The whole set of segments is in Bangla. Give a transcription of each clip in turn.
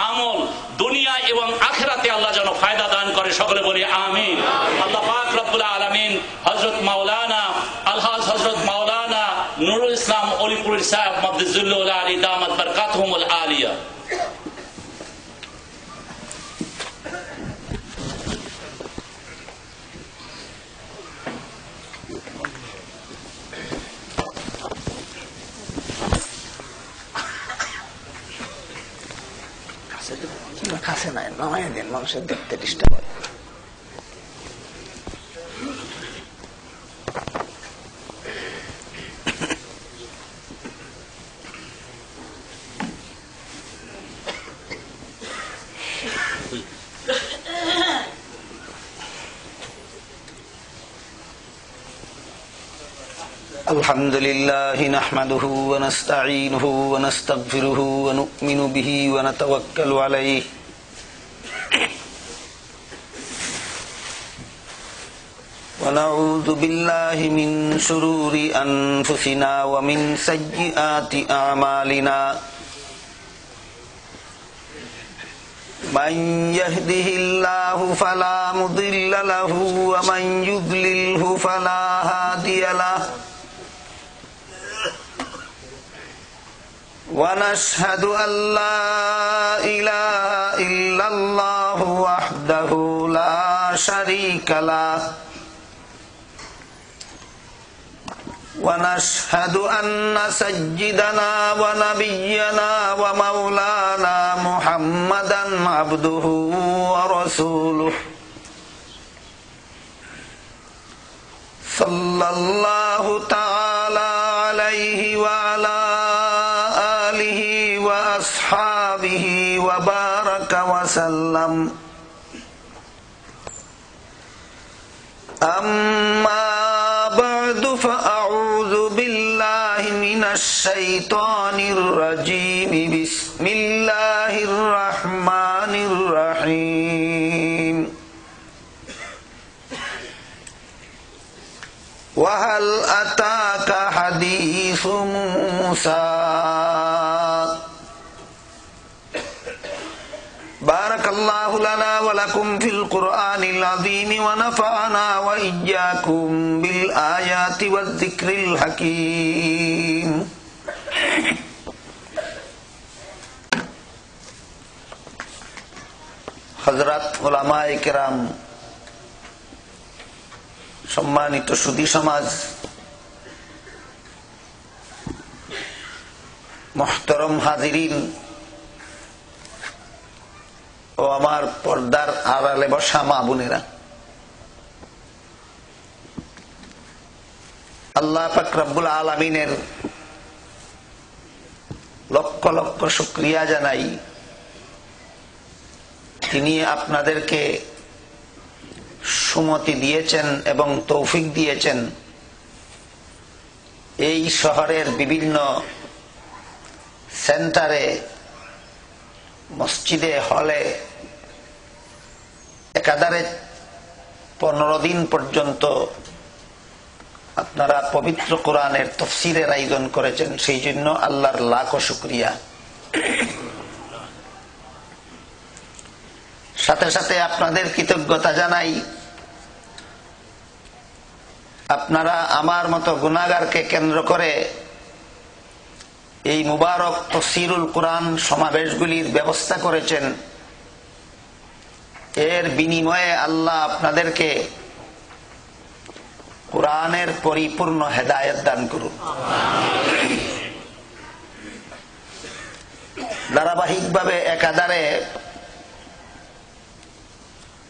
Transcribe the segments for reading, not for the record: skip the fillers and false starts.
আমল দুনিয়া এবং আখিরাতে আল্লাহ যেন ফায়দা দান করে, সকলে বলি আমিন। আল্লাহ পাক রব্বুল আলামিন হযরত মাওলানা আলহাজ হযরত মাওলানা নুরুল ইসলাম অলিপুর সাহেব মাদ্দাজিল্লাহুল আলী দামাত বরকাতুহুমুল আলিয়া কাছে নাই নামাই দেন, মানুষের দেখতে ডিস্টার্ব হয়। الحمدلله نحمده ونستعينه ونستغفره ونؤمن به ونتوكل عليه ونعوذ بالله من شرور أنفسنا ومن سيئات أعمالنا من يهده الله فلا مضل له ومن يضلله فلا هادي له ونشهد أن لا إله إلا الله وحده لا شريك له ونشهد أن سيدنا ونبينا ومولانا محمدا عبده ورسوله صلى الله تعالى عليه وعلى آله وأصحابه وبارك وسلم أما بعد فأعوذ بالله من الشيطان الرجيم بسم الله الرحمن الرحيم وهل أتاك حديث موسى بارك الله لنا ولكم في القرآن العظيم ونفعنا وإياكم بالآيات والذكر الحكيم হযরত উলামায়ে কেরাম, সম্মানিত সুধী সমাজ, মুহতারাম হাজিরিন ও আমার পর্দার আড়ালে বসা মা বোনেরা, আল্লাহ পাক রব্বুল আলামিনের লক্ষ লক্ষ শুকরিয়া জানাই, তিনি আপনাদেরকে সুমতি দিয়েছেন এবং তৌফিক দিয়েছেন এই শহরের বিভিন্ন সেন্টারে, মসজিদে, হলে একাধারে 15 দিন পর্যন্ত আপনারা পবিত্র কোরআনের তাফসীরের আয়োজন করেছেন। সেই জন্য আল্লাহর লাখো শুকরিয়া। সাথে সাথে আপনাদের কৃতজ্ঞতা জানাই, আপনারা আমার মতো গুনাহগারকে কেন্দ্র করে এই মুবারক তাফসীরুল কোরআন সমাবেশগুলির ব্যবস্থা করেছেন। এর বিনিময়ে আল্লাহ আপনাদেরকে কোরআনের পরিপূর্ণ হেদায়েত দান করুন। ধারাবাহিকভাবে একাধারে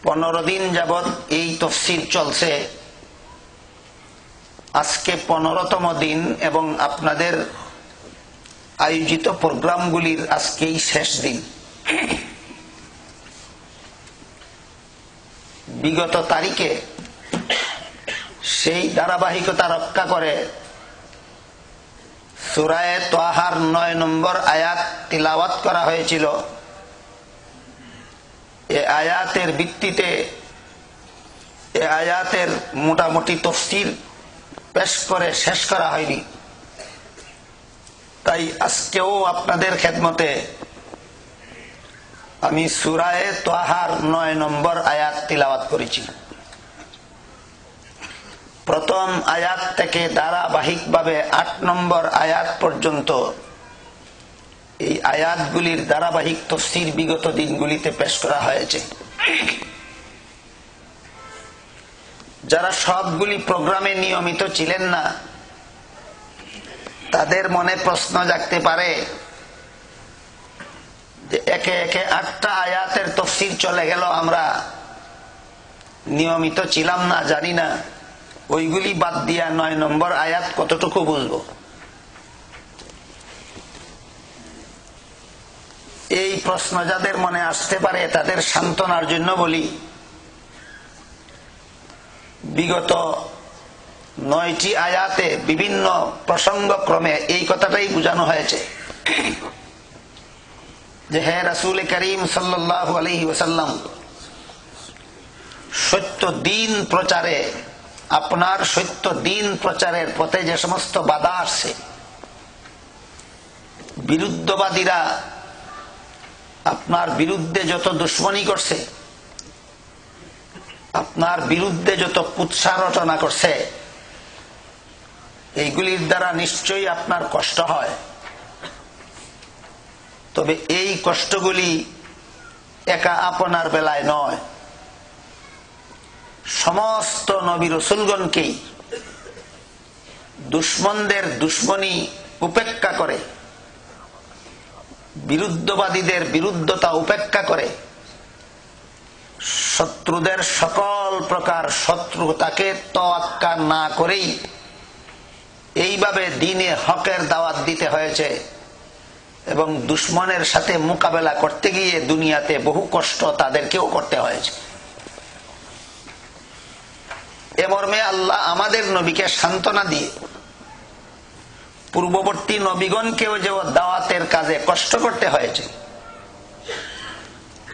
15 দিন যাবৎ এই তাফসীর চলছে। আজকে 15তম দিন এবং আপনাদের আয়োজিত প্রোগ্রামগুলির আজকেই শেষ দিন। বিগত তারিখে সেই ধারাবাহিকতা রক্ষা করে সূরা তাহার 9 নম্বর আয়াত তিলাওয়াত করা হয়েছিল। এই আয়াতের ভিত্তিতে এই আয়াতের মোটামুটি তাফসীর পেশ করে শেষ করা হয়নি। তাই আজকেও আপনাদের খেদমতে আমি সূরায়ে তাহার 9 নম্বর আয়াত তিলাওয়াত করেছি। প্রথম আয়াত থেকে ধারাবাহিকভাবে 8 নম্বর আয়াত পর্যন্ত এই আয়াতগুলির ধারাবাহিক তাফসীর বিগত দিনগুলিতে পেশ করা হয়েছে। যারা সবগুলি প্রোগ্রামে নিয়মিত ছিলেন না, তাদের মনে প্রশ্ন জাগতে পারে যে একে একে 8টা আয়াতের তাফসীর চলে গেল, আমরা নিয়মিত ছিলাম না, জানি না ওইগুলি বাদ দিয়া 9 নম্বর আয়াত কতটুকু বুঝবো। এই প্রশ্ন যাদের মনে আসতে পারে তাদের সান্ত্বনার জন্য বলি, বিগত 9টি আয়াতে বিভিন্ন প্রসঙ্গক্রমে এই কথাটাই বোঝানো হয়েছে যে হে রাসূল করিম সাল্লাল্লাহু আলাইহি ওয়াসাল্লাম, সত্য দিন প্রচারে, আপনার সত্য দিন প্রচারের পথে যে সমস্ত বাধা আসছে, বিরুদ্ধবাদীরা আপনার বিরুদ্ধে যত দুশ্মনী করছে, আপনার বিরুদ্ধে যত কুৎসা রচনা করছে, এইগুলির দ্বারা নিশ্চয়ই আপনার কষ্ট হয়। তবে এই কষ্টগুলি একা আপনার বেলায় নয়, সমস্ত নবী রাসূলগণকেই দুশ্মনদের দুশ্মনী উপেক্ষা করে, বিরুদ্ধবাদীদের বিরুদ্ধতা উপেক্ষা করে, শত্রুদের সকল প্রকার শত্রুতাকে তোয়াক্কা না করেই এইভাবে দ্বীনে হকের দাওয়াত দিতে হয়েছে। এবং দুশ্মনের সাথে মোকাবেলা করতে গিয়ে দুনিয়াতে বহু কষ্ট তাদেরকেও করতে হয়েছে। এ মর্মে আল্লাহ আমাদের নবীকে সান্ত্বনা দিয়ে পূর্ববর্তী নবীগণকেও যে দাওয়াতের কাজে কষ্ট করতে হয়েছে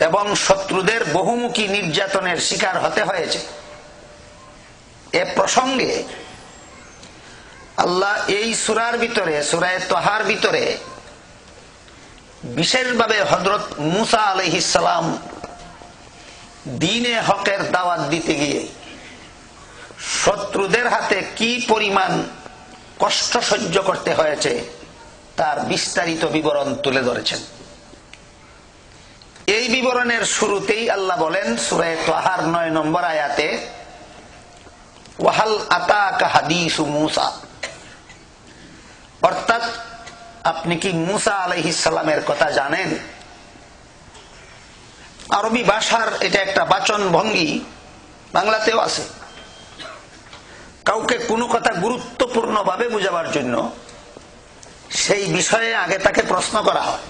এবং শত্রুদের বহুমুখী নির্যাতনের শিকার হতে হয়েছে, এ প্রসঙ্গে আল্লাহ এই সূরার ভিতরে, সূরা তাহার ভিতরে বিশেষভাবে হযরত মূসা আলাইহিস সালাম দ্বীনে হকের দাওয়াত দিতে গিয়ে শত্রুদের হাতে কি পরিমাণ কষ্ট সহ্য করতে হয়েছে তার বিস্তারিত বিবরণ তুলে ধরেছেন। এই বিবরণের শুরুতেই আল্লাহ বলেন সূরা তাহার 9 নম্বর আয়াতে, ওয়াহাল আতাকা হাদিসু মূসা, অর্থাৎ আপনি কি মূসা আলাইহিস সালামের কথা জানেন। আরবি ভাষার এটা একটা বাচন ভঙ্গি, বাংলাতেও আছে। কাউকে কোনো কথা গুরুত্বপূর্ণ ভাবে বুঝাবার জন্য সেই বিষয়ে আগে তাকে প্রশ্ন করা হয়।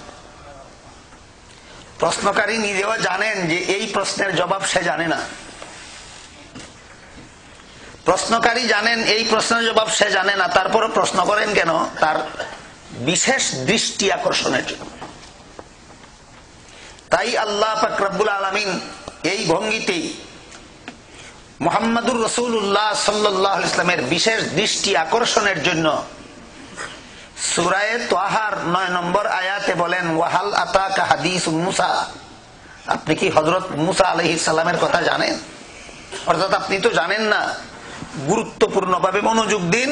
প্রশ্নকারী নিজেও জানেন যে এই প্রশ্নের জবাব সে জানে না, প্রশ্নকারী জানেন এই প্রশ্নের জবাব সে জানে না, তারপরে প্রশ্ন করেন কেন? তার বিশেষ দৃষ্টি আকর্ষণের জন্য। তাই আল্লাহ পাক রব্বুল আলামিন এই ভঙ্গিতেই মুহাম্মাদুর রাসূলুল্লাহ সাল্লাল্লাহু আলাইহি ওয়াসাল্লামের বিশেষ দৃষ্টি আকর্ষণের জন্য সূরা তাহার 9 নম্বর আয়াতে বলেন, ওয়াহাল আতাকা হাদিস মূসা, আপনি কি হযরত মূসা আলাইহিস সালামের কথা জানেন। অর্থাৎ আপনি তো জানেন না, গুরুত্বপূর্ণভাবে মনোযোগ দিন।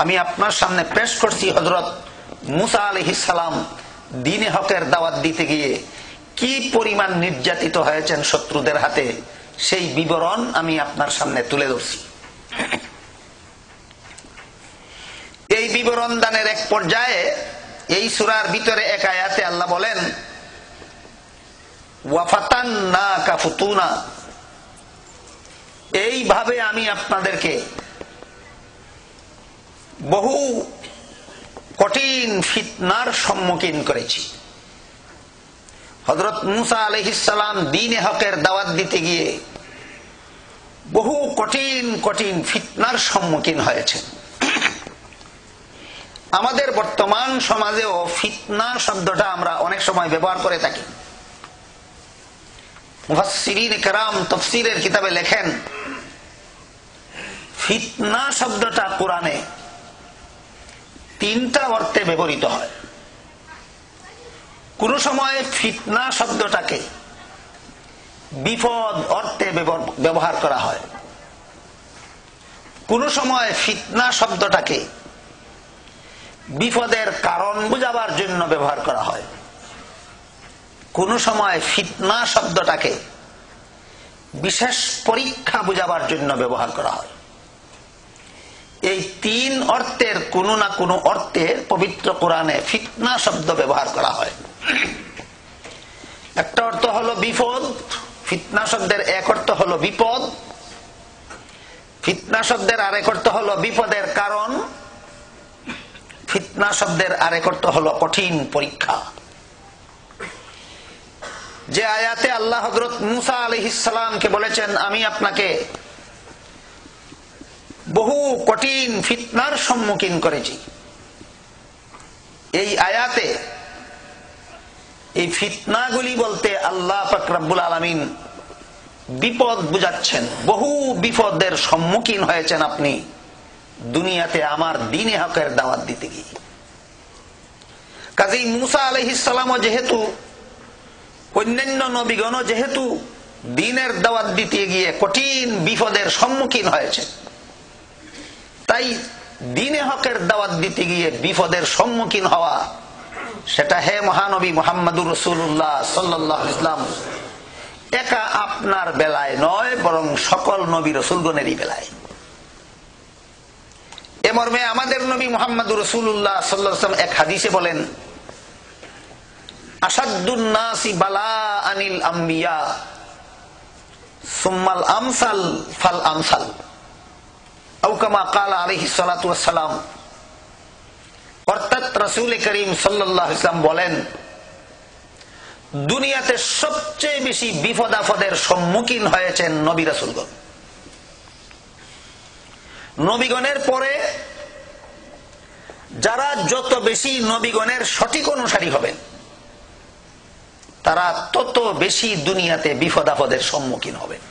আমি আপনার সামনে পেশ করছি হযরত মূসা আলাইহিস সালাম দ্বীনে হকের দাওয়াত দিতে গিয়ে কি পরিমাণ নির্যাতিত হয়েছেন শত্রুদের হাতে, সেই বিবরণ আমি আপনার সামনে তুলে ধরছি। এই বিবরণ দানের এক পর্যায়ে এই সূরার ভিতরে এক আয়াতে আল্লাহ বলেন, ওয়াফাতান্নাকা ফুতুনা, এইভাবে আমি আপনাদেরকে বহু কঠিন ফিতনার সম্মুখীন করেছি। হযরত মূসা আলাইহিস সালাম দ্বীনে হকের দাওয়াত দিতে গিয়ে বহু কঠিন কঠিন ফিতনার সম্মুখীন হয়েছে। আমাদের বর্তমান সমাজেও ফিতনা শব্দটা আমরা অনেক সময় ব্যবহার করে থাকি। মুফাসসিরিন কেরাম তাফসীরের কিতাবে লেখেন, ফিতনা শব্দটা কোরআনে 3টা অর্থে ব্যবহৃত হয়। কোন সময় ফিতনা শব্দটাকে বিপদ অর্থে ব্যবহার করা হয়, কোন সময় ফিতনা শব্দটাকে বিপদের কারণ বোঝাবার জন্য ব্যবহার করা হয়, কোন সময় ফিতনা শব্দটাকে বিশেষ পরীক্ষা বোঝাবার জন্য ব্যবহার করা হয়। এই তিন অর্থের কোন না কোন অর্থে পবিত্র কোরআনে ফিতনা শব্দ ব্যবহার করা হয়। একটা অর্থ হলো বিপদ, ফিতনা শব্দের এক অর্থ হলো বিপদ, ফিতনা শব্দের আরেক অর্থ হলো বিপদের কারণ, ফিতনা শব্দের আরেক অর্থ হলো কঠিন পরীক্ষা। যে আয়াতে আল্লাহ হযরত মুসা আলাইহিস সালামকে বলেছেন আমি আপনাকে বহু কঠিন ফিতনার সম্মুখীন করেছি, এই আয়াতে এই ফিতনাগুলি বলতে আল্লাহ পাক রব্বুল আলামিন বিপদ বুঝাচ্ছেন। বহু বিপদের সম্মুখীন হয়েছেন আপনি দুনিয়াতে আমার দ্বীনে হকের দাওয়াত দিতে গিয়ে। কাজেই মুসা আলাইহিস সালামও যেহেতু, অন্যান্য নবীগণও যেহেতু দ্বীনের দাওয়াত দিতে গিয়ে কঠিন বিপদের সম্মুখীন হয়েছে, তাই দ্বীনে হকের দাওয়াত দিতে গিয়ে বিপদের সম্মুখীন হওয়া, সেটা হে মহানবী মুহাম্মদুর রাসূলুল্লাহ সাল্লাল্লাহু আলাইহি ওয়াসাল্লাম একা আপনার বেলায় নয়, বরং সকল নবী রাসূলগণেরই বেলায়। এ মর্মে আমাদের নবী মুহাম্মদুর রাসূলুল্লাহ সাল্লাল্লাহু আলাইহি ওয়াসাল্লাম এক হাদিসে বলেন, আশাদ্দুন নাসি বালাআনিল আম্বিয়া সুম্মাল আমসাল ফাল আমসাল, আও কামা ক্বালা আলাইহিস সালাতু ওয়াস সালাম। অর্থাৎ রাসূল করিম সাল্লাল্লাহু আলাইহি ওয়াসাল্লাম বলেন, দুনিয়াতে সবচেয়ে বেশি বিপদ আপদের সম্মুখীন হয়েছেন নবী রাসূলগণ। নবীগণের পরে যারা যত বেশি নবীগণের সঠিক অনুসারী হবেন, তারা তত বেশি দুনিয়াতে বিপদ আপদের সম্মুখীন হবেন।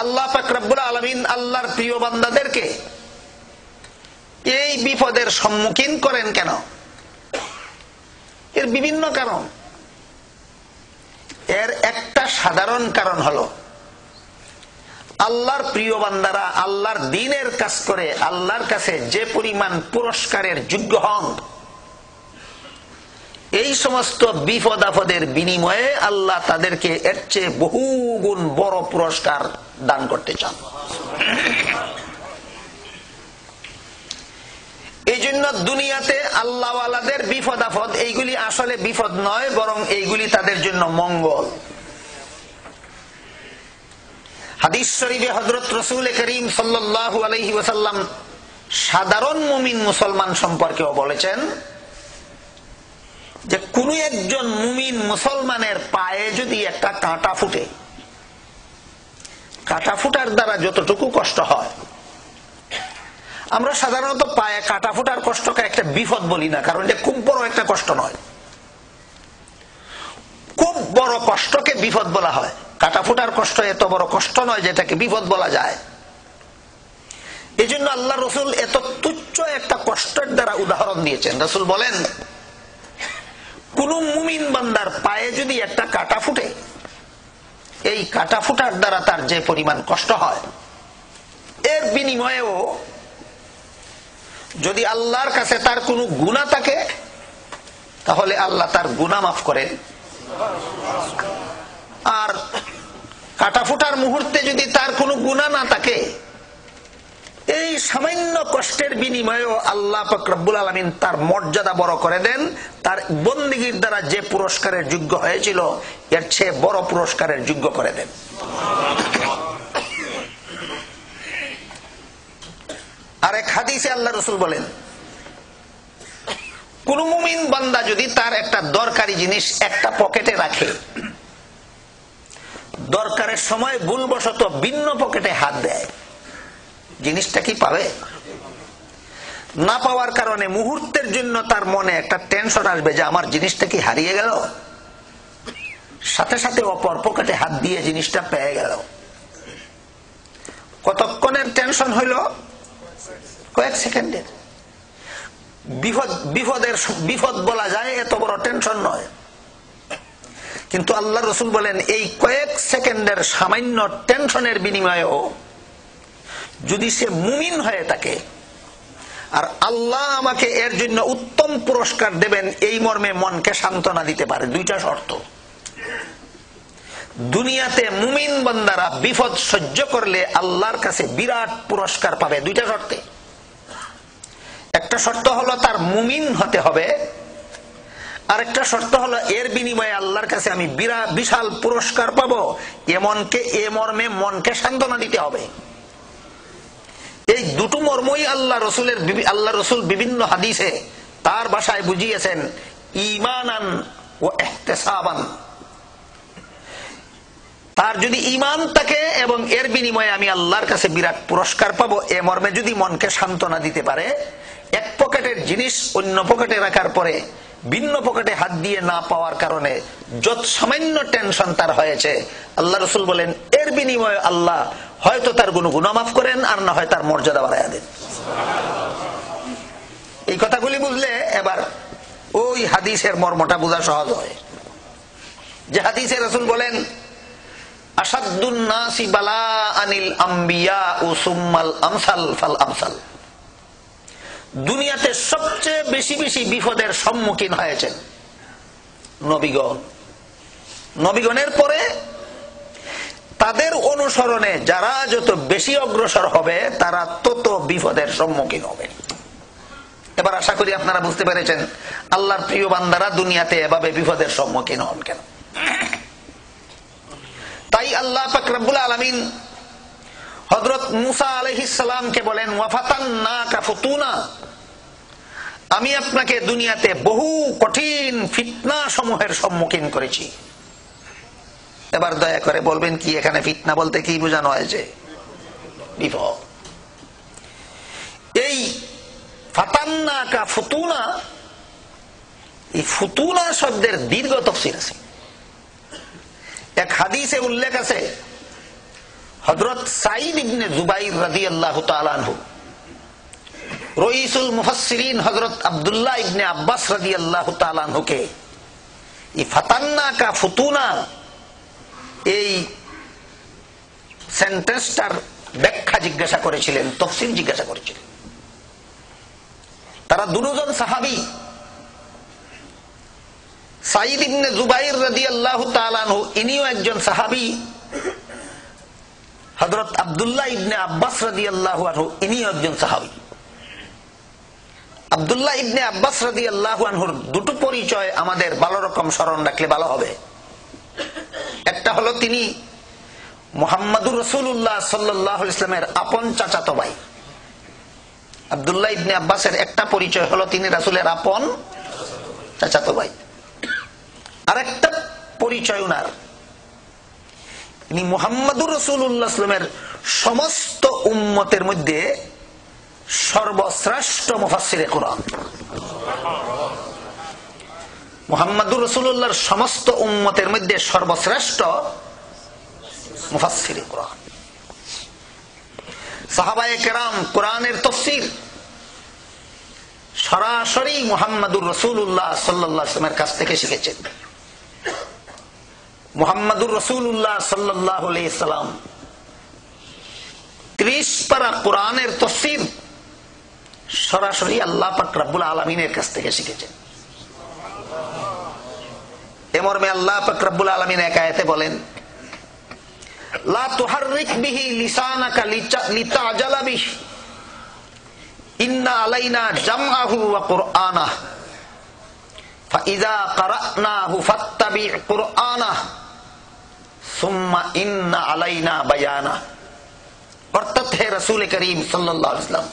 আল্লাহ পাক রব্বুল আলামিন আল্লাহর প্রিয় বান্দাদেরকে এই বিপদের সম্মুখীন করেন কেন? এর বিভিন্ন কারণ। এর একটা সাধারণ কারণ হলো, আল্লাহর প্রিয় বান্দারা আল্লাহর দ্বীনের কাজ করে আল্লাহর কাছে যে পরিমাণ পুরস্কারের যোগ্য হন, এই সমস্ত বিপদ আপদের বিনিময়ে আল্লাহ তাদেরকে এর চেয়ে বহুগুণ বড় পুরস্কার দান করতে চান। এই জন্য দুনিয়াতে আল্লাহওয়ালাদের বিপদ আপদ এইগুলি আসলে বিপদ নয়, বরং এইগুলি তাদের জন্য মঙ্গল। হাদিস শরীফে হযরত রাসূল করিম সাল্লাল্লাহু আলাইহি ওয়াসাল্লাম সাধারণ মুমিন মুসলমান সম্পর্কেও বলেছেন যে কোন একজন মুমিন মুসলমানের পায়ে যদি একটা কাঁটা ফুটে, কাঁটা ফুটার দ্বারা যতটুকু কষ্ট হয়, আমরা সাধারণত পায়ে কাঁটা ফুটার কষ্টকে একটা বিপদ বলি না, কারণ এটা খুব বড় একটা কষ্ট নয়। খুব বড় কষ্টকে বিপদ বলা হয়, কাঁটা ফুটার কষ্ট এত বড় কষ্ট নয় যেটাকে বিপদ বলা যায়। এই জন্য আল্লাহ রসুল এত তুচ্ছ একটা কষ্টের দ্বারা উদাহরণ দিয়েছেন। রসুল বলেন, কোন মুমিন বান্দার পায়ে যদি একটা কাঁটা ফুটে, এই কাঁটা ফুটার দ্বারা তার যে পরিমাণ কষ্ট হয়, এর বিনিময়েও যদি আল্লাহর কাছে তার কোনো গুনাহ থাকে, তাহলে আল্লাহ তার গুনাহ মাফ করেন। আর কাঁটা ফুটার মুহূর্তে যদি তার কোনো গুনাহ না থাকে, এই সামান্য কষ্টের বিনিময়েও আল্লাহ পাক রব্বুল আলামিন তার মর্যাদা বড় করে দেন। তার বন্দেগীর দ্বারা যে পুরস্কারের যোগ্য হয়েছিল, এর চেয়ে বড় পুরস্কারের যোগ্য করে দেন। আর এক হাদিসে আল্লাহ রাসূল বলেন, কোন মুমিন বান্দা যদি তার একটা দরকারি জিনিস একটা পকেটে রাখে, দরকারের সময় ভুলবশত ভিন্ন পকেটে হাত দেয়, জিনিসটা কি পাবে? না পাওয়ার কারণে মুহূর্তের জন্য তার মনে একটা টেনশন আসবে যে আমার জিনিসটা কি হারিয়ে গেল। সাথে সাথে অপর পকেটে হাত দিয়ে জিনিসটা পেয়ে গেল। কতক্ষণের টেনশন হইল? কয়েক সেকেন্ডের। বিপদ বলা যায়, এত বড় টেনশন নয়। কিন্তু আল্লাহ রসুল বলেন এই কয়েক সেকেন্ডের সামান্য টেনশনের বিনিময়েও যদি সে মুমিন হয়ে থাকে, আর আল্লাহ আমাকে এর জন্য উত্তম পুরস্কার দেবেন এই মর্মে মনকে সান্ত্বনা দিতে পারে। দুইটা শর্ত। দুনিয়াতে মুমিন বান্দারা বিপদ সহ্য করলে আল্লাহর কাছে বিরাট পুরস্কার পাবে দুইটা শর্তে। একটা শর্ত হলো তার মুমিন হতে হবে, আর একটা শর্ত হলো এর বিনিময়ে আল্লাহর কাছে আমি বিশাল পুরস্কার পাবো, এমনকে এ মর্মে মনকে সান্ত্বনা দিতে হবে। এই দুটো মর্মই আল্লাহ রসুল বিভিন্ন হাদিসে তার ভাষায় বুঝিয়েছেন ঈমানান ও ইহতিসাবান। তার যদি ঈমান থাকে এবং এর বিনিময়ে আমি আল্লাহর কাছে বিরাট পুরস্কার পাবো, এ মর্মে যদি মনকে সান্ত্বনা দিতে পারে, এক পকেটের জিনিস অন্য পকেটে রাখার পরে ভিন্ন পকেটে হাত দিয়ে না পাওয়ার কারণে যত সামান্য টেনশন তার হয়েছে, আল্লাহ রসুল বলেন এর বিনিময়ে আল্লাহ হয়তো তার গুনাহ মাফ করেন, আর না হয় তার মর্যাদা বাড়াইয়া দেন। এই কথাগুলি বুঝলে এবার ওই হাদিসের মর্মটা বোঝা সহজ হয়। যে হাদিসে রসুল বলেন আসাদুন নাসি বালাআনিল আম্বিয়া ও সুম্মাল আমসাল ফাল আমসাল। দুনিয়াতে সবচেয়ে বেশি বেশি বিপদের সম্মুখীন হয়েছেন নবীগণ। নবীগণের পরে তাদের অনুসরণে যারা যত বেশি অগ্রসর হবে তারা তত বিপদের সম্মুখীন হবে। এবার আশা করি আপনারা বুঝতে পেরেছেন আল্লাহর প্রিয় বান্দারা দুনিয়াতে এভাবে বিপদের সম্মুখীন হন কেন। তাই আল্লাহ পাক রব্বুল আলামিন হযরত মুসা আলাইহিস সালামকে বলেন ওয়াফাতান্নাকা ফুতুনা, আমি আপনাকে দুনিয়াতে বহু কঠিন ফিতনা সমূহের সম্মুখীন করেছি। এবার দয়া করে বলবেন কি এখানে ফিতনা বলতে কি বোঝানো হয়েছে? বিপদ। এই ফাতান্নাকা ফুতুনা, এই ফুতুনা শব্দের দীর্ঘ তাফসীর আছে। এক হাদিসে উল্লেখ আছে হযরত সাঈদ ইবনে জুবাইর রাদিয়াল্লাহু তাআলা আনহু, রাইসুল মুফাসসিরিন হযরত আব্দুল্লাহ ইবনে আব্বাস রাদিয়াল্লাহু তাআলা আনহুকে এই ফাতান্নাকা ফুতুনা এই সেন্টেন্সটার ব্যাখ্যা জিজ্ঞাসা করেছিলেন, তাফসীর জিজ্ঞাসা করেছিলেন। তারা দুজন সাহাবী, সাঈদ ইবনে জুবাইর রাদিয়াল্লাহু তাআলা আনহু ইনিও একজন সাহাবী, হযরত আব্দুল্লাহ ইবনে আব্বাস রাদিয়াল্লাহু আনহু ইনিও একজন সাহাবী। আব্দুল্লাহ ইবনে আব্বাস রাদিয়াল্লাহু আনহুর দুটো পরিচয় আমাদের ভালো রকম স্মরণ রাখলে ভালো হবে। একটা হলো তিনি মুহাম্মদুর রাসূলুল্লাহ সাল্লাল্লাহু আলাইহি ওয়াসাল্লামের আপন চাচাতো ভাই। আব্দুল্লাহ ইবনে আব্বাসের একটা পরিচয় হলো তিনি রাসূলের আপন চাচাতো ভাই। আরেকটা পরিচয় উনার, তিনি মুহাম্মদুর রাসূলুল্লাহ সাল্লাল্লাহু আলাইহি ওয়াসাল্লামের সমস্ত উম্মতের মধ্যে সর্বশ্রেষ্ঠ মুফাসসিরে কুরআন। মুহাম্মদুর রাসূলুল্লাহর সমস্ত উম্মতের মধ্যে সর্বশ্রেষ্ঠ মুফাসসিরে কুরআন। সাহাবায়ে কেরাম কোরআনের তাফসীর সরাসরি মুহাম্মদুর রাসূলুল্লাহ সাল্লাল্লাহু আলাইহি ওয়াসাল্লামের কাছ থেকে শিখেছেন। মুহাম্মদুর রাসূলুল্লাহ সাল্লাল্লাহু আলাইহি ওয়াসাল্লাম 30 পারা কোরআনের তাফসীর সরাসরি আল্লাহ পাক রব্বুল আলামিনের কাছ থেকে শিখেছেন। এ মর্মে আল্লাহ পাক রব্বুল আলামিন এক আয়াতে বলেন লা তুহাররিক বিহি লিসানাকা লিতাজালা বিহি ইন্না আলাইনা জামআহু ওয়া কুরআনাহু ফাইযা ক্বারানাহু ফাত্তাবি' কুরআনাহু সুম্মা ইন্না আলাইনা বায়ানা। অর্থাৎ হে রাসূল করিম সাল্লাল্লাহু আলাইহি ওয়াসাল্লাম,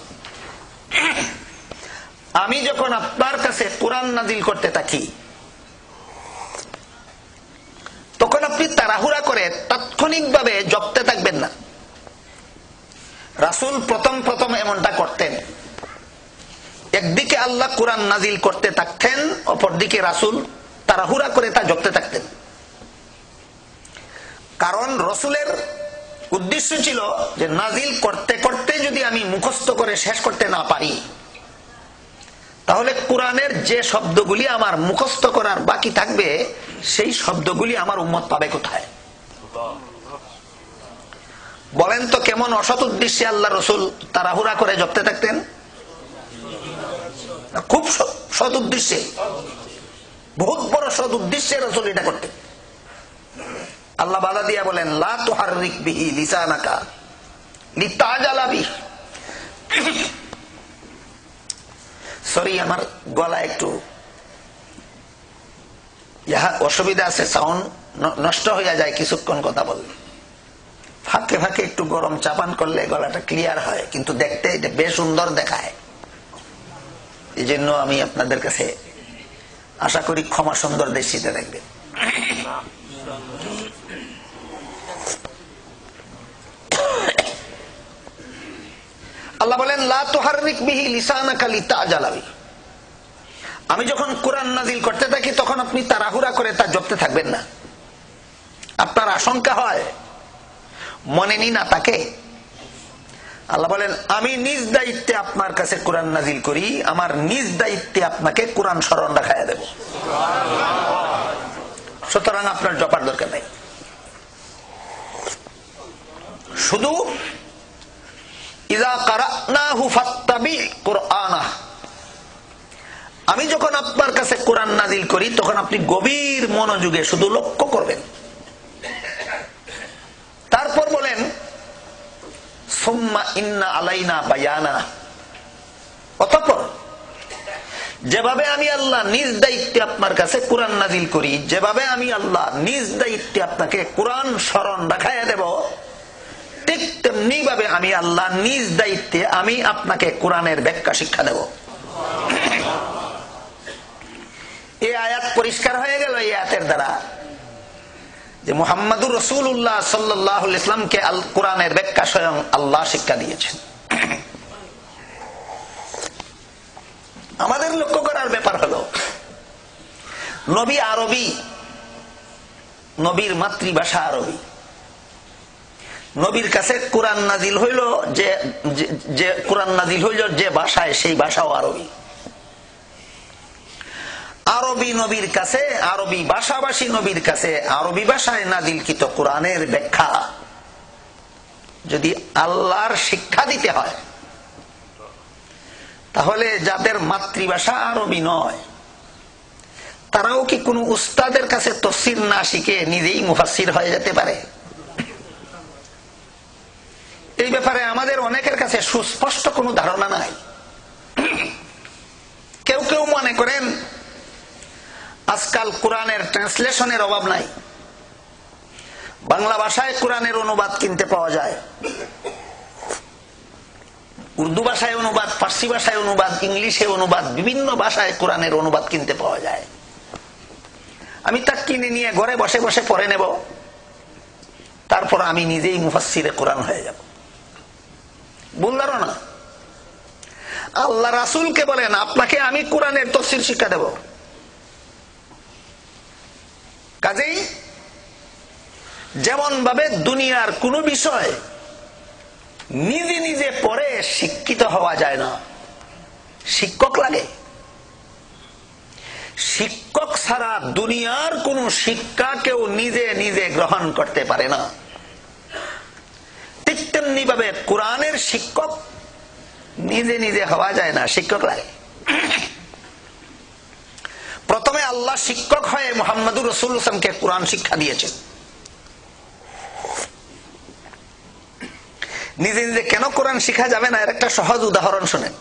আমি যখন আপনার কাছে কোরআন নাজিল করতে থাকি তখন আপনি তাড়াহুড়া করে তাৎক্ষণিকভাবে জপতে থাকবেন না। রাসূল প্রথম এমনটা করতেন। একদিকে আল্লাহ কোরআন নাজিল করতে থাকতেন, অপরদিকে রাসূল তাড়াহুড়া করে তা জপতে থাকতেন। কারণ রাসূলের উদ্দেশ্য ছিল যে নাজিল করতে করতে যদি আমি মুখস্থ করে শেষ করতে না পারি তাহলে কোরআনের যে শব্দগুলি আমার মুখস্থ করার বাকি থাকবে সেই শব্দগুলি আমার উম্মত পাবে কোথায়? বলেন তো কেমন অসৎ উদ্দেশ্যে আল্লাহ রসুল তাড়াহুড়া করে জপতে থাকতেন? খুব সৎ উদ্দেশ্যে, বহুত বড় সৎ উদ্দেশ্যে রসুল এটা করতেন। আল্লাহ বাধা দিয়া বলেন লা তুহাররিক বিহি লিসানাকা লিতাজালা বিহি। সরি, আমার গলা একটু অসুবিধা আছে, সাউন্ড নষ্ট হয়ে যায় কিছুক্ষণ কথা বললে। ফাঁকে ফাঁকে একটু গরম চাপান করলে গলাটা ক্লিয়ার হয়, কিন্তু দেখতে এটা বেশ সুন্দর দেখায়। এই জন্য আমি আপনাদের কাছে আশা করি ক্ষমা সুন্দর দৃষ্টিতে দেখবেন। আল্লাহ বলেন লা তুহাররিক বিহি লিসানাকা লিতাজালা বিহি। আমি যখন কোরআন নাজিল করতে থাকি তখন আপনি তাড়াহুড়া করে তা জপতে থাকবেন না। আপনার আশঙ্কা হয় মনে নি না তাকে। আল্লাহ বলেন আমি নিজ দায়িত্বে আপনার কাছে কোরআন নাজিল করি, আমার নিজ দায়িত্বে আপনাকে কোরআন স্মরণ রাখাইয়া দেব। সুতরাং আপনার জপার দরকার নাই, শুধু ইযা কারানাহু ফাত্তাবি কুরআনাহ। আমি যখন আপনার কাছে কোরআন নাজিল করি তখন আপনি গভীর মনোযোগে শুধু লক্ষ্য করবেন। তারপর বলেন সুম্মা ইন্না আলাইনা বায়ানা। অতঃপর যেভাবে আমি আল্লাহ নিজ দায়িত্বে আপনার কাছে কোরআন নাজিল করি, যেভাবে আমি আল্লাহ নিজ দায়িত্বে আপনাকে কোরআন স্মরণ রাখাইয়া দেব, ঠিক তেমনি ভাবে আমি আল্লাহ নিজ দায়িত্বে আমি আপনাকে কোরআনের ব্যাখ্যা শিক্ষা দেব। এই আয়াত পরিষ্কার হয়ে গেল এই আয়াতের দ্বারা যে মুহাম্মাদুর রাসূলুল্লাহ সাল্লাল্লাহু আলাইহি ওয়াসাল্লামকে আল কোরআনের ব্যাখ্যা স্বয়ং আল্লাহ শিক্ষা দিয়েছেন। আমাদের লক্ষ্য করার ব্যাপার হলো নবী আরবি, নবীর মাতৃভাষা আরবি। নবীর কাছে কোরআন নাজিল হইল যে কোরআন নাজিল হইল যে ভাষায়, সেই ভাষাও আরবি। আরবি নবীর কাছে, আরবি ভাষাভাষী নবীর কাছে আরবি ভাষায় নাজিলকৃত কোরআনের ব্যাখ্যা যদি আল্লাহর শিক্ষা দিতে হয়, তাহলে যাদের মাতৃভাষা আরবি নয় তারাও কি কোনো উস্তাদের কাছে তাফসীর না শিখে নিজেই মুফাসসির হয়ে যেতে পারে? এই ব্যাপারে আমাদের অনেকের কাছে সুস্পষ্ট কোনো ধারণা নাই। কেউ কেউ মনে করেন আজকাল কোরআনের ট্রান্সলেশনের অভাব নাই, বাংলা ভাষায় কোরআনের অনুবাদ কিনতে পাওয়া যায়, উর্দু ভাষায় অনুবাদ, ফার্সি ভাষায় অনুবাদ, ইংলিশে অনুবাদ, বিভিন্ন ভাষায় কোরআনের অনুবাদ কিনতে পাওয়া যায়। আমি তা কিনে নিয়ে ঘরে বসে বসে পড়ে নেব, তারপর আমি নিজেই মুফাসসিরে কোরআন হয়ে যাব। ভুল ধারণা। আল্লাহ রাসূলকে বলেন আপনাকে আমি কোরআনের তাফসীর শিক্ষা দেব। কাজেই যেমন ভাবে দুনিয়ার কোন বিষয় নিজে নিজে পড়ে শিক্ষিত হওয়া যায় না, শিক্ষক লাগে। শিক্ষক ছাড়া দুনিয়ার কোন শিক্ষা কেউ নিজে নিজে গ্রহণ করতে পারে না। ঠিক তেমনি ভাবে কোরআনের শিক্ষক নিজে নিজে হওয়া যায় না, শিক্ষক লাগে। প্রথমে আল্লাহ শিক্ষক হয়ে মুহাম্মদুর রাসূলুল্লাহকে কোরআন শিক্ষা দিয়েছেন। নিজে নিজে কেন কোরআন শিখা যাবে না এর একটা সহজ উদাহরণ শুনেন।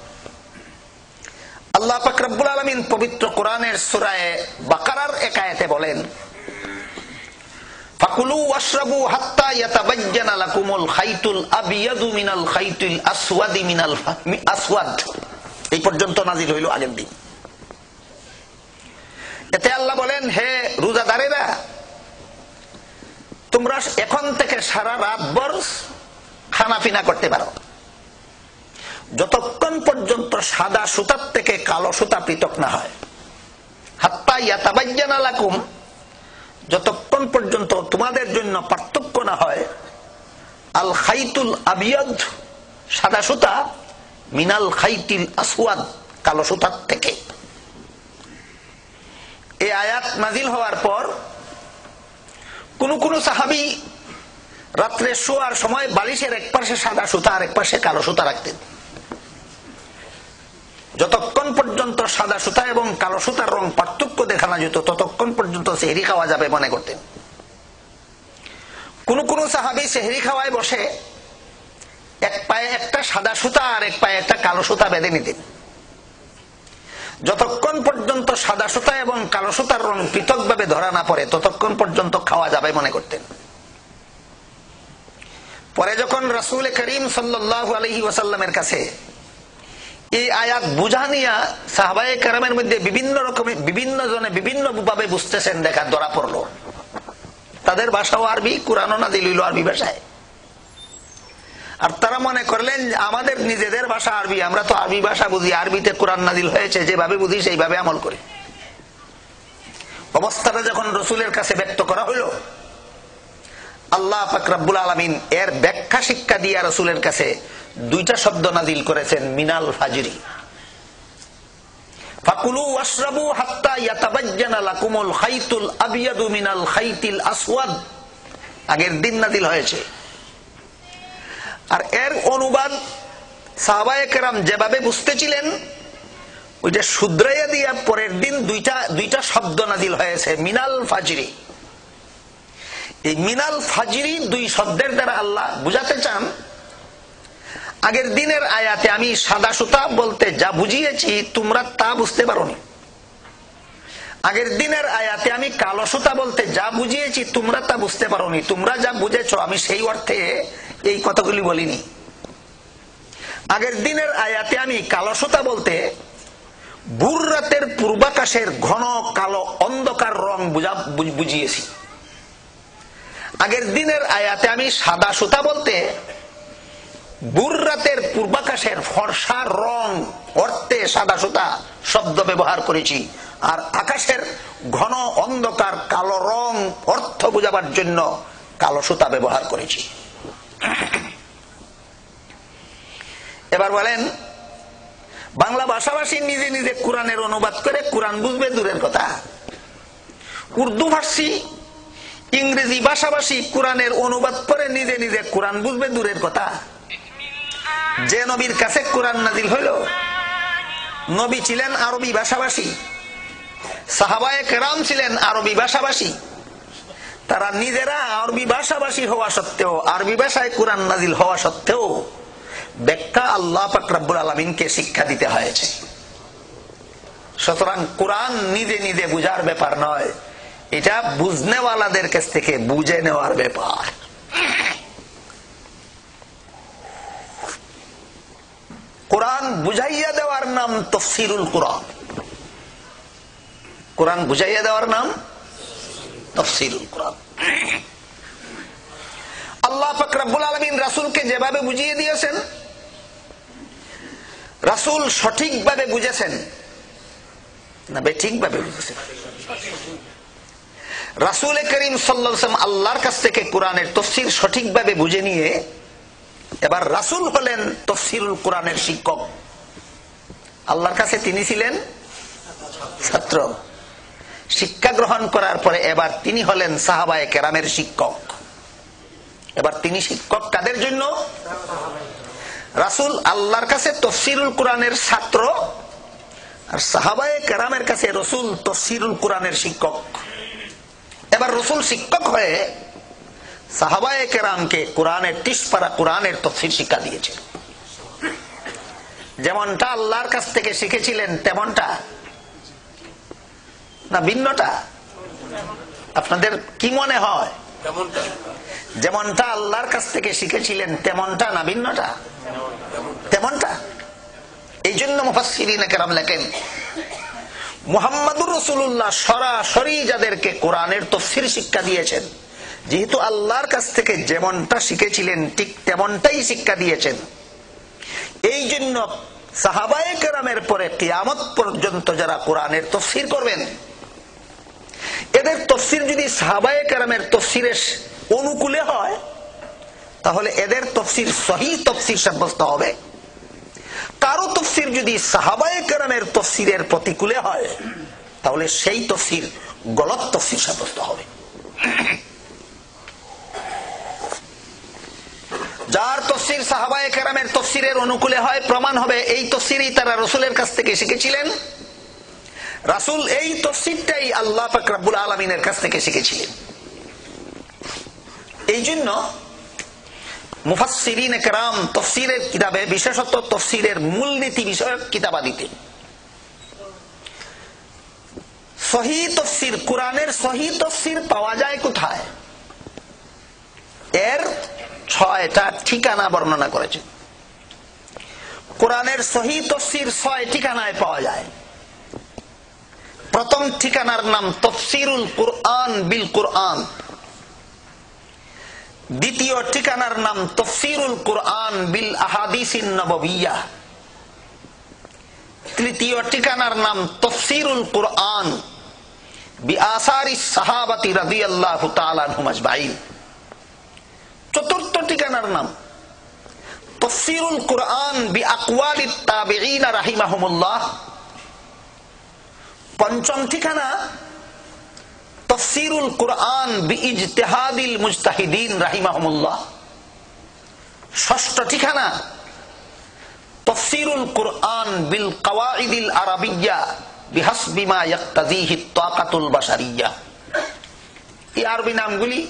আল্লাহ পাক রব্বুল আলামিন পবিত্র কোরআনের সূরা বাকারার এক আয়াতে বলেন ফাকুলু ওয়াশরাবু হাত্তা ইয়াতাবায়্যানা লাকুমুল খাইতুল আবিয়াদু মিনাল খাইতিল আসওয়াদি মিনাল আসওয়াদ। এই পর্যন্ত নাজিল হইল আগের দিন। এতে আল্লাহ বলেন হে রোজাদারেরা, তোমরা এখন থেকে সারা রাত ভর খানা পিনা করতে পারো, যতক্ষণ পর্যন্ত সাদা সুতার থেকে কালো সুতা পৃথক না হয়। হাত্তা ইয়াতাবায়্যানা লাকুম, যতক্ষণ পর্যন্ত তোমাদের জন্য পার্থক্য না হয়, আল খাইতুল আবিয়াদ, সাদা সুতা, মিনাল খাইতিল আসওয়াদ, কালো সুতার থেকে। এই আয়াত নাজিল হওয়ার পর কোন কোন সাহাবী রাত্রে শোয়ার সময় বালিশের এক পাশে সাদা সুতা আর এক পাশে কালো সুতা রাখতেন। যতক্ষণ পর্যন্ত সাদা সুতা এবং কালো সুতার রং পার্থক্য দেখা না যেত ততক্ষণ পর্যন্ত সেহরি খাওয়া যাবে মনে করতেন। কোন কোন সাহাবী সেহরি খাওয়ায় বসে এক পায়ে একটা সাদা সুতা আর এক পায়ে একটা কালো সুতা বেঁধে নিতেন। যতক্ষণ পর্যন্ত সাদা সুতা এবং কালো সুতার রং পৃথকভাবে ধরা না পড়ে ততক্ষণ পর্যন্ত খাওয়া যাবে মনে করতেন। পরে যখন রাসূল করিম সাল্লাল্লাহু আলাইহি ওয়াসাল্লামের কাছে এই আয়াত বুঝা নিয়া সাহাবায়ে কেরামের মধ্যে বিভিন্ন রকমের বিভিন্ন জনে বিভিন্ন ভাবে বুঝতেছেন দেখা ধরা পড়লো। তাদের ভাষাও আরবি, কুরআনও নাযিল হইল আরবি ভাষায়। আর তারা মনে করলেন আমাদের নিজেদের ভাষা আরবি, আমরা তো আরবি ভাষা বুঝি, আরবিতে কোরআন নাযিল হয়েছে, যেভাবে বুঝি সেইভাবে আমল করি। অবস্থাটা যখন রাসূলের কাছে ব্যক্ত করা হলো, আল্লাহ পাক রব্বুল আলামিন এর ব্যাখ্যা শিক্ষা দিয়ে রাসূলের কাছে দুইটা শব্দ নাযিল করেছেন, মিনাল ফাজরি। ফাকুলু ওয়াশরাবু হাত্তা ইয়াতাবাজ্জানা লাকুমুল খাইতুল আবিয়াদু মিনাল খাইতিল আসওয়াদ, আগের দিন নাযিল হয়েছে। আর এর অনুবাদ সাহাবায়ে কেরাম যেভাবে বুঝতেছিলেন ওইটা শুধরাইয়া দিয়া পরের দিন দুইটা শব্দ নাযিল হয়েছে, মিনাল ফাজরি। এই মিনাল ফাজরি দুই শব্দের দ্বারা আল্লাহ বুঝাতে চান আগের দিনের আয়াতে আমি সাদা সুতা বলতে যা বুঝিয়েছি তোমরা তা বুঝতে পারোনি, আগের দিনের আয়াতে আমি কালো সুতা বলতে যা বুঝিয়েছি তোমরা তা বুঝতে পারোনি, তোমরা যা বুঝেছ আমি সেই অর্থে এই কথাগুলি বলিনি। আগের দিনের আয়াতে আমি কালো সুতা বলতে ভোর রাতের পূর্বাকাশের ঘন কালো অন্ধকার রং বুঝিয়েছি। আগের দিনের আয়াতে আমি সাদা সুতা বলতে ভোর রাতের পূর্বাকাশের ফর্সা রং অর্থে সাদা সুতা শব্দ ব্যবহার করেছি, আর আকাশের ঘন অন্ধকার কালো রং অর্থ বোঝাবার জন্য কালো সুতা ব্যবহার করেছি। এবার বলেন, বাংলা ভাষাভাষী নিজে নিজে কোরআনের অনুবাদ করে কোরআন বুঝবে দূরের কথা, উর্দু ভাষী ইংরেজি ভাষাভাষী কোরআনের অনুবাদ করে নিজে নিজে কোরআন বুঝবে দূরের কথা। যে নবীর কাছে কোরআন নাযিল হইল নবী ছিলেন আরবি ভাষাভাষী, সাহাবায়ে কেরাম ছিলেন আরবি ভাষাভাষী, তারা নিজেরা আরবি ভাষাভাষী হওয়া সত্ত্বেও, আরবি ভাষায় কোরআন নাযিল হওয়া সত্ত্বেও ব্যাখ্যা আল্লাহ পাক রব্বুল আলামিনকে শিক্ষা দিতে হয়েছে। সুতরাং কোরআন নিজে নিজে বুঝার ব্যাপার নয়, এটা বুঝনেওয়ালাদের কাছ থেকে বুঝে নেওয়ার ব্যাপার। কোরআন বুঝাইয়া দেওয়ার নাম তাফসীরুল কোরআন, কোরআন বুঝাইয়া দেওয়ার নাম তাফসীরুল কোরআন। আল্লাহ পাক রব্বুল আলামিন রাসূলকে যেভাবে বুঝিয়ে দিয়েছেন রাসূল সঠিকভাবে বুঝেছেন না বেঠিকভাবে বুঝেছেন? রাসূল করিম সাল্লাল্লাহু আলাইহি ওয়াসাল্লাম আল্লাহর কাছ থেকে কোরআনের তাফসীর সঠিকভাবে বুঝে নিয়ে এবার রাসূল হলেন তাফসীরুল কোরআনের শিক্ষক। আল্লাহর কাছে তিনি ছিলেন ছাত্র, শিক্ষা গ্রহণ করার পরে এবার তিনি হলেন সাহাবায়ে কেরামের শিক্ষক। এবার তিনি শিক্ষক কাদের জন্য? রাসূল আল্লাহর কাছে তাফসীরুল কোরআনের ছাত্র, আর সাহাবায়ে কেরামের কাছে রাসূল তাফসীরুল কোরআনের শিক্ষক। এবার রাসূল শিক্ষক হয়ে সাহাবায়ে কেরামকে কোরআনের 30 পারা কোরআনের তাফসীর শিক্ষা দিয়েছে। যেমনটা আল্লাহর কাছ থেকে শিখেছিলেন তেমনটা না ভিন্নটা? আপনাদের কি মনে হয়? যেমনটা আল্লাহর কাছ থেকে শিখেছিলেন তেমনটা না ভিন্নটা? তেমনটা। এই জন্য মুফাসসিরিনে কেরাম লেখেন মুহাম্মদুর রাসূলুল্লাহ সরাসরি যাদেরকে কোরআনের তাফসীর শিক্ষা দিয়েছেন, যেহেতু আল্লাহর কাছ থেকে যেমনটা শিখেছিলেন ঠিক তেমনটাই শিক্ষা দিয়েছেন, এই জন্য সাহাবায়ে কেরামের পরে কিয়ামত পর্যন্ত যারা কোরআনের তাফসীর করবেন এদের তাফসীর যদি সাহাবায়ে কেরামের তাফসীরের অনুকূলে হয় তাহলে এদের তাফসীর সহিহ তাফসীর সাব্যস্ত হবে। কারো তাফসীর যদি সাহাবায়ে কেরামের তাফসীরের প্রতিকূলে হয় তাহলে সেই তাফসীর গলত তাফসীর সাব্যস্ত হবে। যার তাফসীর সাহাবায়ে কেরামের তাফসীরের অনুকূলে হয় প্রমাণ হবে এই তাফসীরই তারা রাসূলের কাছ থেকে শিখেছিলেন, রাসূল এই তাফসীরটাই আল্লাহ পাক রব্বুল আলামিনের কাছ থেকে শিখেছিলেন। এই জন্য মুফাসসিরিনে কেরাম তাফসীরের কিতাবে, বিশেষত তাফসীরের মূলনীতি বিষয়ক কিতাবাদিতে সহিহ তাফসীর, কোরআনের সহিহ তাফসীর পাওয়া যায় কোথায়, এর 6টা ঠিকানা বর্ণনা করেছেন। কোরআনের সহিহ তাফসীর 6 ঠিকানায় পাওয়া যায়। প্রথম ঠিকানার নাম তাফসীরুল কুরআন বিল কুরআন, দ্বিতীয় ঠিকানার নাম তাফসীরুল কুরআন বিল আহাদিসিন নববিয়্যাহ, তৃতীয় ঠিকানার নাম তাফসীরুল কুরআন বিআসারিস সাহাবাতি রাদিয়াল্লাহু তাআলা আনহুম আজমাইন, চতুর্থ ঠিকানার নাম তাফসীরুল কুরআন বিআকওয়ালিত তাবিঈন রাহিমাহুমুল্লাহ, পঞ্চম ঠিকানা তাফসীরুল কুরআন বিইজতিহাদিল মুজতাহিদিন রাহিমাহুমুল্লাহ, ষষ্ঠ ঠিকানা তাফসীরুল কুরআন বিল কওয়াইদিল আরাবিয়্যা বিহাসবি মা ইয়াক্তাযিহি তাকাতুল বাশারিয়্যা। এই আরবি নামগুলি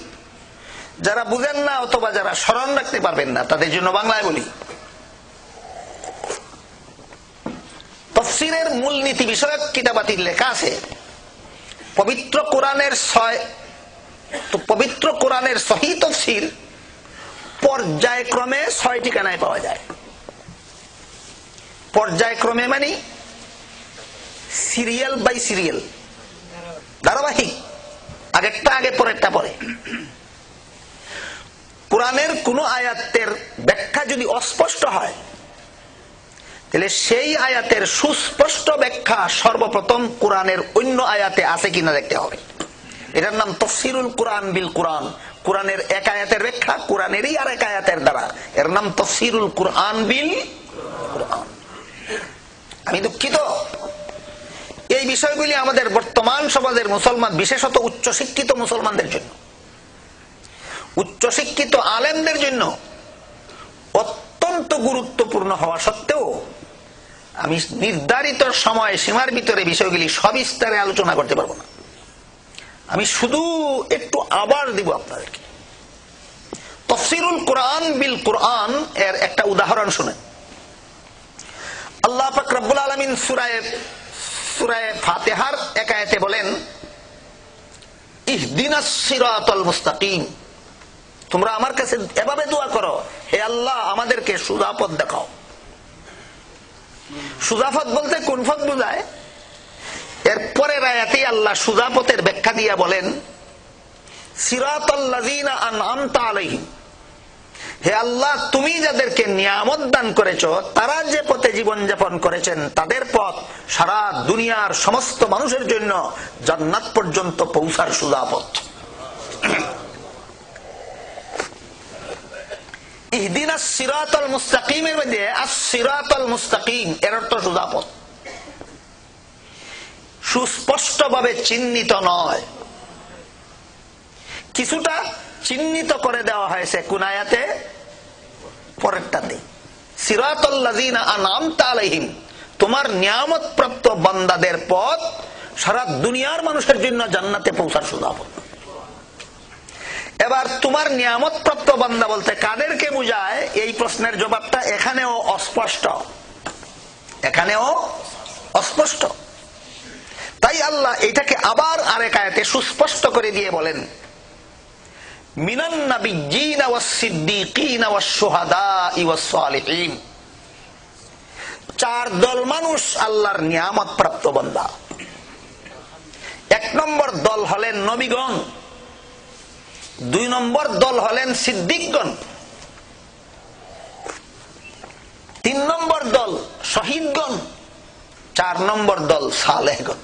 যারা বুঝেন না অথবা যারা স্মরণ রাখতে পারবেন না তাদের জন্য বাংলায় বলি। তাফসীরের মূলনীতি বিষয়ক কিতাবাতির লেখা আছে পবিত্র কোরআনের সহিহ তাফসীর পর্যায়ক্রমে 6 ঠিকানায় পাওয়া যায়। পর্যায়ক্রমে মানে সিরিয়াল বাই সিরিয়াল, ধারাবাহিক, আগেরটা আগে পরেরটা পরে। কোরআনের কোন আয়াতের ব্যাখ্যা যদি অস্পষ্ট হয় তাহলে সেই আয়াতের সুস্পষ্ট ব্যাখ্যা সর্বপ্রথম কোরআনের অন্য আয়াতে আছে কিনা দেখতে হবে। এটার নাম তাফসীরুল কুরআন বিল কুরআন। কোরআনের এক আয়াতের ব্যাখ্যা কোরআনেরই আর এক আয়াতের দ্বারা, এর নাম তাফসীরুল কুরআন বিল কুরআন। আমি দুঃখিত, এই বিষয়গুলি আমাদের বর্তমান সমাজের মুসলমান, বিশেষত উচ্চশিক্ষিত মুসলমানদের জন্য, উচ্চশিক্ষিত আলেমদের জন্য অত্যন্ত গুরুত্বপূর্ণ হওয়া সত্ত্বেও আমি নির্ধারিত সময় সীমার ভিতরে বিষয়গুলি সবিস্তারে আলোচনা করতে পারবো না। আমি শুধু একটু আবার দিব আপনাদেরকে। তাফসীরুল কুরআন বিল কুরআন এর একটা উদাহরণ শুনেন। আল্লাহ পাক রব্বুল আলামিন সূরা ফাতিহার এক আয়াতে বলেন, ইহদিনাস সিরাতাল মুস্তাকিম, তোমরা আমার কাছে এভাবে দোয়া করো, হে আল্লাহ আমাদেরকে সোজা পথ দেখাও। সোজা পথ বলতে কোন পথ বোঝায়? এরপরের আয়াতেই আল্লাহ সোজা পথের ব্যাখ্যা দিয়া বলেন, সিরাতাল্লাযীনা আনআমতা আলাইহিম, হে আল্লাহ তুমি যাদেরকে নিয়ামত দান করেছো তারা যে পথে জীবনযাপন করেছেন তাদের পথ সারা দুনিয়ার সমস্ত মানুষের জন্য জান্নাত পর্যন্ত পৌঁছার সোজা পথ। ইহদিনাস সিরাতাল মুস্তাকিমের মধ্যে আস-সিরাতাল মুস্তাকিম এর অর্থ সোজা পথ, সুস্পষ্টভাবে চিহ্নিত নয়, কিছুটা চিহ্নিত করে দেওয়া হয়েছে কোন আয়াতে? পরেরটাতে, সিরাতাল্লাযীনা আনআমতা আলাইহিম, তোমার নিয়ামত প্রাপ্ত বান্দাদের পথ সারা দুনিয়ার মানুষের জন্য জান্নাতে পৌঁছার সোজা পথ। এবার তোমার নিয়ামত প্রাপ্ত বান্দা বলতে কাদেরকে বোঝায়? এই প্রশ্নের জবাবটা এখানেও অস্পষ্ট, এখানেও অস্পষ্ট। তাই আল্লাহ এটাকে আবার আরেক আয়াতে সুস্পষ্ট করে দিয়ে বলেন, মিনান নাবিয়্যিনা ওয়াস সিদ্দীকিনা ওয়াস শুহাদাই ওয়াস সালিহিন, 4 দল মানুষ আল্লাহর নিয়ামত প্রাপ্ত বান্দা। 1 নম্বর দল হলেন নবীগণ, 2 নম্বর দল হলেন সিদ্দিকগণ, 3 নম্বর দল শহীদগণ, 4 নম্বর দল সালেহগণ।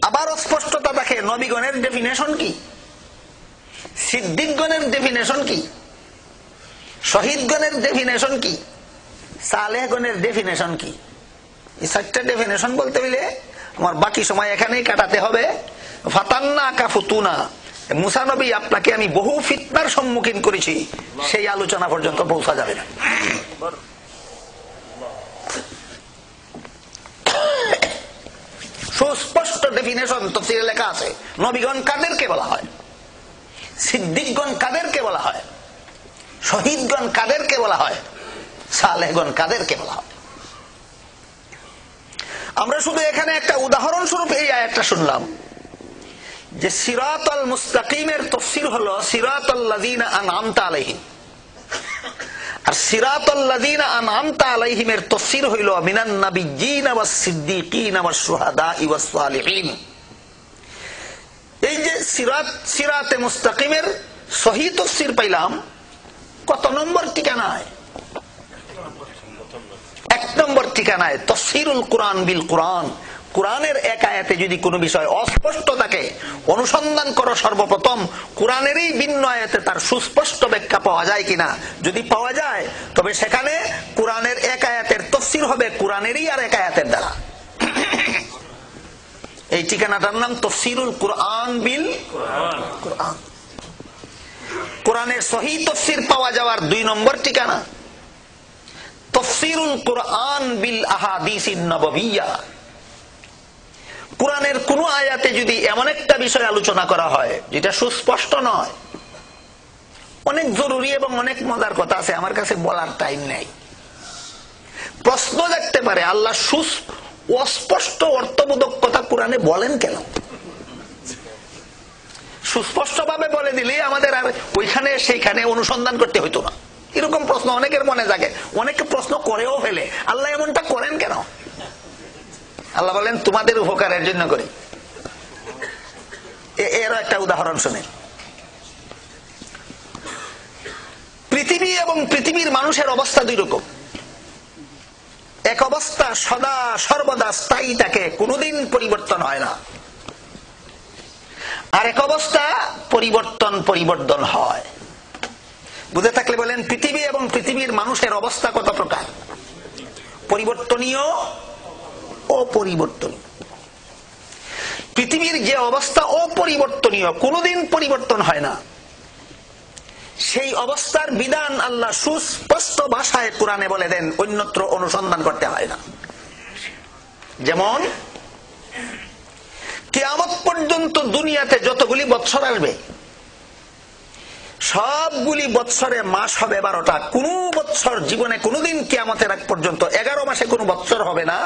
আবার স্পষ্টতা দেখে নবীগণের ডেফিনেশন কি, সিদ্দিকগণের ডেফিনেশন কি, শহীদগণের ডেফিনেশন কি, সালেহগণের ডেফিনেশন কি? এই 4টা ডেফিনেশন বলতে হইলে আমার বাকি সময় এখানেই কাটাতে হবে। ফাতান্না কাফুতুনা, মুসা নবী আপনাকে আমি বহু ফিতনার সম্মুখীন করেছি, সেই আলোচনা পর্যন্ত পৌঁছা যাবে না। সুস্পষ্ট ডেফিনেশন তাফসীরে লেখা আছে। নবীগণ কাদেরকে বলা হয়, সিদ্দিকগণ কাদেরকে বলা হয়, শহীদগণ কাদেরকে বলা হয়, সালেহগণ কাদেরকে বলা হয়। আমরা শুধু এখানে একটা উদাহরণ স্বরূপ এই আয়াতটা শুনলাম যে সিরাতাল মুস্তাকিমের তাফসীর হলো সিরাতাল লাযিনা আনআমতা আলাইহিম, আর সিরাতাল লাযিনা আনআমতা আলাইহিমের তাফসীর হইল মিনান নাবিয়্যিনা ওয়াস সিদ্দিকিনা ওয়াস শুহাদাই ওয়াস সালিহিন। এই যে সিরাতে মুস্তাকিমের সহি তাফসীর পাইলাম কত নম্বর ঠিকানায়? 1 নম্বর ঠিকানায়। তাফসীরুল কুরআন বিল কুরআন, কুরআনের এক আয়াতে যদি কোনো বিষয় অস্পষ্ট থাকে অনুসন্ধান করো সর্বপ্রথম কুরআনেরই ভিন্ন আয়াতে তার সুস্পষ্ট ব্যাখ্যা পাওয়া যায় কিনা। যদি পাওয়া যায় তবে সেখানে কুরআনের এক আয়াতের তাফসীর হবে কুরআনেরই আর এক আয়াতের দ্বারা। এই ঠিকানাটার নাম তাফসীরুল কুরআন বিল কুরআন। কুরআনের সহি তাফসীর পাওয়া যাওয়ার 2 নম্বর ঠিকানা তাফসীরুল কুরআন বিল আহাদিসিন নববিয়্যা। কুরআনের কোন আয়াতে যদি এমন একটা বিষয় আলোচনা করা হয় যেটা সুস্পষ্ট নয়, অনেক জরুরি এবং অনেক মজার কথা আছে, আমার কাছে বলার টাইম নেই। প্রশ্ন জাগতে পারে আল্লাহ অস্পষ্ট অর্থবোধক কথা কোরআনে বলেন কেন? সুস্পষ্ট ভাবে বলে দিলে আমাদের আর ওইখানে সেইখানে অনুসন্ধান করতে হইতো না। এরকম প্রশ্ন অনেকের মনে জাগে, অনেকে প্রশ্ন করেও ফেলে, আল্লাহ এমনটা করেন কেন? আল্লাহ বলেন তোমাদের উপকারের জন্য করি। এর একটা উদাহরণ শুনে। পৃথিবী এবং পৃথিবীর মানুষের অবস্থা 2 রকম। এক অবস্থা সদা সর্বদা স্থায়ী থাকে, কোনোদিন পরিবর্তন হয় না। আর এক অবস্থা পরিবর্তন হয়। বুঝে থাকলে বলেন পৃথিবী এবং পৃথিবীর মানুষের অবস্থা কত প্রকার? পরিবর্তনীয়, অপরিবর্তনীয়। পৃথিবীর যে অবস্থা অপরিবর্তনীয়, কোনোদিন পরিবর্তন হয় না, সেই অবস্থার বিধান আল্লাহ সুস্পষ্ট ভাষায় কোরআনে বলে দেন, অন্যত্র অনুসন্ধান করতে হয় না। যেমন কিয়ামত পর্যন্ত দুনিয়াতে যতগুলি বৎসর আসবে সবগুলি বৎসরে মাস হবে 12টা। কোন বৎসর জীবনে কোনদিন কিয়ামতের আগ পর্যন্ত 11 মাসে কোনো বৎসর হবে না,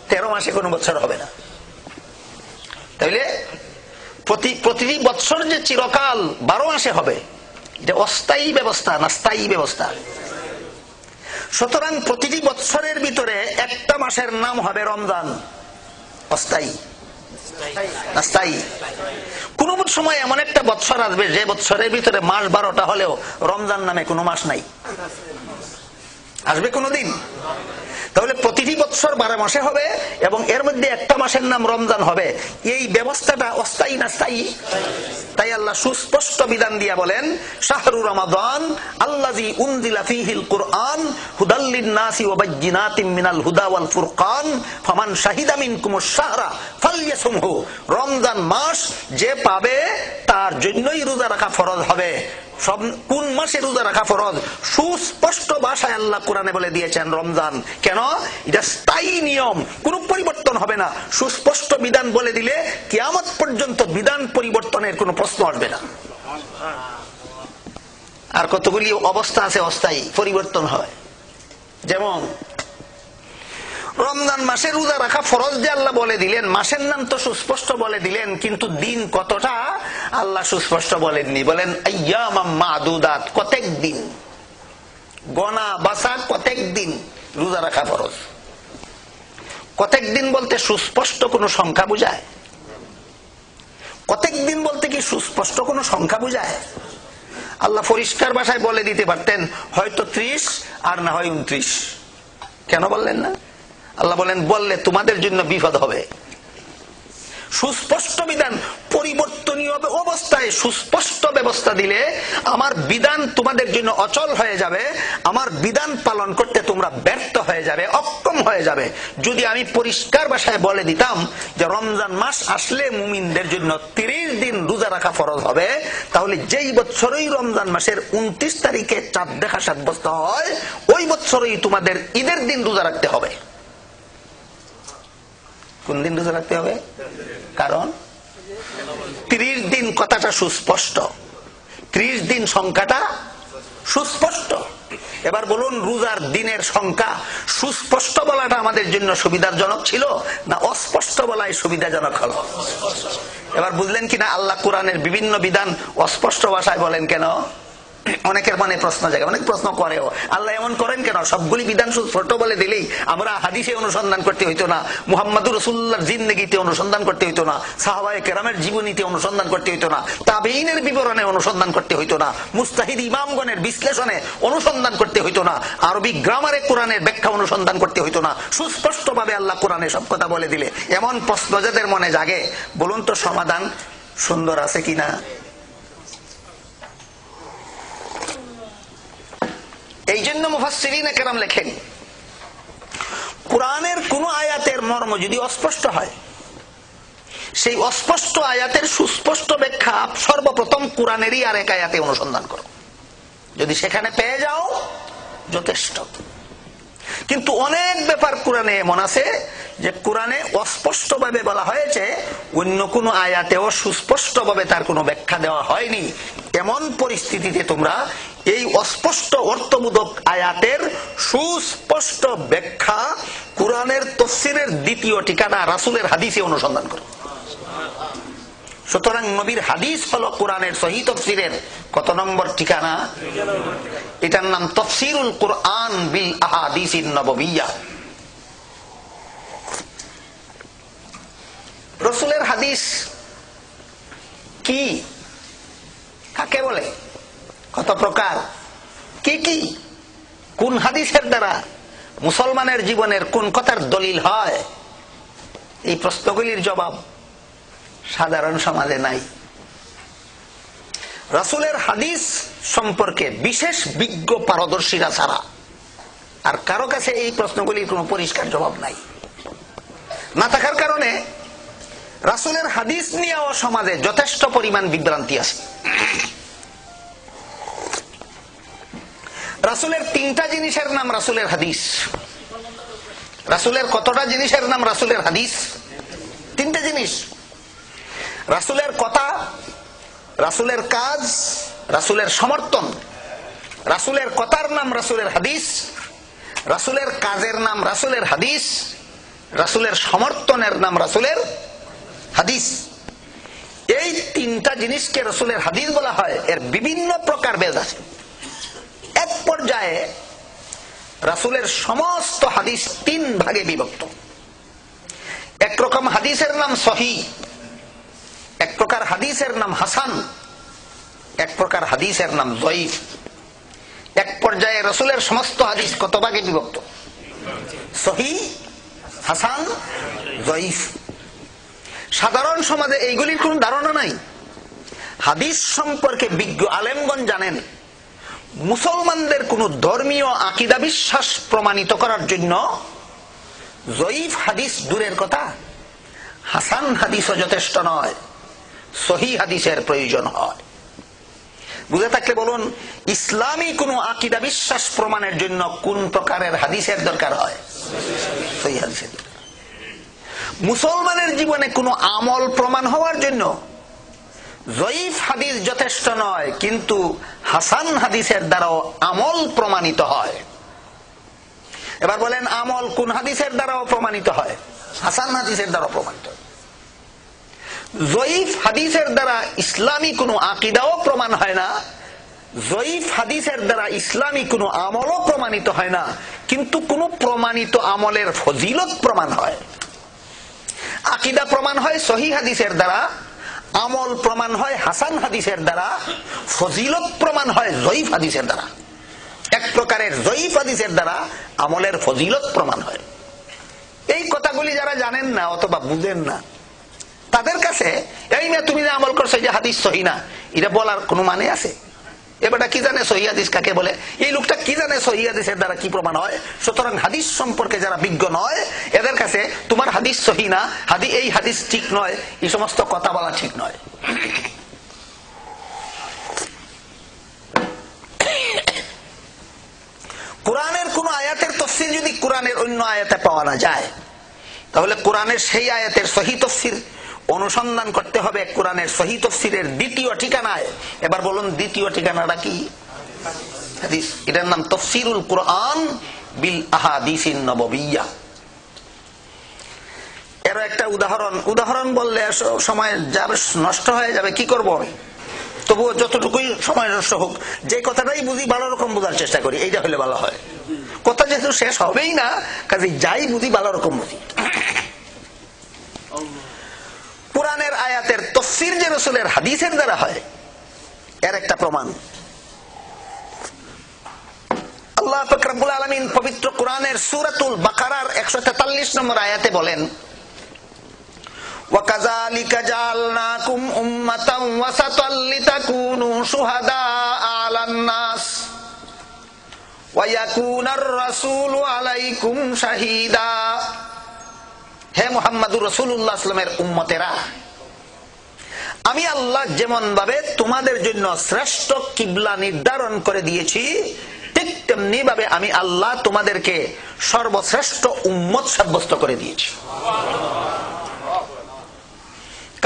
13 মাসে কোনো বৎসর হবে না। তাহলে প্রতিটি বৎসর যে চিরকাল 12 মাসে হবে, এটা অস্থায়ী ব্যবস্থা না স্থায়ী ব্যবস্থা? সুতরাং প্রতিটি বৎসরের ভিতরে একটা মাসের নাম হবে রমজান। অস্থায়ী না স্থায়ী? কোন সময় এমন একটা বৎসর আসবে যে বৎসরের ভিতরে মাস 12টা হলেও রমজান নামে কোনো মাস নাই। আসবে কোনদিন? তাহলে প্রতিটি বৎসর 12 মাসে হবে এবং এর মধ্যে একটা মাসের নাম রমজান হবে। এই ব্যবস্থাটা অস্থায়ী না স্থায়ী? তাই আল্লাহ সুস্পষ্ট বিধান দিয়া বলেন শাহরু রমাদান আল্লাযী উনজিলা ফীহিল কুরআন হুদাল লিন-নাসি ওয়া বায়্যিনাতিম মিনাল হুদা ওয়াল ফুরকান ফামান শাহিদা মিনকুমুশ শাহরা ফালইয়াসুমহু। রমজান মাস যে পাবে তার জন্যই রোজা রাখা ফরজ হবে। কোন মাসে রোজা রাখা ফরজ? সুস্পষ্ট ভাষায় আল্লাহ কোরআনে বলে দিয়েছেন রমজান। কেন? এটা স্থায়ী নিয়ম, কোনো পরিবর্তন হবে না। সুস্পষ্ট বিধান বলে দিলে কিয়ামত পর্যন্ত বিধান পরিবর্তনের কোনো প্রশ্ন আসবে না। আর কতগুলি অবস্থা আছে অস্থায়ী, পরিবর্তন হয়। যেমন রমজান মাসে রোজা রাখা ফরজ যে আল্লাহ বলে দিলেন, মাসের নাম তো সুস্পষ্ট বলে দিলেন, কিন্তু দিন কতটা আল্লাহ সুস্পষ্ট বলেননি। বলেন আইয়ামাম মাদুদাত, কতক দিন, গনা বাসা কতক দিন রোজা রাখা ফরজ। কতক দিন বলতে সুস্পষ্ট কোনো সংখ্যা বুঝায়? কতক দিন বলতে কি সুস্পষ্ট কোনো সংখ্যা বুঝায়? আল্লাহ পরিষ্কার ভাষায় বলে দিতে পারতেন হয়তো 30 আর না হয় 29। কেন বললেন না? আল্লাহ বলেন বললে তোমাদের জন্য বিপদ হবে। সুস্পষ্ট বিধান পরিবর্তনীয় অবস্থায় সুস্পষ্ট ব্যবস্থা দিলে আমার বিধান তোমাদের জন্য অচল হয়ে যাবে, আমার বিধান পালন করতে তোমরা ব্যর্থ হয়ে যাবে, অক্ষম হয়ে যাবে। যদি আমি পরিষ্কার ভাষায় বলে দিতাম যে রমজান মাস আসলে মুমিনদের জন্য 30 দিন রোজা রাখা ফরজ হবে, তাহলে যেই বছরই রমজান মাসের 29 তারিখে চাঁদ দেখা সাব্যস্ত হয়, ওই বছরই তোমাদের ঈদের দিন রোজা রাখতে হবে। কোন দিন রোজা রাখতে হবে? কারণ 30 দিন কথাটা সুস্পষ্ট, 30 দিন সংখ্যাটা সুস্পষ্ট। এবার বলুন, রোজার দিনের সংখ্যা সুস্পষ্ট বলাটা আমাদের জন্য সুবিধাজনক ছিল না অস্পষ্ট বলাই সুবিধাজনক হলো? এবার বুঝলেন কিনা আল্লাহ কোরআনের বিভিন্ন বিধান অস্পষ্ট ভাষায় বলেন কেন? অনেকের মনে প্রশ্ন জাগে, অনেক প্রশ্ন করেও, আল্লাহ এমন করেন কেন? সবগুলি বিধান সুস্পষ্ট বলে দিলেই আমরা হাদিসে অনুসন্ধান করতে হইতো না, মুহাম্মদুর রাসূলুল্লাহর জিন্দেগিতে অনুসন্ধান করতে হইতো না, সাহাবায়ে কেরামের জীবনীতে অনুসন্ধান করতে হইতো না, তাবেঈনের বিবরণে অনুসন্ধান করতে হইতো না, মুস্তাহিদ ইমামগণের বিশ্লেষণে অনুসন্ধান করতে হইতো না, আরবি গ্রামারে কোরআনের ব্যাখ্যা অনুসন্ধান করতে হইতো না। সুস্পষ্টভাবে আল্লাহ কোরআনে সব কথা বলে দিলে এমন প্রশ্ন যাদের মনে জাগে, বলুন তো সমাধান সুন্দর আছে কিনা? এই জন্য মুফাসসিরিনে কেরাম লেখেন, কোরআনের কোন আয়াতের মর্ম যদি অস্পষ্ট হয়, সেই অস্পষ্ট আয়াতের সুস্পষ্ট ব্যাখ্যা সর্বপ্রথম কোরআনেরই আর এক আয়াতে অনুসন্ধান করো, যদি সেখানে পেয়ে যাও যথেষ্ট। কিন্তু অনেক ব্যাপার কোরআনে এমন আছে যে কোরআনে অস্পষ্ট ভাবে বলা হয়েছে, অন্য কোন আয়াতেও সুস্পষ্ট ভাবে তার কোনো ব্যাখ্যা দেওয়া হয়নি। এমন পরিস্থিতিতে তোমরা এই অস্পষ্ট অর্থবোধক আয়াতের সুস্পষ্ট ব্যাখ্যা কোরআনের তাফসীরের দ্বিতীয় ঠিকানা রাসূলের হাদিসে অনুসন্ধান করো। সুতরাং নবীর হাদিস হলো কোরআনের সহিহ তাফসীরের কত নম্বর ঠিকানা? এটার নাম তাফসীরুল কোরআন বিল আহাদিসিন নববিয়্যাহ। রাসূলের হাদিস কি, কাকে বলে, কত প্রকার, কি কি, কোন হাদিসের দ্বারা মুসলমানের জীবনের কোন কথার দলিল হয়? এই প্রশ্নগুলির জবাব সাধারণ সমাজে নাই। রাসূলের হাদিস সম্পর্কে বিশেষ বিজ্ঞ পারদর্শীরা ছাড়া আর কারো কাছে এই প্রশ্নগুলির কোনো পরিষ্কার জবাব নাই। না থাকার কারণে রাসূলের হাদিস নিয়েও সমাজে যথেষ্ট পরিমাণ বিভ্রান্তি আছে। রাসূলের 3টা জিনিসের নাম রাসূলের হাদিস। রাসূলের কতটা জিনিসের নাম রাসূলের হাদিস? 3টে জিনিস। রাসূলের কথা, রাসূলের কাজ, রাসূলের সমর্থন। রাসূলের কথার নাম রাসূলের হাদিস, রাসূলের কাজের নাম রাসূলের হাদিস, রাসূলের সমর্থনের নাম রাসূলের হাদিস। এই 3টা জিনিসকে রাসূলের হাদিস বলা হয়। এর বিভিন্ন প্রকার ভেদ আছে। এক পর্যায়ে রাসূলের সমস্ত হাদিস 3 ভাগে বিভক্ত। একরকম হাদিসের নাম সহিহ, এক প্রকার হাদিসের নাম হাসান, এক প্রকার হাদিসের নাম যঈফ। এক পর্যায়ে রাসূলের সমস্ত হাদিস কত ভাগে বিভক্ত? সহিহ, হাসান, যঈফ। সাধারণ সমাজে এইগুলির কোন ধারণা নাই। হাদিস সম্পর্কে বিজ্ঞ আলেমগণ জানেন, মুসলমানদের কোন ধর্মীয় আকীদা বিশ্বাস প্রমাণিত করার জন্য যঈফ হাদিস দূরের কথা, হাসান হাদিসও যথেষ্ট নয়, সহিহ হাদিসের প্রয়োজন হয়। বুঝে থাকলে বলুন, ইসলামী কোন আকীদা বিশ্বাস প্রমাণের জন্য কোন প্রকারের হাদিসের দরকার হয়? সহিহ হাদিসের। মুসলমানের জীবনে কোন আমল প্রমাণ হওয়ার জন্য যঈফ হাদিস যথেষ্ট নয়, কিন্তু হাসান হাদিসের দ্বারাও আমল প্রমাণিত হয়। এবার বলেন, আমল কোন হাদিসের দ্বারাও প্রমাণিত হয়? হাসান হাদিসের দ্বারা প্রমাণিত হয়। যঈফ হাদিসের দ্বারা ইসলামী কোন আকীদাও প্রমাণ হয় না, যঈফ হাদিসের দ্বারা ইসলামী কোন আমলও প্রমাণিত হয় না, কিন্তু কোন প্রমাণিত আমলের ফজিলত প্রমাণ হয়। আকীদা প্রমাণ হয় সহিহ হাদিসের দ্বারা, আমল প্রমাণ হয় হাসান হাদিসের দ্বারা, ফজিলত প্রমাণ হয় যঈফ হাদিসের দ্বারা। এক প্রকারের যঈফ হাদিসের দ্বারা আমলের ফজিলত প্রমাণ হয়। এই কথাগুলি যারা জানেন না অথবা বুঝেন না, তাদের কাছে এই মেয়ে তুমি যে আমল করছো যে হাদিস সহি না, এটা বলার কোনো মানে আছে? এবারটা কি জানে সহি হাদিস কাকে বলে? এই লোকটা কি জানে সহি হাদিসের দ্বারা কি প্রমাণ হয়? সুতরাং হাদিস সম্পর্কে যারা বিজ্ঞ নয়, এদের কাছে তোমার হাদিস সহি না, এই হাদিস ঠিক নয়, এই সমস্ত কথা বলা ঠিক নয়। কোরআনের কোন আয়াতের তাফসীর যদি কোরআনের অন্য আয়াতে পাওয়া না যায়, তাহলে কোরআনের সেই আয়াতের সহি তাফসীর অনুসন্ধান করতে হবে কোরআনের সহি তাফসীরের দ্বিতীয় ঠিকানায়। এবার বলুন দ্বিতীয় ঠিকানাটা কি? হাদিস। এটার নাম তাফসীরুল কোরআন বিল আহাদিসিন নববিয়্যা। এর একটা উদাহরণ বললে সময় যাবে, নষ্ট হয়ে যাবে, কি করব? তবুও যতটুকুই সময় নষ্ট হোক, যে কথাটাই বুঝি ভালো রকম বোঝার চেষ্টা করি, এইটা হলে ভালো হয়। কথা যেহেতু শেষ হবেই না, কাজে যাই বুঝি ভালো রকম বুঝি। কোরআনের আয়াতের তাফসীর যে রাসূলের হাদিসের দ্বারা হয়, এর একটা প্রমাণ আল্লাহ পাক রব্বুল আলামিন পবিত্র কোরআনের সূরাতুল বাকারার 143 নম্বর আয়াতে বলেন, ওয়াকাযালিকা জাআলনাকুম উম্মাতান ওয়াসাতাল লিতাকুনু শুহাদাআ আলান নাস ওয়া ইয়াকুনার রাসূলু আলাইকুম শাহীদা। হে মুহাম্মদুর রাসূলুল্লাহ সাল্লাল্লাহু আলাইহি ওয়াসাল্লামের উম্মতেরা, আমি আল্লাহ যেমন ভাবে তোমাদের জন্য শ্রেষ্ঠ কিবলা নির্ধারণ করে দিয়েছি, ঠিক তেমনি ভাবে আমি আল্লাহ তোমাদেরকে সর্বশ্রেষ্ঠ উম্মত সাব্যস্ত করে দিয়েছি।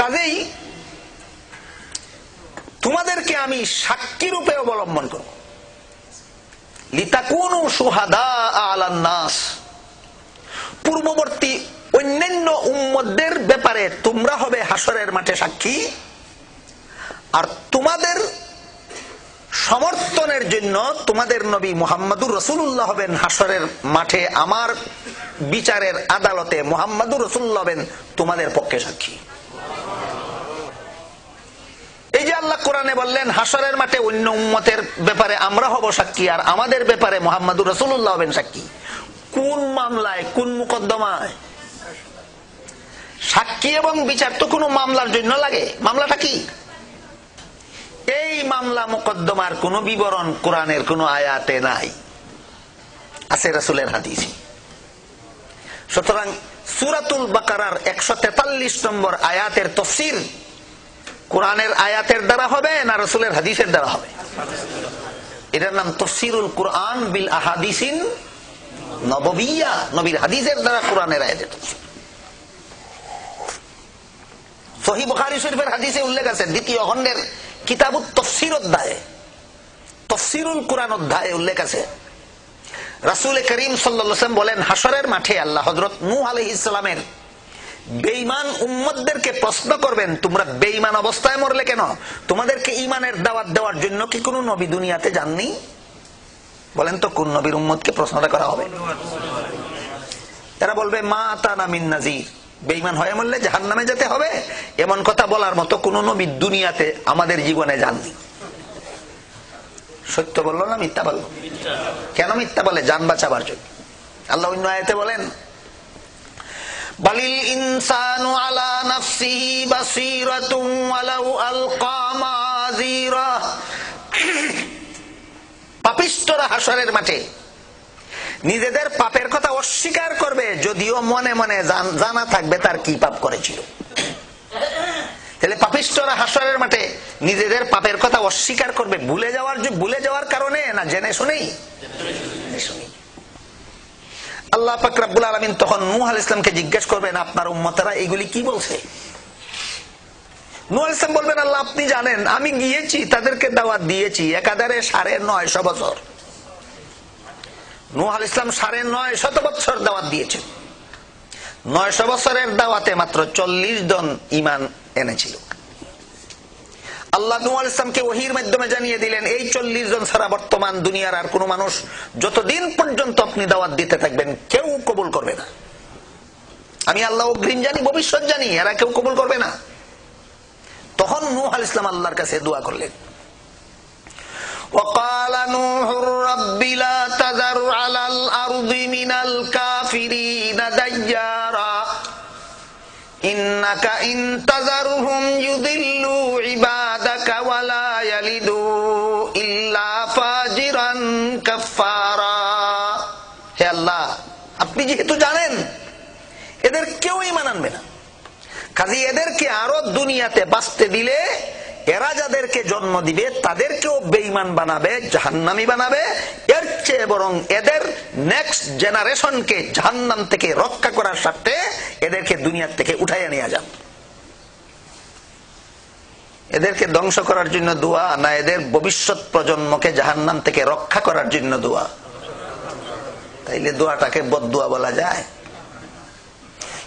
কাজেই তোমাদেরকে আমি সাক্ষী রূপে অবলম্বন করব। লিতাকুনু শুহাদা আলান নাস, পূর্ববর্তী অন্যান্য উম্মতদের ব্যাপারে তোমরা হবে হাসরের মাঠে সাক্ষী, আর তোমাদের সমর্থনের জন্য তোমাদের নবী মুহাম্মদুর রাসূলুল্লাহ হবেন হাসরের মাঠে আমার বিচারের আদালতে, মুহাম্মদুর রাসূলুল্লাহ হবেন তোমাদের পক্ষে সাক্ষী। এই যে আল্লাহ কোরআনে বললেন হাসরের মাঠে অন্য উম্মতের ব্যাপারে আমরা হব সাক্ষী, আর আমাদের ব্যাপারে মুহাম্মদুর রাসূলুল্লাহ হবেন সাক্ষী। কোন মামলায়, কোন মুকদ্দমায়? সাক্ষী এবং বিচার তো কোনো মামলার জন্য লাগে। মামলাটা কি? এই মামলা মুকদ্দমার কোন বিবরণ কোরআনের কোন আয়াতে নাই, আছে রাসূলের হাদিসে। সুতরাং সূরাতুল বাকারার 143 নম্বর আয়াতের তাফসীর কোরআনের আয়াতের দ্বারা হবে না রাসূলের হাদিসের দ্বারা হবে? এটার নাম তাফসীরুল কোরআন বিল আহাদিসিন নববিয়্যা, নবীর হাদিসের দ্বারা কোরআনের আয়াতের তাফসীর। সহিহ বুখারী শরীফের হাদিসে উল্লেখ আছে, দ্বিতীয় খণ্ডের কিতাবুত তাফসীর অধ্যায়ে, তাফসীরুল কোরআন অধ্যায়ে উল্লেখ আছে, রাসূল করিম সাল্লাল্লাহু আলাইহি ওয়াসাল্লাম বলেন, হাসরের মাঠে আল্লাহ হযরত নূহ আলাইহিস সালামের বেঈমান উম্মতদেরকে প্রশ্ন করবেন, তোমরা বেঈমান অবস্থায় মরলে কেন? তোমাদেরকে ঈমানের দাওয়াত দেওয়ার জন্য কি কোনো নবী দুনিয়াতে যাননি? বলেন তো কোন নবীর উম্মতকে প্রশ্নটা করা হবে? এরা বলবে মা আতানা মিন নাযীর, বেঈমান হয়ে মরলে জাহান্নামে যেতে হবে, এমন কথা বলার মতো কোন নবী দুনিয়াতে আমাদের জীবনে যাননি। সত্য বললো না মিথ্যা বললো? কেন মিথ্যা বলে? জান বাঁচাবার জন্য। আল্লাহ অন্য আয়াতে বলেন, বালিল ইনসানু আলা নাফসিহি বাসীরাতুন ওয়ালাউ আলকা মাযীরা। পাপিষ্ঠরা হাসরের মাঠে নিজেদের পাপের কথা অস্বীকার করবে, যদিও মনে মনে জানা থাকবে তার কি পাপ করেছিল। তাহলে পাপিষ্ঠরা হাসরের মাঠে নিজেদের পাপের কথা অস্বীকার করবে, ভুলে যাওয়ার কারণে না জেনে শুনেই? আল্লাহ পাক রব্বুল আলামিন তখন নূহ আলাইহিস সালামকে জিজ্ঞেস করবেন, আপনার উম্মতেরা এগুলি কি বলছে? নূহ আলাইহিস সালাম বলবেন, আল্লাহ আপনি জানেন, আমি গিয়েছি তাদেরকে দাওয়াত দিয়েছি একাধারে 950 বছর। নূহ আলাইহিস সালাম 950 বছর দাওয়াত দিয়েছেন। 900 বছরের দাওয়াতে মাত্র 40 জন ঈমান এনেছিল। আল্লাহ নূহ আলাইহিস সালামকে ওহীর মাধ্যমে জানিয়ে দিলেন, এই 40 জন ছাড়া বর্তমান দুনিয়ার আর কোন মানুষ যতদিন পর্যন্ত আপনি দাওয়াত দিতে থাকবেন কেউ কবুল করবে না। আমি আল্লাহ অগ্রিম জানি, ভবিষ্যৎ জানি, এরা কেউ কবুল করবে না। তখন নূহ আলাইহিস সালাম আল্লাহর কাছে দোয়া করলেন, وقال نوح رب لا تذر على الأرض من الكافرين ديارا ইন্নাকা ইনতাযারুহুম ইউদিল্লু ইবাদাকা ওয়ালা ইয়ালিদু ইল্লা ফাজিরান কাফফারা। হে আল্লাহ, আপনি যেহেতু জানেন এদের কেউ ঈমান আনবে না, কাজে এদেরকে আরো দুনিয়াতে বাঁচতে দিলে এরা যাদেরকে জন্ম দিবে তাদেরকেও বেঈমান বানাবে, জাহান্নামী বানাবে। এর চেয়ে বরং এদের নেক্সট জেনারেশনকে জাহান্নাম থেকে রক্ষা করার স্বার্থে এদেরকে দুনিয়ার থেকে উঠাইয়া নিয়ে যান। এদেরকে ধ্বংস করার জন্য দোয়া না এদের ভবিষ্যৎ প্রজন্মকে জাহান্নাম থেকে রক্ষা করার জন্য দোয়া? তাইলে দোয়াটাকে বদদুয়া বলা যায়?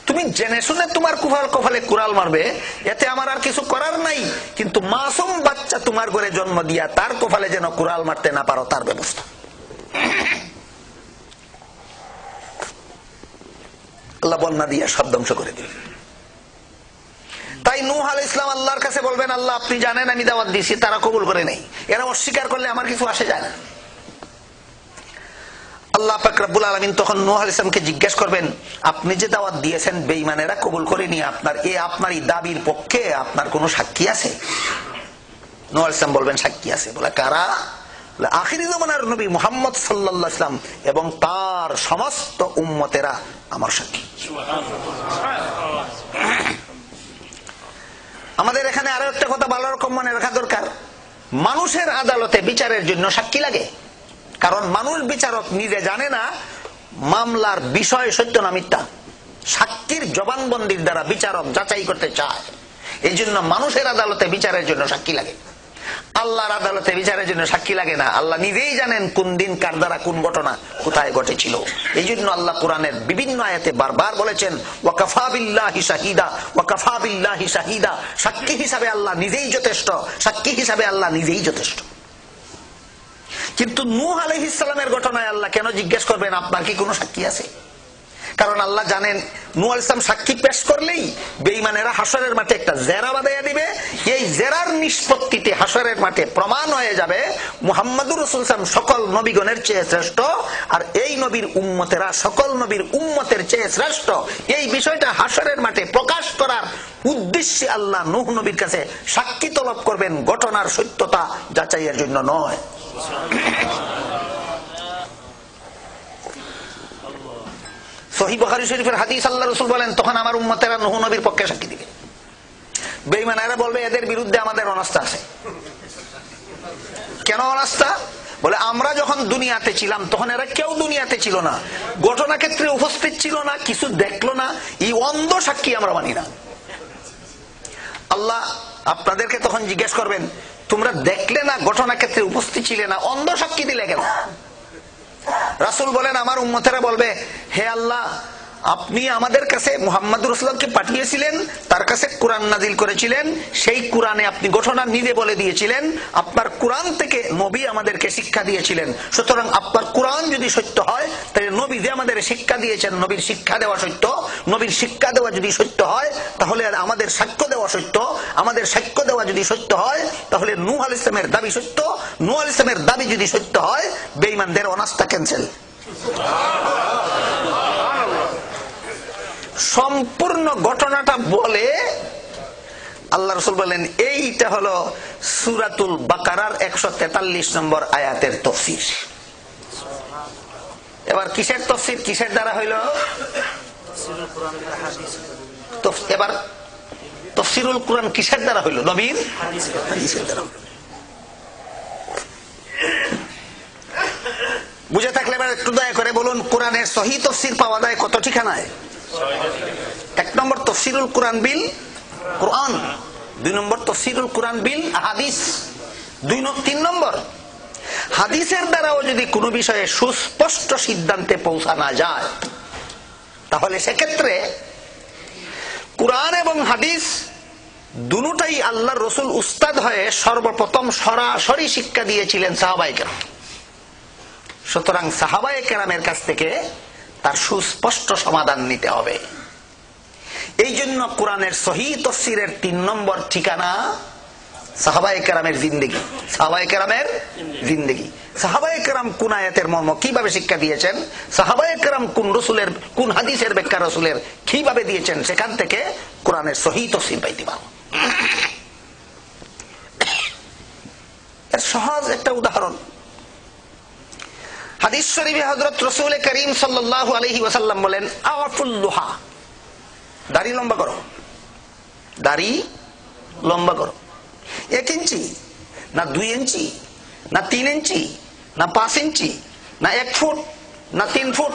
তুমি জেনে শুনে তোমার কপালে কুড়াল মারবে, এতে আমার আর কিছু করার নাই, কিন্তু মাসুম বাচ্চা তোমার ঘরে জন্ম দিয়া তার কপালে যেন কুড়াল মারতে না পারো তার ব্যবস্থা। আল্লাহ বন্যা দিয়া সব ধ্বংস করে দিল। তাই নূহ আলাইহিস সালাম আল্লাহর কাছে বলবেন, আল্লাহ আপনি জানেন আমি দাওয়াত দিয়েছি, তারা কবুল করে নেই, এরা অস্বীকার করলে আমার কিছু আসে যায় না। আল্লাহ পাক রব্বুল আলামিন তখন নূহ আলাইহিস সালামকে জিজ্ঞাসা করবেন, আপনি যে দাওয়াত দিয়েছেন বেঈমানেরা কবুল করেনি, আপনার এই দাবির পক্ষে আপনার কোনো সাক্ষী আছে? নূহ আলাইহিস সালাম বলবেন, সাক্ষী আছে। বলে কারা? বলে আখিরি জামানার নবী মুহাম্মদ সাল্লাল্লাহু আলাইহি ওয়াসাল্লাম এবং তার সমস্ত উম্মতেরা আমার সাক্ষী। আমাদের এখানে আরো একটা কথা ভালো রকম মনে রাখা দরকার, মানুষের আদালতে বিচারের জন্য সাক্ষী লাগে, কারণ মানুষ বিচারক নিজে জানে না মামলার বিষয় সত্য না মিথ্যা। সাক্ষীর জবানবন্দির দ্বারা বিচারক যাচাই করতে চায়, এই জন্য মানুষের আদালতে বিচারের জন্য সাক্ষী লাগে। আল্লাহর আদালতে বিচারের জন্য সাক্ষী লাগে না, আল্লাহ নিজেই জানেন কোন দিন কার দ্বারা কোন ঘটনা কোথায় ঘটেছিল। এই জন্য আল্লাহ কোরআনের বিভিন্ন আয়াতে বারবার বলেছেন ওয়াকাফা বিল্লাহি শাহিদা, ওয়াকাফা বিল্লাহি শাহিদা, সাক্ষী হিসাবে আল্লাহ নিজেই যথেষ্ট, সাক্ষী হিসাবে আল্লাহ নিজেই যথেষ্ট। কিন্তু নূহ আলাইহিস সালামের ঘটনায় আল্লাহ কেন জিজ্ঞেস করবেন আপনার কি কোনো সাক্ষী আছে? কারণ আল্লাহ জানেন নূহ আলাইহিস সালাম সাক্ষী পেশ করলেই বেঈমানেরা হাসরের মাঠে একটা জেরা বাঁধাইয়া দিবে, এই জেরার নিষ্পত্তিতে হাসরের মাঠে প্রমাণ হয়ে যাবে মুহাম্মদুর রাসূল সাল্লাল্লাহু আলাইহি ওয়াসাল্লাম সকল নবীগণের চেয়ে শ্রেষ্ঠ, আর এই নবীর উম্মতেরা সকল নবীর উম্মতের চেয়ে শ্রেষ্ঠ। এই বিষয়টা হাসরের মাঠে প্রকাশ করার উদ্দেশ্যে আল্লাহ নূহ নবীর কাছে সাক্ষী তলব করবেন, ঘটনার সত্যতা যাচাইয়ের জন্য নয়। সহিহ বুখারী শরীফের হাদিস, আল্লাহ রাসূল বলেন তখন আমার উম্মতেরা নূহ নবীর পক্ষে সাক্ষী দিবে। বেঈমানেরা বলবে এদের বিরুদ্ধে আমাদের অনাস্থা আছে। কেন অনাস্থা? বলে আমরা যখন দুনিয়াতে ছিলাম তখন এরা কেউ দুনিয়াতে ছিল না, ঘটনা ক্ষেত্রে উপস্থিত ছিল না, কিছু দেখলো না, এই অন্ধ সাক্ষী আমরা মানি না। আল্লাহ আপনাদেরকে তখন জিজ্ঞেস করবেন তোমরা দেখলে না, ঘটনা ক্ষেত্রে উপস্থিত ছিলে না, অন্ধ সাক্ষী দিলে কেন? রাসূল বলেন আমার উম্মতেরা বলবে হে আল্লাহ আপনি আমাদের কাছে মুহাম্মদুর রাসূলকে পাঠিয়েছিলেন, তার কাছে কোরআন নাজিল করেছিলেন, সেই কোরআনে আপনি ঘটনা নিজে বলে দিয়েছিলেন, আপনার কোরআন থেকে নবী আমাদেরকে শিক্ষা দিয়েছিলেন, সুতরাং আপনার কোরআন যদি সত্য হয় তাহলে নবী যে আমাদের শিক্ষা দিয়েছেন নবীর শিক্ষা দেওয়া সত্য, নবীর শিক্ষা দেওয়া যদি সত্য হয় তাহলে আমাদের সাক্ষ্য দেওয়া সত্য, আমাদের সাক্ষ্য দেওয়া যদি সত্য হয় তাহলে নূহ আলাইহিস সালামের দাবি সত্য, নূহ আলাইহিস সালামের দাবি যদি সত্য হয় বেঈমানদের অনাস্থা ক্যান্সেল। সম্পূর্ণ ঘটনাটা বলে আল্লাহ রাসূল বলেন এইটা হলো সূরাতুল বাকারার 143 নম্বর আয়াতের তাফসীর। এবার কিসের তাফসীর, কিসের দ্বারা হইল? এবার তাফসীরুল কুরআন কিসের দ্বারা হইল? নবীর হাদিসের দ্বারা। বুঝে থাকলে এবার একটু দয়া করে বলুন কোরআনের সহিহ তাফসীর পাওয়া যায় কত ঠিকানায়? 1 নম্বর তাফসীরুল কুরআন বিল কুরআন, 2 নম্বর তাফসীরুল কুরআন বিল হাদিস, 3 নম্বর হাদিসের দ্বারাও যদি কোনো বিষয়ে সুস্পষ্ট সিদ্ধান্তে পৌঁছানো যায় তাহলে সেক্ষেত্রে কুরআন এবং হাদিস দুটোই আল্লাহর রাসূল উস্তাদ হয়ে সর্বপ্রথম সরাসরি শিক্ষা দিয়েছিলেন সাহাবায়ে কেরাম। সুতরাং সাহাবায়ে কেরামের কাছ থেকে তার সুস্পষ্ট সমাধান নিতে হবে। এই জন্য কোরআনের সহিহ তাফসীরের 3 নম্বর ঠিকানা সাহাবায়ে কেরামের জিন্দেগি, সাহাবায়ে কেরামের জিন্দেগি। সাহাবায়ে কেরাম কোন আয়াতের মর্ম কিভাবে শিক্ষা দিয়েছেন, সাহাবায়ে কেরাম কোন হাদিসের ব্যাখ্যা রাসূলের কিভাবে দিয়েছেন, সেখান থেকে কোরআনের সহিহ তাফসীর পাইতে পারো। এর সহজ একটা উদাহরণ, হাদিস শরীফে হযরত রাসূল করিম সাল্লাল্লাহু আলাইহি ওয়াসাল্লাম বলেন, আওয়াফুল লুহা, দাড়ি লম্বা করো, দাড়ি লম্বা করো। 1 ইঞ্চি না 2 ইঞ্চি না 3 ইঞ্চি না 5 ইঞ্চি না 1 ফুট না 3 ফুট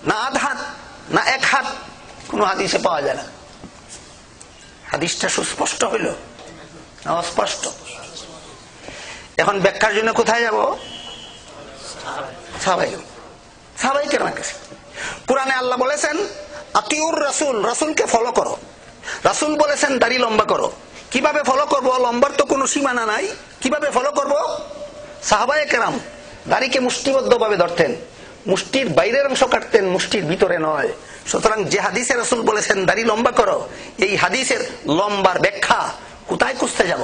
না আধ হাত না 1 হাত, কোন হাদিসে পাওয়া যায় না। হাদিসটা সুস্পষ্ট হইল না অস্পষ্ট? এখন ব্যাখ্যার জন্য কোথায় যাব? সাহাবায়ে কেরামের কাছে। কুরআনে আল্লাহ বলেছেন আতিউর রাসূল, রাসূলকে ফলো করো। রাসূল বলেছেন দাড়ি লম্বা করো। কিভাবে ফলো করব? লম্বার তো কোনো সীমানা নাই, কিভাবে ফলো করব? সাহাবায়ে কেরাম দাড়িকে মুষ্টিবদ্ধভাবে ধরতেন, মুষ্টির বাইরের অংশ কাটতেন, মুষ্টির ভিতরে নয়। সুতরাং যে হাদিসে রাসূল বলেছেন দাড়ি লম্বা করো, এই হাদিসের লম্বার ব্যাখ্যা কোথায় খুঁজতে যাব?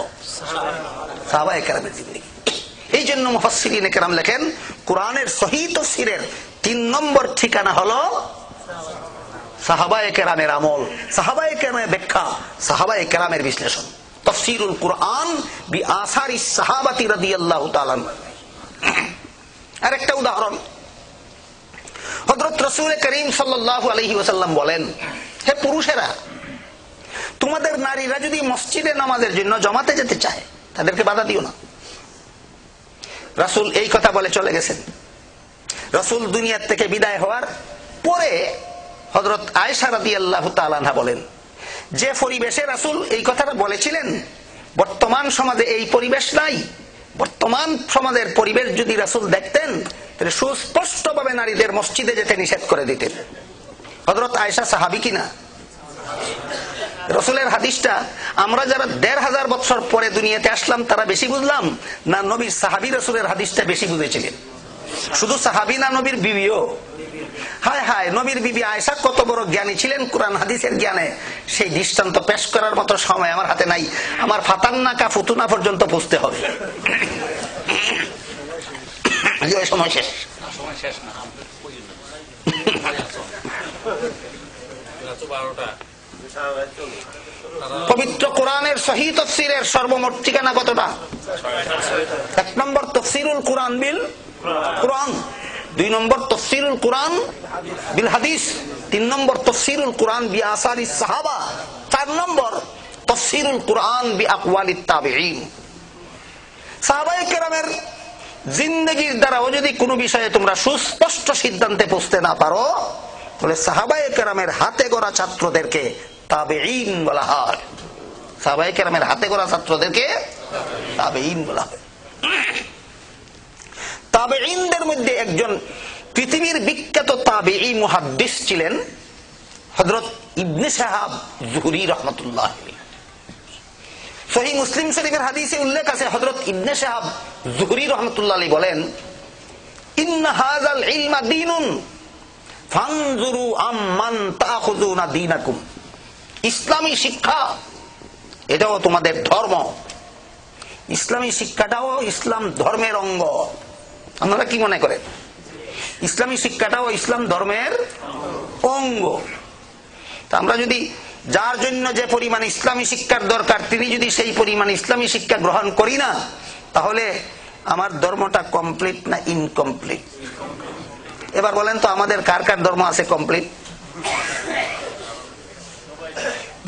সাহাবায়ে কেরামের জিন্দেগি। এই জন্য মুফাসসিরিনে কেরাম লেখেন কোরআনের সহিহ তাফসীরের 3 নম্বর ঠিকানা হলো সাহাবায়ে কেরামের আমল, সাহাবায়ে কেরামের ব্যাখ্যা, সাহাবায়ে কেরামের বিশ্লেষণ। তাফসীরুল কুরআন বিআসারিস সাহাবাতি রাদিয়াল্লাহু তাআলা। আরেকটা উদাহরণ, হযরত রাসূল করিম সাল্লাল্লাহু আলাইহি ওয়াসাল্লাম বলেন, হে পুরুষেরা, তোমাদের নারীরা যদি মসজিদে নামাজের জন্য জমাতে যেতে চায় তাদেরকে বাধা দিও না। রাসূল এই কথা বলে চলে গেছেন। রাসূল দুনিয়া থেকে বিদায় হওয়ার পরে হযরত আয়েশা রাদিয়াল্লাহু তাআলা আনহা বলেন, যে পরিবেশে রাসূল এই কথাটা বলেছিলেন বর্তমান সমাজে এই পরিবেশ নাই। বর্তমান সমাজের পরিবেশ যদি রাসূল দেখতেন তাহলে সুস্পষ্টভাবে নারীদের মসজিদে যেতে নিষেধ করে দিতেন। হযরত আয়েশা সাহাবী কিনা? রাসূলের হাদিসটা আমরা যারা ১৫০০ বছর পরে দুনিয়াতে আসলাম তারা বেশি বুঝলাম, না নবীর সাহাবী রাসূলের হাদিসটা বেশি বুঝেছিলেন? শুধু সাহাবী না, নবীর বিবিও? হায় হায়, নবীর বিবি আয়েশা কত বড় জ্ঞানী ছিলেন কোরআন হাদিসের জ্ঞানে, সেই দৃষ্টান্ত পেশ করার মতো সময় আমার হাতে নাই। আমার ফাতান্না কা ফুতুনা পর্যন্ত বুঝতে হবে। সময় শেষ। পবিত্র কোরআনের সহিহ তাফসীরের সর্বমোট ঠিকানা কতটা? 1 নম্বর তাফসীরুল কুরআন বিল কুরআন, 2 নম্বর তাফসীরুল কুরআন বিল হাদিস, 3 নম্বর তাফসীরুল কুরআন বিআসারিস সাহাবা, 4 নম্বর তাফসীরুল কুরআন বিআকওয়ালিত তাবিঈন। সাহাবায়ে কেরামের জিন্দেগীর দ্বারাও যদি কোনো বিষয়ে তোমরা সুস্পষ্ট সিদ্ধান্তে পৌঁছতে না পারো তাহলে সাহাবায়ে কেরামের হাতে গড়া ছাত্রদেরকে তাবেঈন বলা হয়। সাহাবায়ে কেরামের হাতে গড়া ছাত্রদেরকে তাবেঈন বলা হয়। তাবেঈনদের মধ্যে একজন পৃথিবীর বিখ্যাত তাবেঈ মুহাদ্দিস ছিলেন হযরত ইবনে শাহাব যুহরি রাহমাতুল্লাহ আলাইহি। সহিহ মুসলিম শরীফের হাদিসে উল্লেখ আছে, হযরত ইবনে শাহাব যুহরি রাহমাতুল্লাহ আলাইহি বলেন, ইন্না হাযাল ইলমা দীনুন ফানজুরু আম্মান তাখুযুনা দীনাকুম। ইসলামী শিক্ষা এটাও তোমাদের ধর্ম, ইসলামী শিক্ষাটাও ইসলাম ধর্মের অঙ্গ। আপনারা কি মনে করেন? ইসলামী শিক্ষাটাও ইসলাম ধর্মের অঙ্গ। আমরা যদি যার জন্য যে পরিমাণ ইসলামী শিক্ষার দরকার তিনি যদি সেই পরিমাণ ইসলামী শিক্ষা গ্রহণ করি না তাহলে আমার ধর্মটা কমপ্লিট না ইনকমপ্লিট? এবার বলেন তো আমাদের কার কার ধর্ম আছে কমপ্লিট?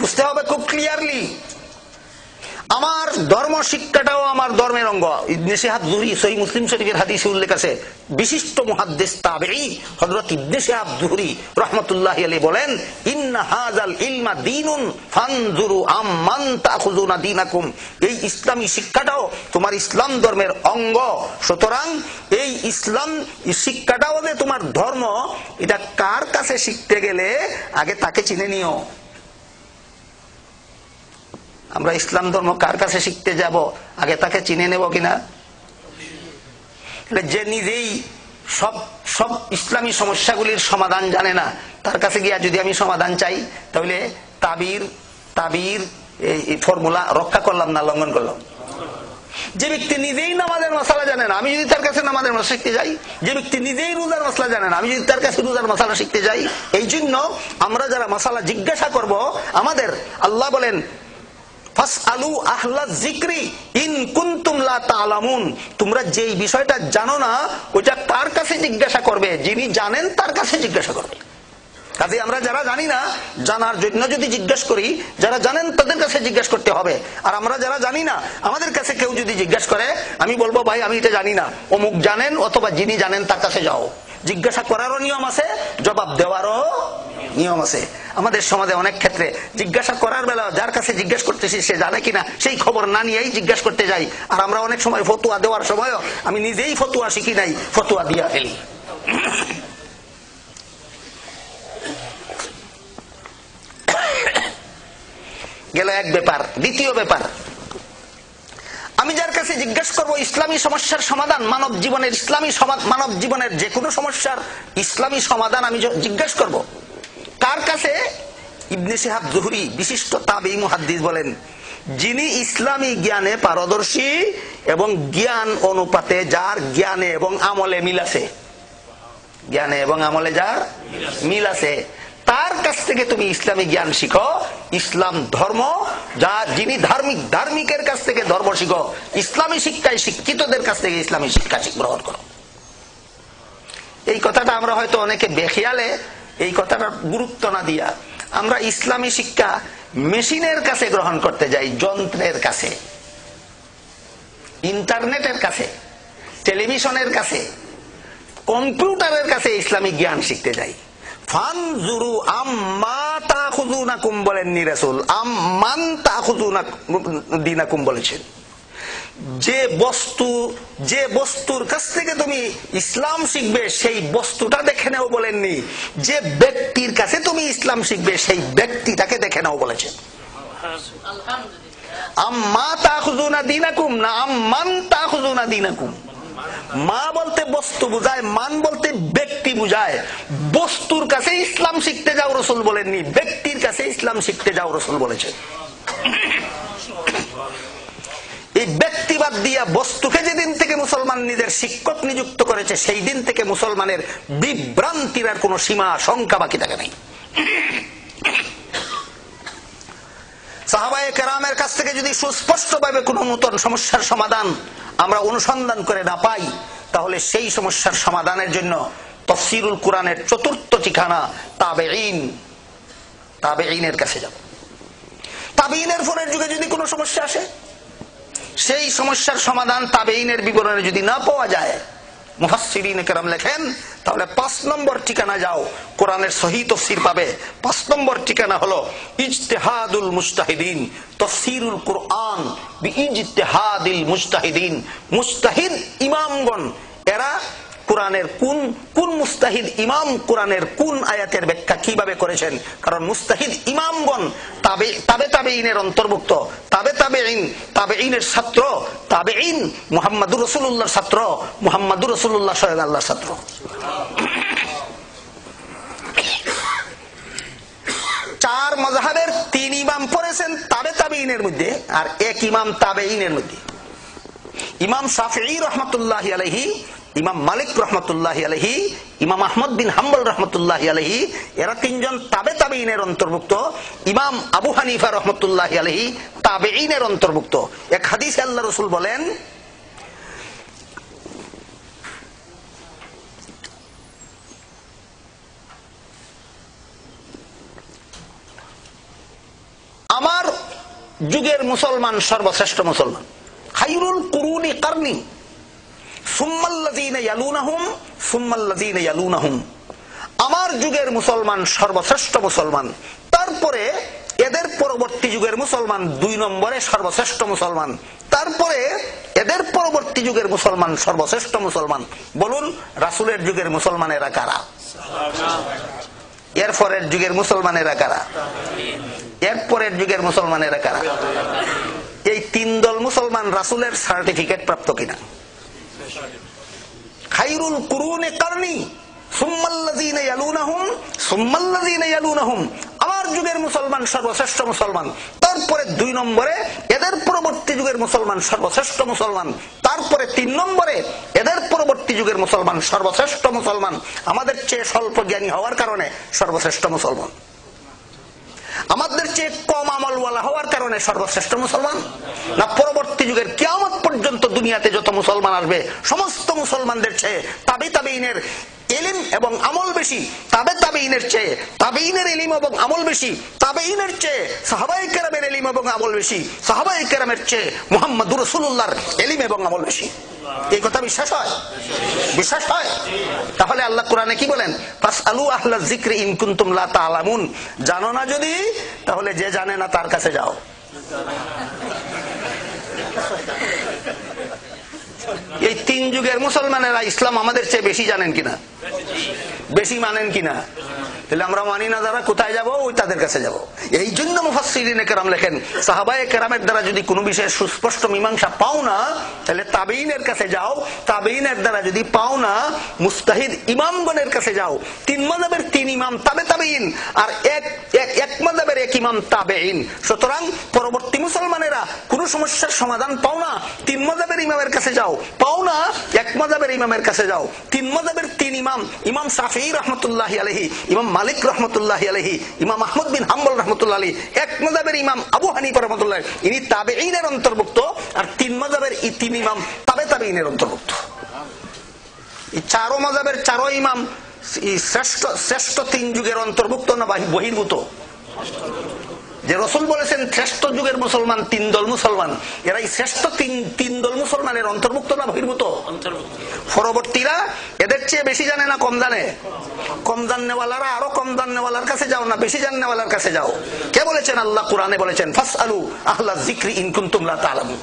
বুঝতে হবে খুব ক্লিয়ারলি। আমার ধর্ম শিক্ষাটাও আমার ধর্মের অঙ্গ। ইবনে শাহাব যুহরি সহিহ মুসলিম শরীফের হাদিসে উল্লেখ আছে, বিশিষ্ট মুহাদ্দিস তাবেঈ হযরত ইবনে শাহাব যুহরি রাহমাতুল্লাহি আলাইহি বলেন, ইন্না হাযাল ইলমা দীনুন ফানজুরু আম্মান তাখুযুনা দীনাকুম। এই ইসলামী শিক্ষাটাও তোমার ইসলাম ধর্মের অঙ্গ। সুতরাং এই ইসলাম শিক্ষাটাও যে তোমার ধর্ম, এটা কার কাছে শিখতে গেলে আগে তাকে চিনে নিও। আমরা ইসলাম ধর্ম কার কাছে শিখতে যাব আগে তাকে চিনে নেব কিনা? যে নিজেই সব ইসলামী সমস্যাগুলির সমাধান জানে না তার কাছে গিয়া যদি আমি সমাধান চাই তাহলে তাবির এই ফর্মুলা রক্ষা করলাম না লঙ্ঘন করলাম? যে ব্যক্তি নিজেই নামাজের মশলা জানে না, আমি যদি তার কাছে নামাজের মশলা শিখতে যাই, যে ব্যক্তি নিজেই রোজার মশলা জানে না, আমি যদি তার কাছে রোজার মশলা শিখতে যাই। এই জন্য আমরা যারা মশলা জিজ্ঞাসা করব, আমাদের আল্লাহ বলেন ফাসআলু আহলা যিকরি ইন কুনতুম লা তা'লামুন, তোমরা যেই বিষয়টা জানো না ওটা তার কাছে জিজ্ঞাসা করবে, যিনি জানেন তার কাছে জিজ্ঞাসা করবে। কাজে আমরা যারা জানি না, জানার জন্য যদি জিজ্ঞাসা করি, যারা জানেন তাদের কাছে জিজ্ঞাসা করতে হবে। আর আমরা যারা জানি না, আমাদের কাছে কেউ যদি জিজ্ঞাসা করে, আমি বলবো ভাই আমি এটা জানি না, অমুক জানেন, অথবা যিনি জানেন তার কাছে যাও। জিজ্ঞাসা করারও নিয়ম আছে, জবাব দেওয়ারও নিয়ম আছে। আমাদের সমাজে অনেক ক্ষেত্রে জিজ্ঞাসা করার বেলা যার কাছে জিজ্ঞাসা করতেছি সে জানে কিনা সেই খবর না নিয়েই জিজ্ঞাসা করতে যাই। আর আমরা অনেক সময় ফতুয়া দেওয়ার সময়ও আমি নিজেই ফতুয়া শিখি নাই, ফতুয়া দিয়া ফেলি। গেল এক ব্যাপার। দ্বিতীয় ব্যাপার, আমি যার কাছে জিজ্ঞাসা করবো ইসলামী সমস্যার সমাধান, মানব জীবনের মানব জীবনের যে কোনো সমস্যার ইসলামী সমাধান আমি জিজ্ঞাসা করব, কার কাছে? ইবনে শিহাব জুহরি বিশিষ্ট তাবেঈ মুহাদ্দিস বলেন, যিনি ইসলামী জ্ঞানে পারদর্শী এবং জ্ঞান অনুপাতে যার জ্ঞানে এবং আমলে মিল আছে, জ্ঞানে এবং আমলে যার মিল আছে, তার কাছ থেকে তুমি ইসলামী জ্ঞান শিখো। ইসলাম ধর্ম যা, যিনি ধার্মিকের কাছ থেকে ধর্ম শিখো। ইসলামী শিক্ষায় শিক্ষিতদের কাছ থেকে ইসলামী শিক্ষা গ্রহণ করো। এই কথাটা আমরা হয়তো অনেকে বেখিয়ালে এই কথাটা গুরুত্ব না দিয়া আমরা ইসলামী শিক্ষা মেশিনের কাছে গ্রহণ করতে যাই, যন্ত্রের কাছে, ইন্টারনেটের কাছে, টেলিভিশনের কাছে, কম্পিউটারের কাছে ইসলামিক জ্ঞান শিখতে যাই। ফানজুরু আম্মা তাখুযুনাকুম বলেননি রাসূল, আম্মান তাখুযুনাকুম বলেছেন। যে বস্তুর কাছ থেকে তুমি ইসলাম শিখবে সেই বস্তুটা দেখে নাও বলেননি, যে ব্যক্তির কাছে তুমি ইসলাম শিখবে সেই ব্যক্তিটাকে দেখে নাও বলেছেন। আম্মা তাখুযুনা দীনাকুম না আম্মান তাখুযুনা দীনাকুম। মা বলতে বস্তু বুঝায়, মান বলতে ব্যক্তি বুঝায়। বস্তুর কাছে ইসলাম শিখতে যাও রাসূল বলেননি, ব্যক্তির কাছে ইসলাম শিখতে যাও রাসূল বলেছেন। এই ব্যক্তিবাদ দিয়া বস্তুকে যেদিন থেকে মুসলমান নিজের শিক্ষক নিযুক্ত করেছে সেই দিন থেকে মুসলমানের বিভ্রান্তির আর কোন সীমা সংখ্যা বাকি থাকে নাই। সাহাবায়ে কেরামের কাছ থেকে যদি সুস্পষ্টভাবে কোন নতুন সমস্যার সমাধান আমরা অনুসন্ধান করে না পাই, তাহলে সেই সমস্যার সমাধানের জন্য তাফসীরুল কুরআনের চতুর্থ ঠিকানা তাবেঈনের কাছে যাব। তাবেঈনের পরের যুগে যদি কোনো সমস্যা আসে, সেই সমস্যার সমাধান তাবেঈনের বিবরণে যদি না পাওয়া যায়, মুফাসসিরিনে কেরাম লেখেন, তাহলে 5 নম্বর ঠিকানা যাও, কোরআনের সহিহ তাফসীর পাবে। 5 নম্বর ঠিকানা হলো ইজতিহাদুল মুজতাহিদিন, তাফসীরুল কুরআন বিইজতিহাদিল মুজতাহিদিন। মুজতাহিদ ইমামগণ, এরা কোরআনের কোন মুস্তাহিদ ইমাম কোরআনের কোন আয়াতের ব্যাখ্যা কিভাবে করেছেন, কারণ মুস্তাহিদ ইমামগণ তাবেঈনের অন্তর্ভুক্ত। তাবেঈনের ছাত্র তাবেঈন মুহাম্মদুর রাসূলুল্লাহর ছাত্র, মুহাম্মদুর রাসূলুল্লাহ স্বয়ং আল্লাহর ছাত্র। চার মাযহাবের 3 ইমাম পড়েছেন তাবেঈনের মধ্যে, আর 1 ইমাম তাবেঈনের মধ্যে। ইমাম শাফিঈ রাহমাতুল্লাহি আলাইহি, ইমাম মালিক রহমতুল্লাহি আলাইহি, ইমাম আহমদ বিন হাম্বল রহমতুল্লাহি আলাইহি, এরা 3 জন তাবেঈনের অন্তর্ভুক্ত। ইমাম আবু হানিফা রহমতুল্লাহি আলাইহি তাবেঈনের অন্তর্ভুক্ত। এক হাদিসে আল্লাহ রাসূল বলেন, আমার যুগের মুসলমান সর্বশ্রেষ্ঠ মুসলমান। খায়রুল কুরুনি কারনি সুম্মাল্লাযীনা ইয়ালুনাহুম সুম্মাল্লাযীনা ইয়ালুনাহুম। আমার যুগের মুসলমান সর্বশ্রেষ্ঠ মুসলমান, তারপরে এদের পরবর্তী যুগের মুসলমান 2 নম্বরে সর্বশ্রেষ্ঠ মুসলমান, তারপরে এদের পরবর্তী যুগের মুসলমান সর্বশ্রেষ্ঠ মুসলমান। বলুন রাসূলের যুগের মুসলমানেরা কারা? এরপরের যুগের মুসলমানেরা কারা? এরপরের যুগের মুসলমানেরা কারা? এই 3 দল মুসলমান রাসূলের সার্টিফিকেট প্রাপ্ত কিনা? খায়রুল কুরুনি কারনি সুম্মাল্লাযীনা ইয়ালুনাহুম সুম্মাল্লাযীনা ইয়ালুনাহুম। আমার যুগের মুসলমান সর্বশ্রেষ্ঠ মুসলমান, তার পরে 2 নম্বরে এদের পরবর্তী যুগের মুসলমান সর্বশ্রেষ্ঠ মুসলমান, তারপরে 3 নম্বরে এদের পরবর্তী যুগের মুসলমান সর্বশ্রেষ্ঠ মুসলমান, আমাদের চেয়ে স্বল্প জ্ঞানী হওয়ার কারণে সর্বশ্রেষ্ঠ মুসলমান, আমাদের চেয়ে কম আমলওয়ালা হওয়ার কারণে সর্বশ্রেষ্ঠ মুসলমান, না পরবর্তী যুগের কিয়ামত পর্যন্ত দুনিয়াতে যত মুসলমান আসবে সমস্ত মুসলমানদের চেয়ে তাবেঈনের ইলম এবং আমল বেশি, তাবেঈনের চেয়ে তাবেঈনের ইলম এবং আমল বেশি, তাবেঈনের চেয়ে সাহাবায়ে কেরামের ইলম এবং আমল বেশি, সাহাবায়ে কেরামের চেয়ে মুহাম্মদুর রাসূলুল্লাহর ইলম এবং আমল বেশি। এই কথা বিশ্বাস হয়? বিশ্বাস হয়? তাহলে আল্লাহ কোরআনে কি বলেন? ফাসআলু আহলায যিকরি ইন কুনতুম লা তা'লামুন, জানো না যদি তাহলে যে জানে না তার কাছে যাও। এই 3 যুগের মুসলমানেরা ইসলাম আমাদের চেয়ে বেশি জানেন কিনা, বেশি মানেন কিনা? তাহলে আমরা মানি না যারা, কোথায় যাব? ওই তাদের কাছে যাব। এই জন্য মুফাসসিরিনে কেরাম লেখেন সাহাবায়ে কেরামের দ্বারা যদি কোনো বিষয়ে সুস্পষ্ট মীমাংসা পাও না তাহলে তাবেঈনের কাছে যাও, তাবেঈনের দ্বারা যদি পাও না মুস্তাহিদ ইমামগণের কাছে যাও। 3 মাযহাবের 3 ইমাম তাবেঈন আর এক মাযহাবের 1 ইমাম তাবেঈন। সুতরাং পরবর্তী মুসলমানেরা কোনো সমস্যার সমাধান পাও না 3 মাযহাবের ইমামের কাছে যাও, পাও না 1 মাযহাবের ইমামের কাছে যাও। 3 মাযহাবের 3 ইমাম, ইমাম শাফিঈ রাহমাতুল্লাহি আলাইহি, ইমাম মালিক রাহমাতুল্লাহি আলাইহি, ইমাম আহমদ বিন হাম্বল রাহমাতুল্লাহি আলাইহি, 1 মাযহাবের ইমাম আবু হানিফা রাহমাতুল্লাহি, ইনি তাবেঈনের অন্তর্ভুক্ত, আর 3 মাযহাবের এই 3 ইমাম তাবেঈনের অন্তর্ভুক্ত। এই 4 মাযহাবের 4 ইমাম শ্রেষ্ঠ 3 যুগের অন্তর্ভুক্ত না বহির্ভূত? যে রাসূল বলেছেন শ্রেষ্ঠ যুগের মুসলমান 3 দল মুসলমান, এরা এই শ্রেষ্ঠ 3 দল মুসলমানের অন্তর্ভুক্ত না বহির্ভূত? পরবর্তীরা এদের চেয়ে বেশি জানে না কম জানে? কম জাননেওয়ালারা আরো কম জাননেওয়ালার কাছে যাও না বেশি জাননেওয়ালার কাছে যাও? কে বলেছেন? আল্লাহ কোরআনে বলেছেন ফাসআলু আহলা যিকরি ইন কুনতুম লা তা'লামুন।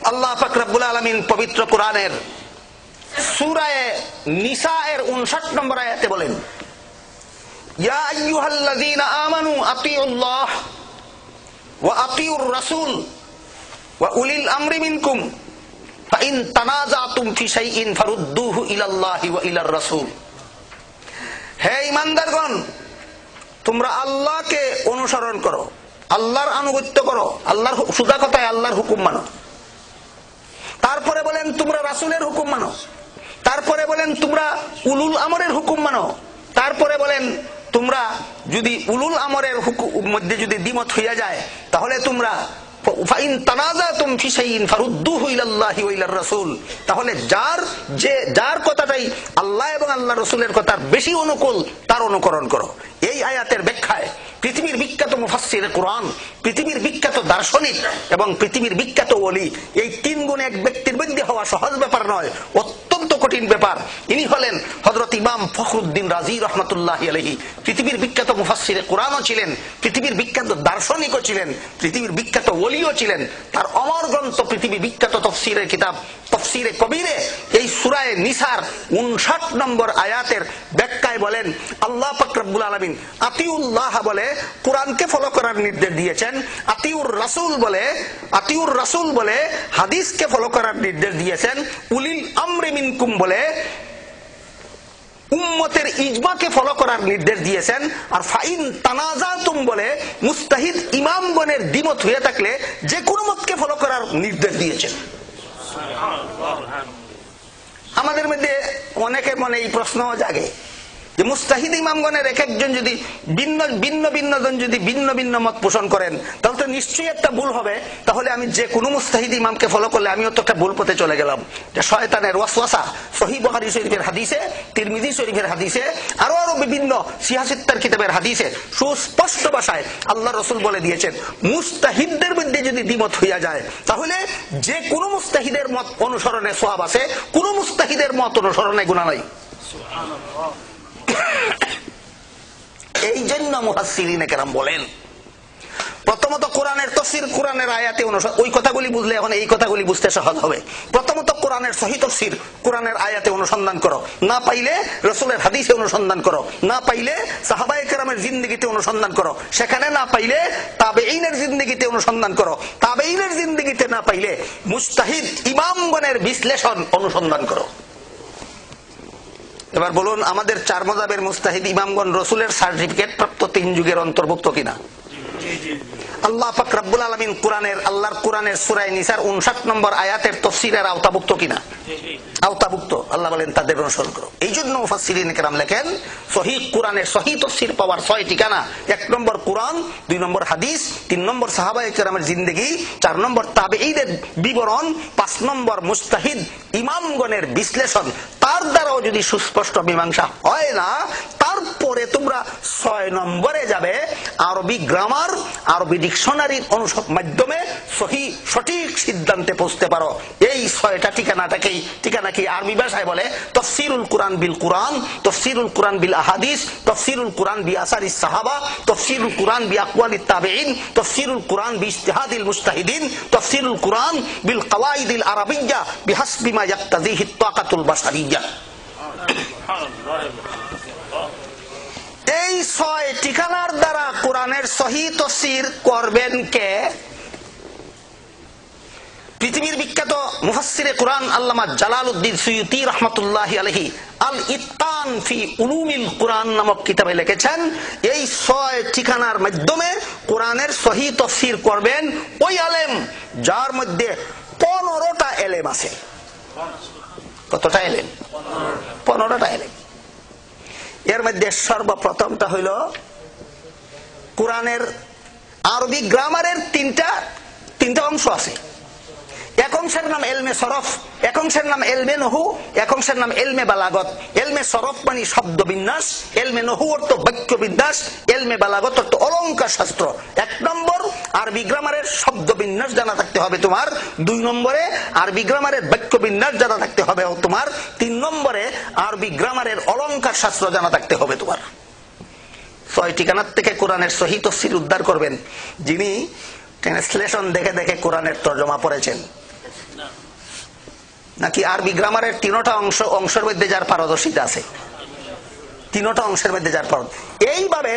আল্লাহ পাক রব্বুল আলামিন পবিত্র কোরআনের সূরা নিসা এর 59 নম্বর আয়াতে বলেন, ইয়া আইয়ুহাল্লাযীনা আমানু আতিউল্লাহ ওয়া আতিউর রাসূল ওয়া উলিল আমরি মিনকুম ফাইন তানাযাতুম ফি শাইইন ফারুদ্দুহু ইলাল্লাহি ওয়া ইলার রাসূল। হে ঈমানদারগণ, তোমরা আল্লাহকে অনুসরণ করো, আল্লাহর আনুগত্য করো, আল্লাহর সুজা কথায় আল্লাহর হুকুম মানো। তারপরে বলেন তোমরা রাসূলের হুকুম মানো, তারপরে বলেন তোমরা উলুল আমরের হুকুম মানো, তারপরে বলেন তোমরা যদি উলুল আমরের মধ্যে যদি দ্বিমত হইয়া যায় তাহলে তোমরা ফাইন তানাযাতুম ফি শাইইন ফারুদ্দুহু ইলাল্লাহি ওয়া ইলার রাসূল, তাহলে যার কথাটাই আল্লাহ এবং আল্লাহর রাসূলের কথার বেশি অনুকূল তার অনুকরণ করো। এই আয়াতের ব্যাখ্যায় পৃথিবীর বিখ্যাত মুফাসসিরে কোরআন, পৃথিবীর বিখ্যাত দার্শনিক এবং পৃথিবীর বিখ্যাত ওলি, এই 3 গুণ এক ব্যক্তির মধ্যে হওয়া সহজ ব্যাপার নয়, অত্যন্ত কঠিন ব্যাপার। ইনি হলেন হযরত ইমাম ফখরুদ্দিন রাজি রাহমাতুল্লাহি আলাইহি। পৃথিবীর বিখ্যাত মুফাসসিরে কোরআনও ছিলেন, পৃথিবীর বিখ্যাত দার্শনিকও ছিলেন, পৃথিবীর বিখ্যাত ওলিও ছিলেন। তার অমর গ্রন্থ পৃথিবীর বিখ্যাত তাফসীরের কিতাব তাফসীরে কবিরে এই সূরা নিসার 59 নম্বর আয়াতের ব্যাখ্যায় বলেন আল্লাহ পাক রব্বুল আলামিন আতিউল্লাহ বলে কোরআনকে ফলো করার নির্দেশ দিয়েছেন, আতিউর রাসূল বলে হাদিসকে ফলো করার নির্দেশ দিয়েছেন, উলিল আমরি মিনকুম বলে উম্মতের ইজমাকে ফলো করার নির্দেশ দিয়েছেন, আর ফাইন তানাযাতুম বলে মুস্তাহিদ ইমামগণের দ্বিমত হয়ে থাকলে যে কোনো মতকে ফলো করার নির্দেশ দিয়েছেন। আমাদের মধ্যে অনেকের মনে এই প্রশ্ন জাগে যে মুস্তাহিদ ইমামগণের এক একজন যদি ভিন্ন জন যদি ভিন্ন ভিন্ন মত পোষণ করেন তাহলে তো নিশ্চয়ই একটা ভুল হবে। তাহলে আমি যে কোনো মুস্তাহিদ ইমামকে ফলো করলে আমিও তো একটা ভুল পথে চলে গেলাম। এটা শয়তানের ওয়াসওয়াসা। সহিহ বুখারী শরীফের হাদিসে, তিরমিজি শরীফের হাদিসে, আরো বিভিন্ন সিয়াসিত্তার কিতাবের হাদিসে সুস্পষ্ট ভাষায় আল্লাহ রাসূল বলে দিয়েছেন মুস্তাহিদদের মধ্যে যদি দ্বিমত হইয়া যায় তাহলে যে কোনো মুস্তাহিদের মত অনুসরণে সওয়াব আছে, কোনো মুস্তাহিদের মত অনুসরণে গুনাহ নাই। এই জন্য মুফাসসিরিনে কেরাম বলেন প্রথমত কোরআনের তাফসীর, কোরআনের আয়াতে ওই কথাগুলি বুঝলে এখন এই কথাগুলি বুঝতে সহজ হবে। প্রথমত কোরআনের সহিহ তাফসীর, কোরআনের আয়াতে অনুসন্ধান করো, না পাইলে রাসূলের হাদিসে অনুসন্ধান করো, না পাইলে সাহাবায়ে কেরামের জিন্দেগিতে অনুসন্ধান করো, সেখানে না পাইলে তাবেঈনের জিন্দেগিতে অনুসন্ধান করো, তাবেঈনের জিন্দেগিতে না পাইলে মুজতাহিদ ইমামগণের বিশ্লেষণ অনুসন্ধান করো। এবার বলুন, আমাদের 4 মাযহাবের মুস্তাহিদ ইমামগণ রসুলের সার্টিফিকেট প্রাপ্ত 3 যুগের অন্তর্ভুক্ত কিনা? আল্লাহ পাক রব্বুল আলামিন আল্লাহর কোরআনের সূরা নিসার 59 নম্বর আয়াতের তাফসীরের আওতাভুক্ত কিনা? আওতাভুক্ত। আল্লাহ বলেন তাদের অনুসরণ করো। এই জন্য মুফাসসিরিন কেরাম লেখেন সহিহ কোরআনের সহিহ তাফসীর পাওয়ার 6 ঠিকানা: 1 নম্বর কোরআন, 2 নম্বর হাদিস, 3 নম্বর সাহাবায়ে কেরামের জিন্দেগি, 4 নম্বর তাবেঈদের বিবরণ, 5 নম্বর মুজতাহিদ ইমামগণের বিশ্লেষণ। তার দ্বারাও যদি সুস্পষ্ট মীমাংসা হয় না, তারপরে তোমরা 6 নম্বরে যাবে আরবি গ্রামার, আরবি ডিকশনারির মাধ্যমে সঠিক সিদ্ধান্তে পৌঁছতে পারো। এই 6টা ঠিকানা কি আরবি ভাষায় বলে তাফসীরুল কুরআন বিল কুরআন, তাফসীরুল কুরআন বিল আহাদিস, তাফসীরুল কুরআন বি আসারিস সাহাবা, তাফসীরুল কুরআন বি আকওয়ালিত তাবেঈন, তাফসীরুল কুরআন বি ইজতিহাদিল মুজতাহিদিন, তাফসীরুল কুরআন বিল কওয়াইদিল আরাবিয়্যা বিহাসবি মা ইয়াক্তাযিহি তাকাতুল বাশারিয়্যা। এই 6 ঠিকানার দ্বারা কোরআনের সহিহ তাফসীর করবেন কে? পৃথিবীর বিখ্যাত মুফাসসিরে কোরআন আল্লামা জালালউদ্দিন সুয়ুতী রাহমাতুল্লাহি আলাইহি আল ইতকান ফি উলুমিল কোরআন নামক কিতাবে লিখেছেন, এই 6 ঠিকানার মাধ্যমে কোরআনের সহিহ তাফসীর করবেন ওই আলেম যার মধ্যে 15টা এলেম আছে। কতটা এলেম? 15টা এলেম। এর মধ্যে সর্বপ্রথমটা হইল কোরআনের আরবি গ্রামারের তিনটা অংশ আছে। এক অংশের নাম এলমে সরফ, এক অংশের নাম এলমে নহু, এক অংশের নাম এলমে বালাগত। এলমে সরফ মানে শব্দ বিন্যাস, এলমে নহু অর্থ বাক্য বিন্যাস, এলমে বালাগত অর্থ অলংকার শাস্ত্র। 1 নম্বর আরবি গ্রামারের শব্দ বিন্যাস জানা থাকতে হবে তোমার, 2 নম্বরে আরবি গ্রামারের বাক্য বিন্যাস জানা থাকতে হবে তোমার, 3 নম্বরে আরবি গ্রামারের অলংকার শাস্ত্র জানা থাকতে হবে তোমার। 6 ঠিকানার থেকে কোরআনের সহিহ তাফসীর উদ্ধার করবেন যিনি ট্রান্সলেশন দেখে দেখে কোরআনের তরজমা পড়েছেন, নাকি আরবি গ্রামারের 3টা অংশের মধ্যে যার পারদর্শিতা আছে, 3টা অংশের মধ্যে যার পারদর্শিতা। এইভাবে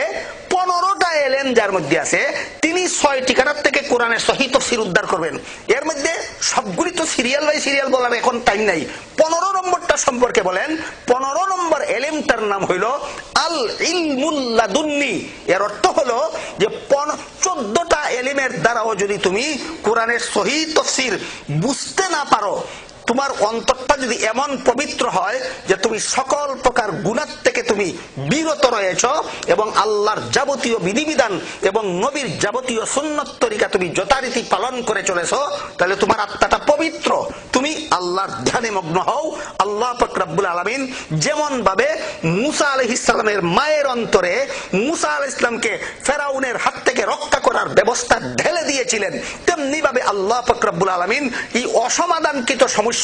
15টা এলেম যার মধ্যে আছে, তিনি 6 ঠিকানার থেকে কোরআনের সহিহ তাফসীর উদ্ধার করবেন। এর মধ্যে সবগুলি তো সিরিয়াল বাই সিরিয়াল বলার এখন টাইম নাই। 15 নম্বরটা সম্পর্কে বলেন। 15 নম্বর এলেমটার নাম হইল আল ইলমুল লাদুন্নি। এর অর্থ হলো যে 14টা এলেমের দ্বারাও যদি তুমি কোরআনের সহিহ তাফসীর বুঝতে না পারো, তোমার অন্তরটা যদি এমন পবিত্র হয় যে তুমি সকল প্রকার গুনাহ থেকে তুমি বিরত রয়েছ এবং আল্লাহর যাবতীয় বিধিবিধান এবং নবীর যাবতীয় সুন্নত তরিকা তুমি যথারীতি পালন করে চলেছ, তাহলে তোমার আত্মাটা পবিত্র, তুমি আল্লাহর ধ্যানে মগ্ন হও। আল্লাহ পাক রব্বুল আলামিন যেমন ভাবে মুসা আলাইহিস সালামের মায়ের অন্তরে মুসা আলাইহিস সালামকে ফেরাউনের হাত থেকে রক্ষা করার ব্যবস্থা ঢেলে দিয়েছিলেন, তেমনি ভাবে আল্লাহ পাক রব্বুল আলামিন এই অসমাধানকৃত সমস্যার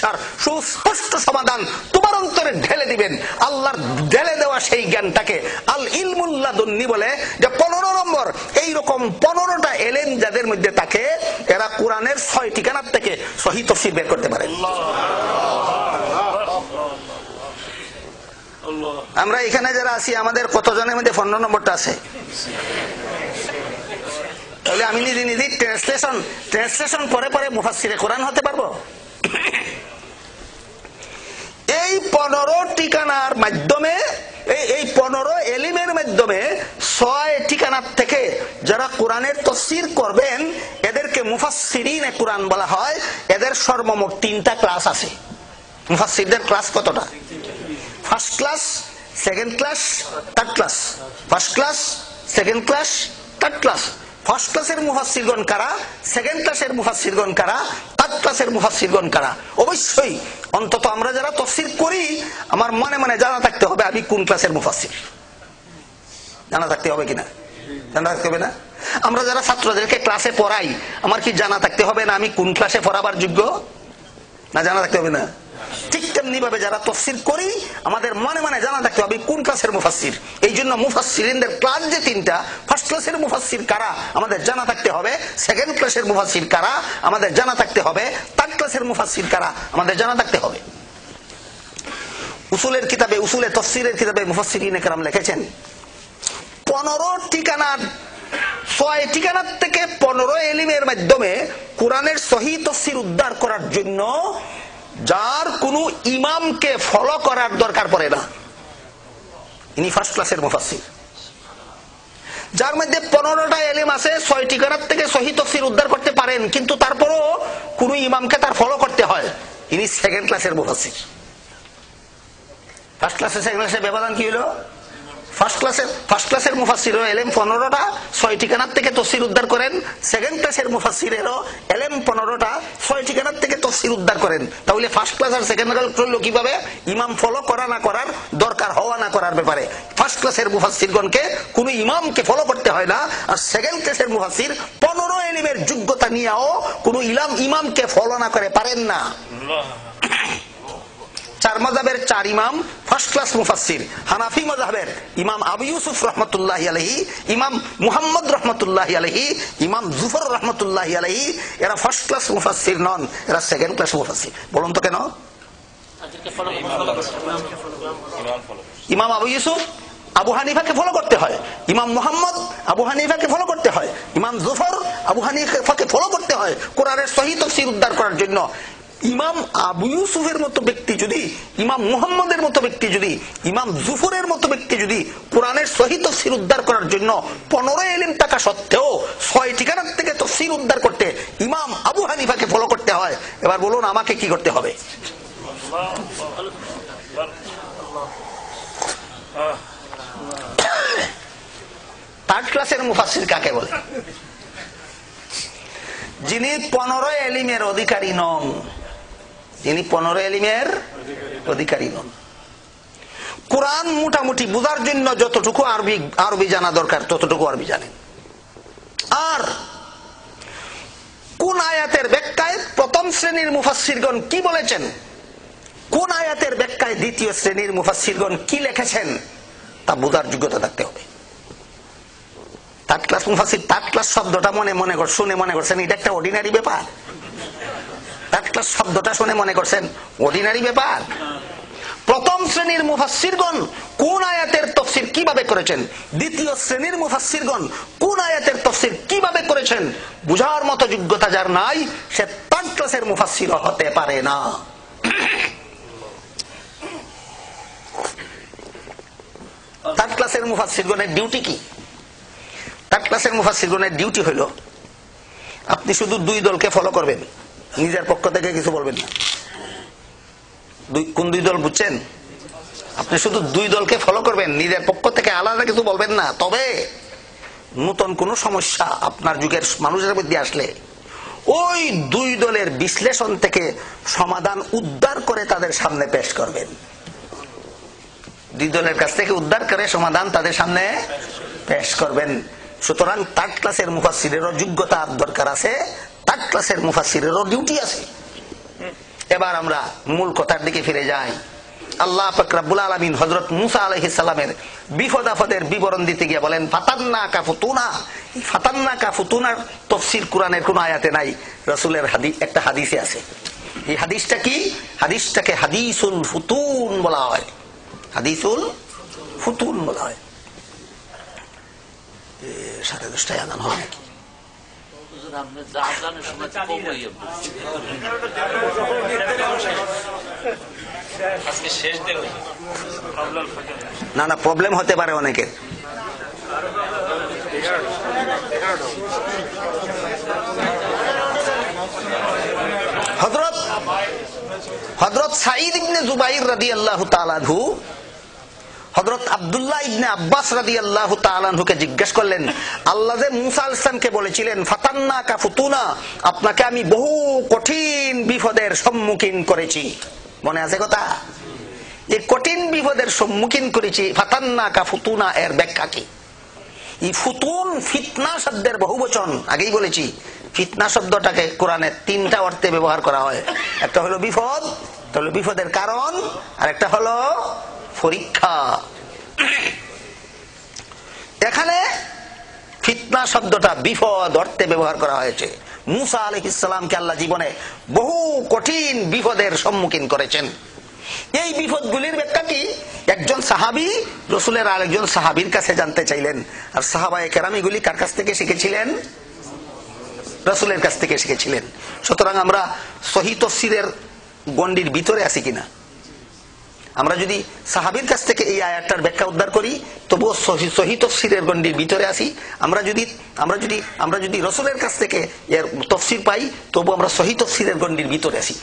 সুস্পষ্ট সমাধান তোমার অন্তরে ঢেলে দিবেন। আল্লাহর ঢেলে দেওয়া সেই জ্ঞানটাকে আল ইলমুল লাদুন্নি বলে। যে 15 নম্বর এইরকম 15টা এলেম যাদের মধ্যে থাকে, এরা কোরআনের 6 ঠিকানার থেকে সহিহ তাফসীর বের করতে পারে। আমরা এখানে যারা আছি, আমাদের কতজনের মধ্যে 15 নম্বরটা আছে? তাহলে আমি নিজে ট্রান্সলেশন পরে পরে মুফাসসিরে কোরআন হতে পারবো? এই 15 ঠিকানার মাধ্যমে, এই 15 এলিমের মাধ্যমে 6 ঠিকানার থেকে যারা কোরআনের তাফসীর করবেন, এদেরকে মুফাসসিরিনে কোরআন বলা হয়। এদের সর্বমোট 3টা ক্লাস আছে। মুফাসসিরদের ক্লাস কতটা? First class, second class, third class. First class, second class, third class. First ক্লাসের মুফাসসিরগণ কারা, সেকেন্ড ক্লাসের মুফাসসিরগণ কারা, থার্ড ক্লাসের মুফাসসিরগণ কারা? অবশ্যই অন্তত আমরা যারা তাফসীর করি, আমার মনে মনে জানা থাকতে হবে আমি কোন ক্লাসের মুফাসসির। জানা থাকতে হবে কিনা? জানা থাকতে হবে না? আমরা যারা ছাত্রদেরকে ক্লাসে পড়াই, আমার কি জানা থাকতে হবে না আমি কোন ক্লাসে পড়াবার যোগ্য? না জানা থাকতে হবে না? ঠিক তেমনি ভাবে যারা তাফসীর করি, আমাদের মনে মনে জানা থাকতে হবে কোন ক্লাসের মুফাসসির। এই জন্য মুফাসসিরিনদের ক্লাস যে 3টা, ফার্স্ট ক্লাসের মুফাসসির কারা আমাদের জানা থাকতে হবে, সেকেন্ড ক্লাসের মুফাসসির কারা আমাদের জানা থাকতে হবে, থার্ড ক্লাসের মুফাসসির কারা আমাদের জানা থাকতে হবে। উসুলের কিতাবে, উসুলে তাফসীরের কিতাবে মুফাসসিরিনে কেরাম লিখেছেন 15 ঠিকানার 6 ঠিকানার থেকে 15 এলিমের মাধ্যমে কোরআনের সহিহ তাফসীর উদ্ধার করার জন্য যার কোনো ইমামকে ফলো করার দরকার পড়ে না। ইনি ফার্স্ট ক্লাসের মুফাসসির, যার মধ্যে 15টা এলিম আছে, 6টি কিরাত থেকে সহিহ তাফসীর উদ্ধার করতে পারেন, কিন্তু তারপরও কোন ইমামকে তার ফলো করতে হয়। ইনি সেকেন্ড ক্লাসের মুফাসসির। ফার্স্ট ক্লাসের সেকেন্ড ক্লাসের ব্যবধান কি হলো? ফার্স্ট ক্লাসের মুফাসসিরও এলেম 15টা, 6টি কিরাত থেকে তাফসীর উদ্ধার করেন। সেকেন্ড ক্লাসের মুফাসসিরেরও এলেম 15টা, 6টি কিরাত থেকে তাফসীর উদ্ধার করেন। তাহলে ফার্স্ট ক্লাস আর সেকেন্ড ক্লাস চললো কিভাবে? ইমাম ফলো করা না করার, দরকার হওয়া না করার ব্যাপারে ফার্স্ট ক্লাসের মুফাসসিরগণকে কোনো ইমামকে ফলো করতে হয় না, আর সেকেন্ড ক্লাসের মুফাসসির 15 এলিমের যোগ্যতা নিয়েও কোনো ইমামকে ফলো না করে পারেন না। 4 মাযহাবের 4 ইমাম ফার্স্ট ক্লাস মুফাসসির। হানাফি মাযহাবের ইমাম আবু ইউসুফ রাহমাতুল্লাহি আলাইহি, ইমাম মুহাম্মদ রাহমাতুল্লাহি আলাইহি, ইমাম জুফর রাহমাতুল্লাহি আলাইহি, এরা ফার্স্ট ক্লাস মুফাসসির নন, এরা সেকেন্ড ক্লাস মুফাসসির। বলুন তো কেন? ইমাম আবু ইউসুফ আবু হানিফাকে ফলো করতে হয়, ইমাম মুহাম্মদ আবু হানিফাকে ফলো করতে হয়, ইমাম জুফর আবু হানিফাকে ফলো করতে হয় কোরআনের সহিহ তাফসীর উদ্ধার করার জন্য। ইমাম আবু ইউসুফের মতো ব্যক্তি যদি, ইমাম মুহাম্মদের মতো ব্যক্তি যদি, ইমাম জুফরের মতো ব্যক্তি যদি কোরআনের সহিহ তাফসীর উদ্ধার করার জন্য 15 এলিম থাকা সত্ত্বেও 6টি কিরাত থেকে তাফসীর উদ্ধার করতে ইমাম আবু হানিফাকে ফলো করতে হয়, এবার বলুন আমাকে কি করতে হবে? থার্ড ক্লাসের মুফাসসির কাকে বলে? যিনি 15 এলিমের অধিকারী নন, যিনি 15 এলিমের অধিকারী নন। কোরআন মোটামুটি বোঝার জন্য যতটুকু আরবি জানা দরকার ততটুকু আরবি জানেন। আর কোন আয়াতের ব্যাখ্যায় প্রথম শ্রেণীর মুফাসসিরগণ কি বলেছেন, কোন আয়াতের ব্যাখ্যায় দ্বিতীয় শ্রেণীর মুফাসসিরগণ কি লিখেছেন, তা বোঝার যোগ্যতা থাকতে হবে। থার্ড ক্লাস মুফাসসির, থার্ড ক্লাস শব্দটা শুনে মনে করছেন এটা একটা অর্ডিনারি ব্যাপার? থার্ড ক্লাস শব্দটা শুনে মনে করছেন অর্ডিনারি ব্যাপার? প্রথম শ্রেণীর মুফাসসিরগণ কোন আয়াতের তাফসীর কিভাবে করেছেন, দ্বিতীয় শ্রেণীর মুফাসসিরগণ কোন আয়াতের তাফসীর কিভাবে করেছেন, বুঝার মতো যোগ্যতা যার নাই সে থার্ড ক্লাসের মুফাসসির হতে পারে না। থার্ড ক্লাসের মুফাসসিরগণের ডিউটি কি? থার্ড ক্লাসের মুফাসসিরগণের ডিউটি হলো আপনি শুধু 2 দলকে ফলো করবেন, নিজের পক্ষ থেকে কিছু বলবেন না। কোন 2 দল বুঝছেন? আপনি শুধু 2 দলকে ফলো করবেন, নিজের পক্ষ থেকে আলাদা কিছু বলবেন না। তবে নতুন কোন সমস্যা আপনার যুগের মানুষের মধ্যে আসলে ওই 2 দলের বিশ্লেষণ থেকে সমাধান উদ্ধার করে তাদের সামনে পেশ করবেন। 2 দলের কাছ থেকে উদ্ধার করে সমাধান তাদের সামনে পেশ করবেন। সুতরাং থার্ড ক্লাসের মুফাসসিরেরও যোগ্যতা দরকার আছে, থার্ড ক্লাসের মুফাসসিরেরও ডিউটি আছে। এবার আমরা মূল কথার দিকে ফিরে যাই। আল্লাহ পাক রব্বুল আলামিন হযরত মুসা আলাইহিস সালামের বিপদ আপদের বিবরণ দিতে গিয়ে বলেন ফাতান্নাকা ফুতুনা। এই ফাতান্নাকা ফুতুনার তাফসীর কোরআনের কোন আয়াতে নাই, রাসূলের একটা হাদিসে আছে। এই হাদিসটা কি? হাদিসটাকে হাদিসুল ফুতুন বলা হয়, হাদিসুল ফুতুন বলা হয়। 10:30 আজান হয় নাকি? না না, প্রবলেম হতে পারে অনেকের। হযরত সাঈদ ইবনে জুবাইর রাদিয়াল্লাহু তাআলা আনহু হযরত আব্দুল্লাহ ইবনে আব্বাস রাদিয়াল্লাহু তাআলা আনহুকে জিজ্ঞেস করলেন, আল্লাহ যে মুসা আলাইহিস সালামকে বলেছিলেন ফাতান্নাকা ফুতুনা, আপনাকে আমি বহু কঠিন বিপদের সম্মুখীন করেছি, মনে আছে কথা? এই কঠিন বিপদের সম্মুখীন করেছি, ফাতান্নাকা ফুতুনা এর ব্যাখ্যা কি? এই ফুতুন ফিতনা শব্দের বহুবচন, আগেই বলেছি। ফিতনা শব্দটাকে কোরআনে 3টা অর্থে ব্যবহার করা হয়। একটা হলো বিপদ, একটা হলো বিপদের কারণ, আর একটা হলো পরীক্ষা। এখানে ফিতনা শব্দটা বিপদ অর্থে ব্যবহার করা হয়েছে। মুসা আলাইহিস সালামকে আল্লাহ জীবনে বহু কঠিন বিপদের সম্মুখীন করেছেন। এই বিপদগুলির ব্যাখ্যা কি? একজন সাহাবী রাসূলের আরেকজন সাহাবীর কাছে জানতে চাইলেন, আর সাহাবায়ে কেরামগুলি কার কাছ থেকে শিখেছিলেন? রাসূলের কাছ থেকে শিখেছিলেন। সুতরাং আমরা সহিহ তাফসীরের গণ্ডির ভিতরে আছি কিনা? আমরা যদি সাহাবীর কাছ থেকে এই আয়াতটার ব্যাখ্যা উদ্ধার করি তবুও সহি তাফসীরের গণ্ডির ভিতরে আসি। আমরা যদি রাসূলের কাছ থেকে এর তাফসীর পাই তবু আমরা সহি তাফসীরের গণ্ডির ভিতরে আসি।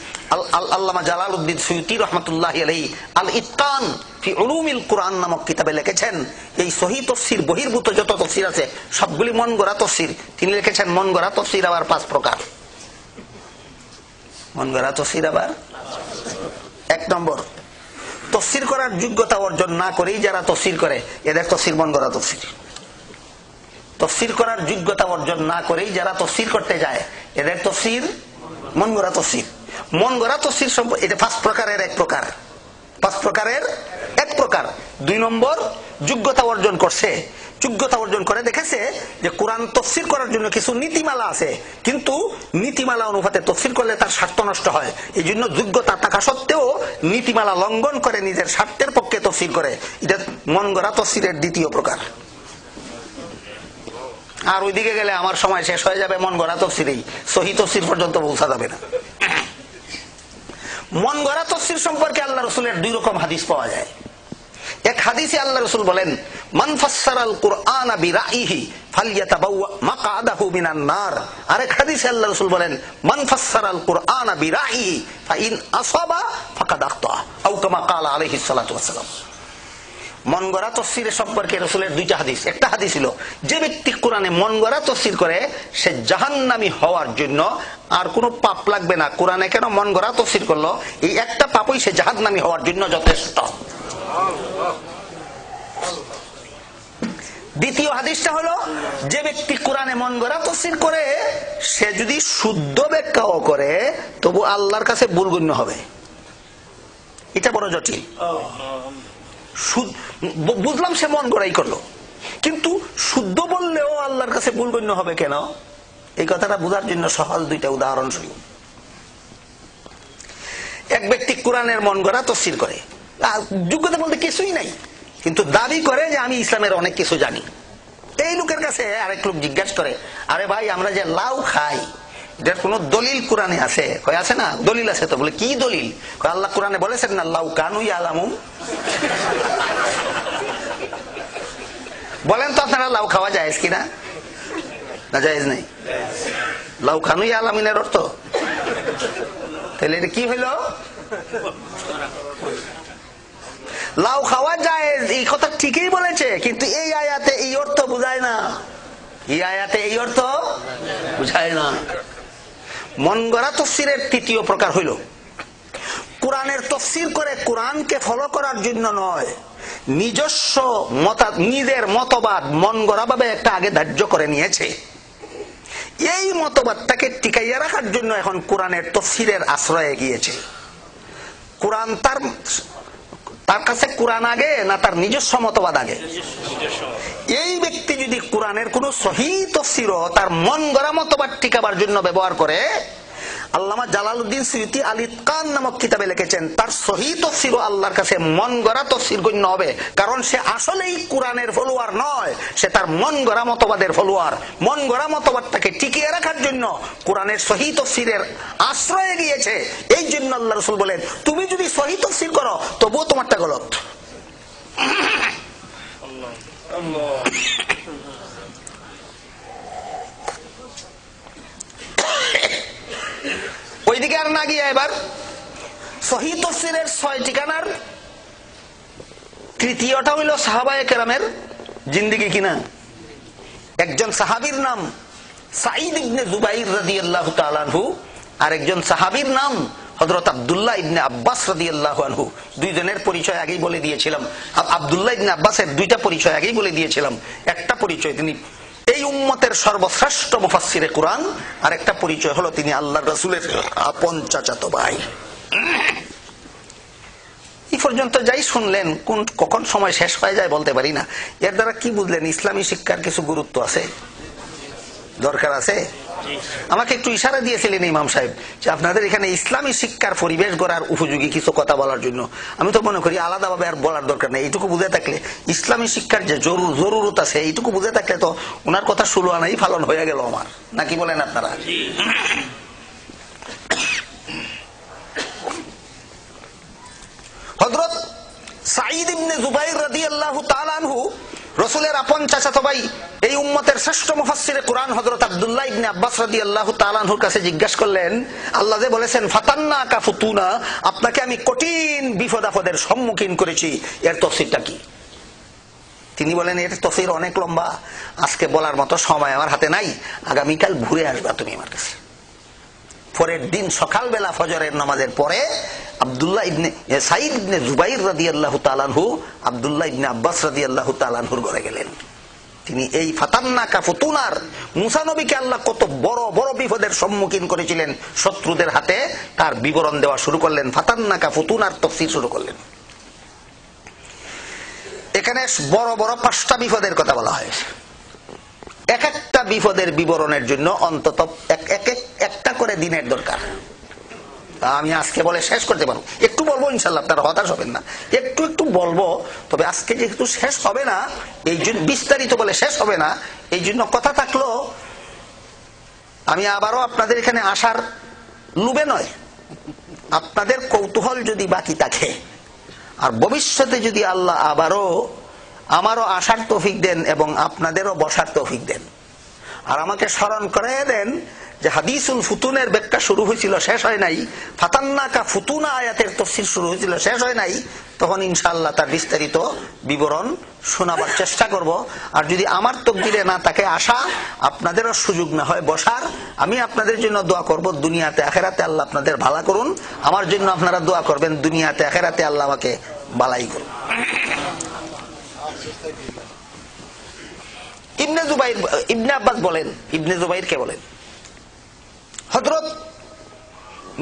আল্লামা জালালউদ্দিন সুয়ুতী রাহমাতুল্লাহি আলাইহি আল ইতকান ফি উলুমিল কুরআন নামক কিতাবে লিখেছেন এই সহি তাফসীর বহির্ভূত যত তাফসীর আছে সবগুলি মন গড়া তাফসীর। তিনি লিখেছেন মন গড়া তাফসীর আবার 5 প্রকার। মন গড়া তাফসীর আবার 1 নম্বর, তাফসীর করার যোগ্যতা অর্জন না করেই যারা তাফসীর করে এদের তাফসীর মন গড়া তাফসীর। তাফসীর করার যোগ্যতা অর্জন না করেই যারা তাফসীর করতে যায় এদের তাফসীর মন গড়া তাফসীর। মন গড়া তাফসীর এটা 5 প্রকারের 1 প্রকার। 5 প্রকারের 1 প্রকার। 2 নম্বর, যোগ্যতা অর্জন করছে, যোগ্যতা অর্জন করে দেখেছে যে কোরআন তাফসীর করার জন্য কিছু নীতিমালা আছে, কিন্তু নীতিমালা অনুপাতে তাফসীর করলে তার স্বার্থ নষ্ট হয়, এই জন্য যোগ্যতা থাকা সত্ত্বেও নীতিমালা লঙ্ঘন করে নিজের স্বার্থের পক্ষে তাফসীর করে। এটা মন গড়া তাফসীরের 2য় প্রকার। আর ওইদিকে গেলে আমার সময় শেষ হয়ে যাবে, মন গড়া তাফসীরেই সহি তাফসীর পর্যন্ত পৌঁছা যাবে না। মন গড়া তাফসীর সম্পর্কে আল্লাহ রাসূলের 2 রকম হাদিস পাওয়া যায়। এক হাদিসে আল্লাহ রাসূল বলেন মান ফাসসারাল কুরআনা বিরাইহি ফালইয়াতাবাওয়া মাকআদাহু মিনান নার। আরেক হাদিসে আল্লাহ রাসূল বলেন মান ফাসসারাল কুরআনা বিরাইহি ফাইন আসাবা ফাকাদ আখতা আও কামা ক্বালা আলাইহিস সালাতু ওয়াস সালাম। মন গড়া তাফসীরের সম্পর্কে রাসূলের 2টা হাদিস। একটা হাদিস ছিল যে ব্যক্তি কোরআনে মন গড়া তাফসীর করে সে জাহান্নামী হওয়ার জন্য আর কোনো পাপ লাগবে না। কোরআনে কেন মন গড়া তাফসীর করলো, এই একটা পাপই সে জাহান্নামী হওয়ার জন্য যথেষ্ট। দ্বিতীয় হাদিসটা হলো যে ব্যক্তি কোরআনে মন গড়া তাফসীর করে সে যদি শুদ্ধ ব্যাখ্যাও করে তবু আল্লাহর কাছে ভুলগণ্য হবে। এটা বড় জটিল। বুঝলাম সে মন গড়াই করলো, কিন্তু শুদ্ধ বললেও আল্লাহর কাছে ভুলগণ্য হবে কেন? এই কথাটা বোঝার জন্য সহজ 2টা উদাহরণ শুনি। এক ব্যক্তি কোরআনের মন গড়া তাফসীর করে, যোগ্যতা বলতে কিছুই নাই, কিন্তু দাবি করে যে আমি ইসলামের অনেক কিছু জানি। এই লোকের কাছে আরেক লোক জিজ্ঞাসা করে, আরে ভাই আমরা যে লাউ খাই এটার কোন দলিল কোরআনে আছে? কয় আছে না। দলিল আছে তো। বলে কি দলিল? কয় আল্লাহ কোরআনে বলেছেন না লাউ কানু ইয়ালামুন। বলেন তো আপনারা লাউ খাওয়া জায়েজ কিনা? না জায়েজ নাই। লাউ কানু ইয়ালামিনের অর্থ তাহলে এটা কি হইল? লাউ খাওয়া জায়েজ এই কথা ঠিকই বলেছে, কিন্তু এই আয়াতে এই অর্থ বুঝায় না। এই আয়াতে এই অর্থ বুঝায় না। মন গড়া তাফসীরের 3য় প্রকার হইল কোরআনের তাফসীর করে কোরআনকে ফলো করার জন্য নয়, নিজস্ব নিজের মতবাদ মন গড়া ভাবে একটা আগে ধার্য করে নিয়েছে। এই মতবাদটাকে টিকাইয়া রাখার জন্য এখন কোরআনের তাফসীরের আশ্রয়ে গিয়েছে। কোরআন তার কাছে কোরআন আগে না তার নিজস্ব মতবাদ আগে? এই ব্যক্তি যদি কোরআনের কোন সহিহ তাফসীরও তার মন গড়া মতবাদ টিকাবার জন্য ব্যবহার করে, আল্লামা জালালউদ্দিন সুয়ুতী আল ইতকান নামক কিতাবে লিখেছেন তার সহিহ তাফসীরও আল্লাহর কাছে মন গড়া তাফসীর গণ্য হবে, কারণ সে আসলেই কোরআনের ফলোয়ার নয়, সে তার মন গড়া মতবাদের ফলোয়ার। মন গড়া মতবাদটাকে টিকিয়ে রাখার জন্য কোরআনের সহিহ তাফসীরের আশ্রয়ে গিয়েছে। এই জন্য আল্লাহ রাসূল বলেন তুমি যদি সহিহ তাফসীর করো তবুও তোমারটা গলত। ওইদিকে আর না গিয়ে এবার সহিহ তাফসীরের 6 ঠিকানার 3য়টা হইল সাহাবায়ে কেরামের জিন্দেগি কিনা। একজন সাহাবীর নাম সাঈদ ইবনে জুবাইর রাদিয়াল্লাহু তাআলা আনহু, আর একজন সাহাবীর নাম হযরত আব্দুল্লাহ ইবনে আব্বাস রাদিয়াল্লাহু আনহু। দুইজনের পরিচয় আগেই বলে দিয়েছিলাম। আব্দুল্লাহ ইবনে আব্বাসের 2টা পরিচয় আগেই বলে দিয়েছিলাম। একটা পরিচয় তিনি এই উম্মতের সর্বশ্রেষ্ঠ মুফাসসিরে কুরআন, আর একটা পরিচয় হলো তিনি আল্লাহর রাসূলের আপন চাচাতো ভাই। এই পর্যন্ত যাই শুনলেন, কখন সময় শেষ হয়ে যায় বলতে পারি না। এর দ্বারা কি বুঝলেন? ইসলামী শিক্ষার কিছু গুরুত্ব আছে, দরকার আছে। আমাকে একটু ইশারা দিয়েছিলেন ইমাম সাহেব যে আপনাদের এখানে ইসলামী শিক্ষার পরিবেশ গড়ার উপযোগী কিছু কথা বলার জন্য। আমি তো মনে করি আলাদাভাবে আর বলার দরকার নেই, এইটুকু বুঝে থাকলে ইসলামী শিক্ষার যে জরুরত আছে এইটুকু বুঝে থাকলে তো ওনার কথা 16 আনাই পালন হয়ে গেল আমার। নাকি বলেন আপনারা? হযরত সাঈদ ইবনে জুবাইর রাদিয়াল্লাহু তাআলা আনহু, রাসূলের আপন চাচাতো ভাই, এই উম্মতের শ্রেষ্ঠ মুফাসসিরে কুরআন হযরত আব্দুল্লাহ ইবনে আব্বাস রাদিয়াল্লাহু তাআলা আনহুর কাছে জিজ্ঞাসা করলেন, আল্লাহ যে বলেছেন ফাতান্নাকা ফুতুনা, আপনাকে আমি কঠিন বিপদ আপদের সম্মুখীন করেছি, এর তাফসীরটা কি? তিনি বলেন, এর তাফসীর অনেক লম্বা, আজকে বলার মতো সময় আমার হাতে নাই, আগামীকাল ঘুরে আসবা তুমি আমার কাছে। পরের দিন সকালবেলা ফজরের নামাজের পরে আব্দুল্লাহ ইবনে সাঈদ ইবনে জুবাইর রাদিয়াল্লাহু তাআলা আনহু আব্দুল্লাহ ইবনে আব্বাস রাদিয়াল্লাহু তাআলা আনহুর ঘরে গেলেন। তিনি এই ফাতান্নাকা ফুতুনার, মুসা নবীকে আল্লাহ কত বড় বড় বিপদের সম্মুখীন করেছিলেন শত্রুদের হাতে, তার বিবরণ দেওয়া শুরু করলেন। ফাতান্নাকা ফুতুনার তাফসীর শুরু করলেন। এখানে বড় বড় 5টা বিপদের কথা বলা হয়েছে। এক একটা বিপদের বিবরণের জন্য অন্তত একটা করে দিনের দরকার। আমি আজকে বলে শেষ করতে পারবো, একটু বলবো ইনশাল্লাহ, আপনারা হতাশ হবেন না, একটু একটু বলবো। তবে আজকে যেহেতু শেষ হবে না, এই জন্য বিস্তারিত বলে শেষ হবে না, এই জন্য কথা থাকলো আমি আবারও আপনাদের এখানে আসার লুবে নয়, আপনাদের কৌতূহল যদি বাকি থাকে আর ভবিষ্যতে যদি আল্লাহ আবারও আমারও আসার তৌফিক দেন এবং আপনাদেরও বসার তৌফিক দেন, আর আমাকে স্মরণ করে দেন যে হাদিসুল ফুতুনের ব্যাখ্যা শুরু হয়েছিল, শেষ হয় নাই, ফাতান্নাকা ফুতুনা আয়াতের তাফসীর শুরু হয়েছিল, শেষ হয় নাই, তখন ইনশাআল্লাহ তার বিস্তারিত বিবরণ শোনাবার চেষ্টা করব। আর যদি আমার তকদিরে না থাকে আসা, আপনাদেরও সুযোগ না হয় বসার, আমি আপনাদের জন্য দোয়া করব দুনিয়াতে আখিরাতে আল্লাহ আপনাদের ভালো করুন, আমার জন্য আপনারা দোয়া করবেন দুনিয়াতে আখিরাতে আল্লাহ আমাকে বালাই করুন। ইবনে আব্বাস বলেন, ইবনে জুবাইরকে বলেন, হযরত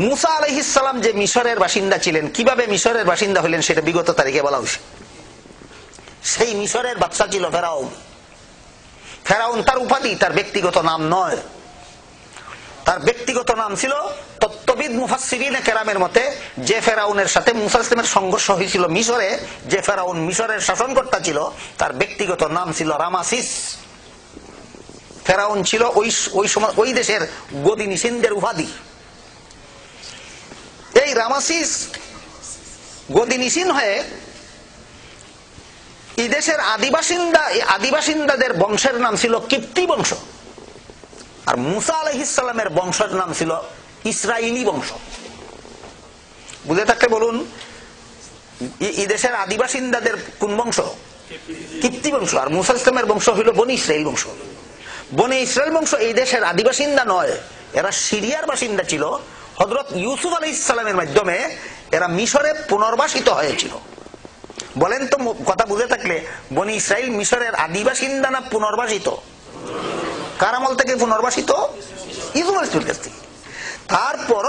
মুসা আলাইহিস সালাম যে মিশরের বাসিন্দা ছিলেন, কিভাবে মিশরের বাসিন্দা হলেন সেটা বিগত তারিখে বলা হয়েছে। সেই মিশরের বাদশা ছিল ফেরাউন। ফেরাউন তার উপাধি, তার ব্যক্তিগত নাম নয়। তার ব্যক্তিগত নাম ছিল, তত্ত্ববিদ মুফাসসিরিনে কেরামের মতে, যে ফেরাউনের সাথে মুসা ইসলামের সংঘর্ষ হয়েছিল মিশরে, যে ফেরাউন মিশরের শাসনকর্তা ছিল, তার ব্যক্তিগত নাম ছিল রামাসিস। ফেরাউন ছিল ওই সময় ওই দেশের গদিনিসিনদের উপাধি। এই রামাসিস গদিনিসিন হয়ে এই দেশের আদিবাসিন্দাদের বংশের নাম ছিল কিপ্তি বংশ, আর মুসা আলাইহিস সালামের বংশের নাম ছিল ইসরাইলি বংশ। বুঝে থাকলে বলুন, এই দেশের আদিবাসিন্দাদের কোন বংশ? কিপ্তি বংশ। আর মুসা ইসলামের বংশ হইল বনি ইসরাইল বংশ। বনি ইসরাইল বংশ এই দেশের আদিবাসিন্দা নয়, এরা সিরিয়ার বাসিন্দা ছিল। হযরত ইউসুফ আলাইহিস সালামের মাধ্যমে এরা মিশরে পুনর্বাসিত হয়েছিল। বলেন তো, কথা বুঝে থাকলে, বনি ইসরাইল মিশরের আদিবাসিন্দা না পুনর্বাসিত? কার আমল থেকে পুনর্বাসিত? ইউসুফ আলাইহিস কাছ থেকে। তারপর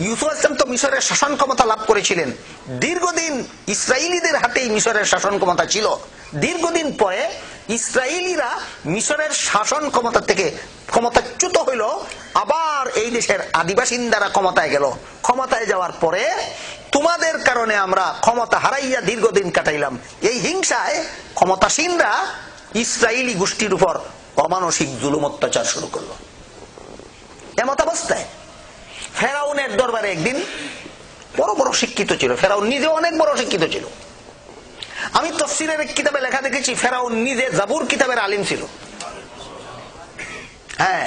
ইউসুফ ইসলাম তো মিশরের শাসন ক্ষমতা লাভ করেছিলেন, দীর্ঘদিন ইসরায়েলিদের হাতেই মিশরের শাসন ক্ষমতা ছিল। দীর্ঘদিন পরে ইসরায়েলিরা মিশরের শাসন ক্ষমতা থেকে ক্ষমতাচ্যুত হইল, আবার এই দেশের আদিবাসিন্দারা ক্ষমতায় গেল। ক্ষমতায় যাওয়ার পরে তোমাদের কারণে আমরা ক্ষমতা হারাইয়া দীর্ঘদিন কাটাইলাম, এই হিংসায় ক্ষমতাসীনরা ইসরায়েলি গোষ্ঠীর উপর অমানসিক জুলুম অত্যাচার শুরু করলো। এমত অবস্থায় ফেরাউনের দরবারে একদিন বড় বড় শিক্ষিত ছিল, ফেরাউন নিজে অনেক বড় শিক্ষিত ছিল। আমি তাফসীরের এক কিতাবে লেখা দেখেছি, ফেরাউন নিজে জাবুর কিতাবের আলিম ছিল। হ্যাঁ,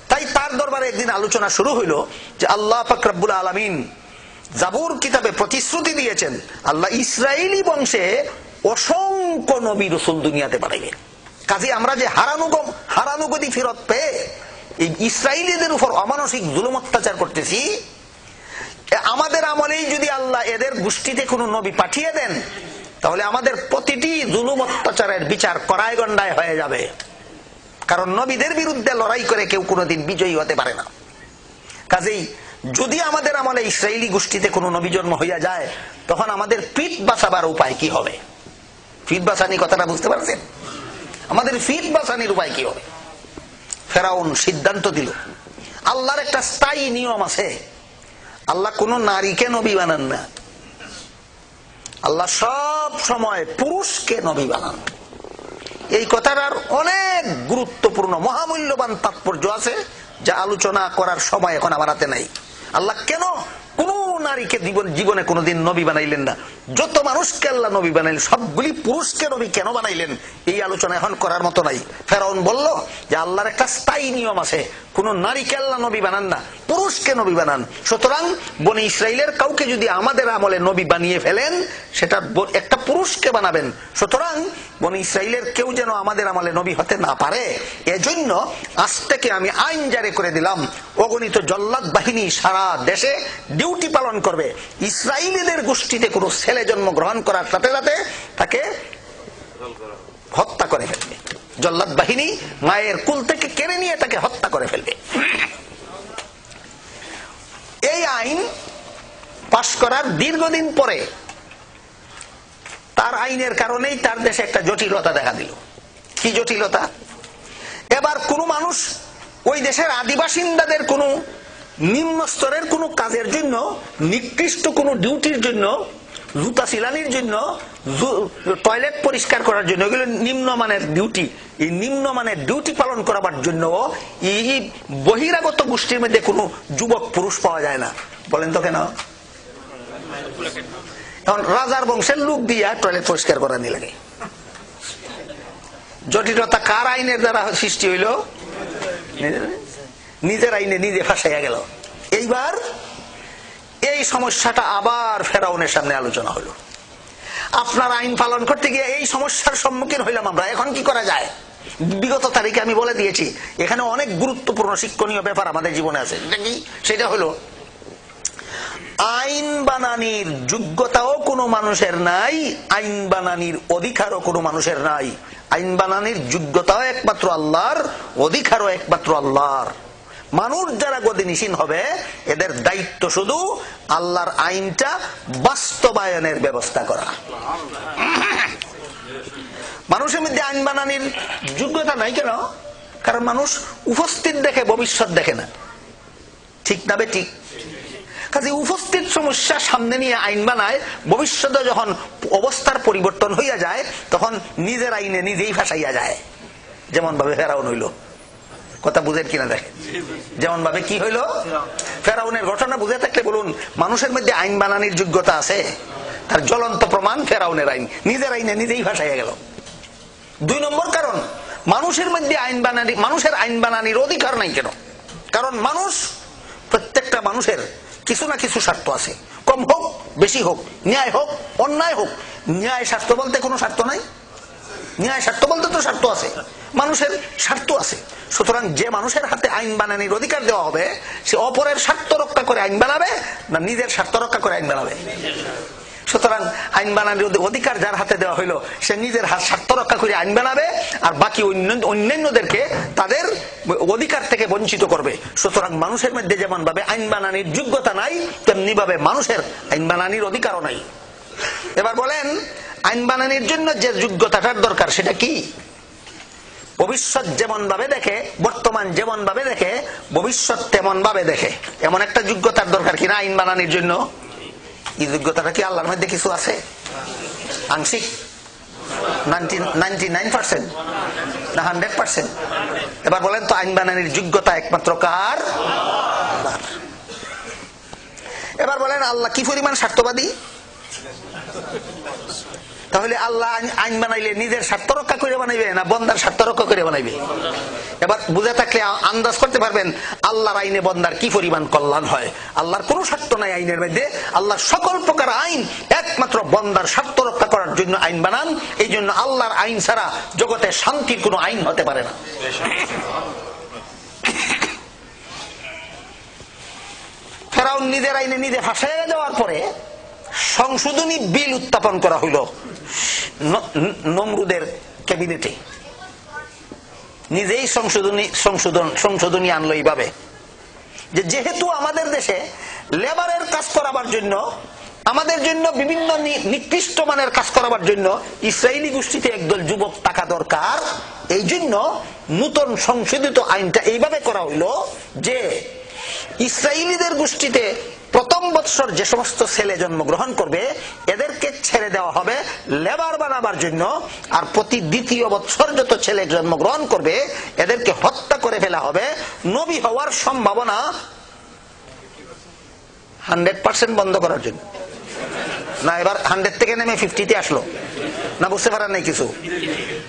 তাই তার দরবারে একদিন আলোচনা শুরু হইল যে আল্লাহ পাক রব্বুল আলামিন জাবুর কিতাবে প্রতিশ্রুতি দিয়েছেন, আল্লাহ ইসরায়েলি বংশে অসংখ্য নবী রাসূল দুনিয়াতে পাঠাইবেন। কাজে আমরা যে হারানুগতি ফেরত পেয়ে এই ইসরায়েলিদের উপর অমানসিক জুলুম অত্যাচার করতেছি, আমাদের আমলেই যদি আল্লাহ এদের গোষ্ঠীতে কোনো নবী পাঠিয়ে দেন, তাহলে আমাদের প্রতিটি জুলুম অত্যাচারের বিচার কড়ায় গন্ডায় হয়ে যাবে। কারণ নবীদের বিরুদ্ধে লড়াই করে কেউ কোনোদিন বিজয়ী হতে পারে না। কাজেই যদি আমাদের আমলে ইসরায়েলি গোষ্ঠীতে কোনো নবী জন্ম হইয়া যায়, তখন আমাদের পিঠ বাঁচাবার উপায় কি হবে? পিঠ বাঁচানি কথাটা বুঝতে পারছেন? আমাদের পিঠ বাঁচানির উপায় কি হবে? ফেরাউন সিদ্ধান্ত দিল, আল্লাহর একটা স্থায়ী নিয়ম আছে, আল্লাহ কোন নারীকে নবী বানান না, আল্লাহ সব সময় পুরুষকে নবী বানান। এই কথাটার অনেক গুরুত্বপূর্ণ মহামূল্যবান তাৎপর্য আছে, যা আলোচনা করার সময় এখন আমার হাতে নাই। আল্লাহ কেন কোন নারীকে জীবনে কোনোদিন নবী বানাইলেন না। যত মানুষকে আল্লাহ নবী বানাইলেন সবগুলি পুরুষকে নবী কেন বানাইলেন এই আলোচনা এখন করার মতো নাই। ফেরাউন বলল যে আল্লাহর একটা স্থায়ী নিয়ম আছে, কোন নারীকে আল্লাহ নবী বানান না, পুরুষকে নবী বানান। সুতরাং বনি ইসরাইলের কাউকে যদি আমাদের আমলে নবী বানিয়ে ফেলেন সেটা একটা পুরুষকে বানাবেন। সুতরাং বনি ইসরাইলের কেউ যেন আমাদের আমলে নবী হতে না পারে, এজন্য আজ থেকে আমি আইন জারি করে দিলাম, অগণিত জল্লাদ বাহিনী সারা দেশে ডিউটি পালন করবে। ইসরায়েলীদের গোষ্ঠীতে কোনো ছেলে জন্মগ্রহণ করার সাথে সাথে তাকে হত্যা করে ফেলবে। জল্লাদ বাহিনী মায়ের কুল থেকে কেড়ে নিয়ে তাকে হত্যা করে ফেলবে। এই আইন পাশ করার দীর্ঘদিন পরে তার আইনের কারণেই তার দেশে একটা জটিলতা দেখা দিল। কি জটিলতা? এবার কোন মানুষ ওই দেশের আদিবাসীদের কোন নিম্ন স্তরের কোন কাজের জন্য, নিকৃষ্ট কোন ডিউটির জন্য, জুতা সিলানির জন্য, টয়লেট পরিষ্কার করার জন্য, এগুলো নিম্নমানের ডিউটি, এই নিম্নমানের ডিউটি পালন করার জন্য এই বহিরাগত গোষ্ঠীর মধ্যে কোনো যুবক পুরুষ পাওয়া যায় না। বলেন তো কেন? এখন রাজার বংশের লোক দিয়া টয়লেট পরিষ্কার করা নিয়ে লাগে। জটিলতা কার আইনের দ্বারা সৃষ্টি হইল? নিজের আইনে নিজে ফাঁসাইয়া গেল। এইবার এই সমস্যাটা আবার ফেরাউনের সামনে আলোচনা হলো। আপনার আইন পালন করতে গিয়ে এই সমস্যার সম্মুখীন হইলাম আমরা, এখন কি করা যায়? বিগত তারিখে আমি বলে দিয়েছি এখানে অনেক গুরুত্বপূর্ণ শিক্ষণীয় ব্যাপার আমাদের জীবনে আছে। সেটা হলো আইন বানানির যোগ্যতাও কোনো মানুষের নাই, আইন বানানির অধিকারও কোনো মানুষের নাই। আইন বানানির যোগ্যতাও একমাত্র আল্লাহর, অধিকারও একমাত্র আল্লাহর। মানুষ যারা গদিনিসীন হবে এদের দায়িত্ব শুধু আল্লাহর আইনটা বাস্তবায়নের ব্যবস্থা করা। মানুষের মধ্যে আইন বানানির যোগ্যতা নাই কেন? কারণ মানুষ উপস্থিত দেখে, ভবিষ্যৎ দেখে না। ঠিক না বেঠিক? কাজে উপস্থিত সমস্যা সামনে নিয়ে আইন বানায়, ভবিষ্যতে যখন অবস্থার পরিবর্তন হইয়া যায় তখন নিজের আইনে নিজেই ফাঁসাইয়া যায়। যেমন ভাবে ফেরাউন হইল, কথা বুঝেন কিনা দেখেন, যেমন ভাবে কি হইল ফেরাউনের ঘটনা বুঝে থাকলে বলুন, মানুষের মধ্যে আইন বানানির যোগ্যতা আছে, তার জ্বলন্ত প্রমাণ ফেরাউনের আইন, নিজের আইনে নিজেই ফাঁসাইয়া গেল। 2 নম্বর কারণ, মানুষের মধ্যে মানুষের আইন বানানির অধিকার নাই কেন? কারণ মানুষ, প্রত্যেকটা মানুষের কিছু না কিছু স্বার্থ আছে, কম হোক বেশি হোক, ন্যায় হোক অন্যায় হোক। ন্যায় স্বার্থ বলতে কোনো স্বার্থ নাই? ন্যায় স্বার্থ বলতে তো স্বার্থ আছে, মানুষের স্বার্থ আছে। সুতরাং যে মানুষের হাতে আইন বানানির অধিকার দেওয়া হবে সে অপরের স্বার্থ রক্ষা করে আইন বানাবে না নিজের স্বার্থ রক্ষা করে আইন বানাবে? সুতরাং আইন বানানোর অধিকার যার হাতে দেওয়া হইলো সে নিজের স্বার্থ রক্ষা করে আইন বানাবে, আর বাকি অন্যান্যদেরকে তাদের অধিকার থেকে বঞ্চিত করবে। সুতরাং মানুষের মধ্যে যেমন ভাবে আইন বানানির যোগ্যতা নাই, তেমনি ভাবে মানুষের আইন বানানির অধিকারও নাই। এবার বলেন, আইন বানানির জন্য যে যোগ্যতাটার দরকার সেটা কি? ভবিষ্যৎ যেমন ভাবে দেখে, বর্তমান যেমন ভাবে দেখে, ভবিষ্যৎ তেমন ভাবে দেখে, এমন একটা যোগ্যতার দরকার কিনা আইন বানানির জন্য? এই যোগ্যতাটা কি আল্লাহর মধ্যে কিছু আছে? আংশিক? 99% না 100%? এবার বলেন তো, আইন বানানির যোগ্যতা একমাত্র কার? আল্লাহর। এবার বলেন, আল্লাহ কি পরিমাণ স্বার্থবাদী? তাহলে আল্লাহ আইন বানাইলে নিজের স্বার্থ রক্ষা করে বানাইবে না বন্দার স্বার্থ রক্ষা করে বানাইবে? এবার বুঝে থাকলে আন্দাজ করতে পারবেন আল্লাহর আইনে বন্দার কি পরিমাণ কল্যাণ হয়। আল্লাহর কোনো স্বার্থ নাই আইনের মধ্যে, আল্লাহর সকল প্রকার আইন একমাত্র বন্দার স্বার্থ রক্ষা করার জন্য আইন বানান। এই জন্য আল্লাহর আইন ছাড়া জগতে শান্তির কোনো আইন হতে পারে না। ফেরাউন নিজের আইনে নিজে ফাঁসাইয়া যাওয়ার পরে সংশোধনী বিল উত্থাপন করা হইল নমরুদের ক্যাবিনেটে। নিজেই সংশোধনী আনলো এইভাবে যে যেহেতু আমাদের দেশে লেবারের কাজ করাবার জন্য, আমাদের জন্য বিভিন্ন নিকৃষ্ট মানের কাজ করাবার জন্য ইসরায়েলি গোষ্ঠীতে একদল যুবক টাকা দরকার, এই জন্য নতুন সংশোধিত আইনটা এইভাবে করা হইল যে ইসরায়েলিদের গোষ্ঠীতে প্রথম বৎসর যে সমস্ত ছেলে জন্মগ্রহণ করবে এদেরকে ছেড়ে দেওয়া হবে লেবার বানাবার জন্য, আর প্রতি দ্বিতীয় বৎসর যত ছেলে জন্মগ্রহণ করবে এদেরকে হত্যা করে ফেলা হবে। নবী হওয়ার সম্ভাবনা 100% বন্ধ করার জন্য না, এবার 100 থেকে নেমে 50-তে আসলো না, বুঝতে পারেন নাই কিছু?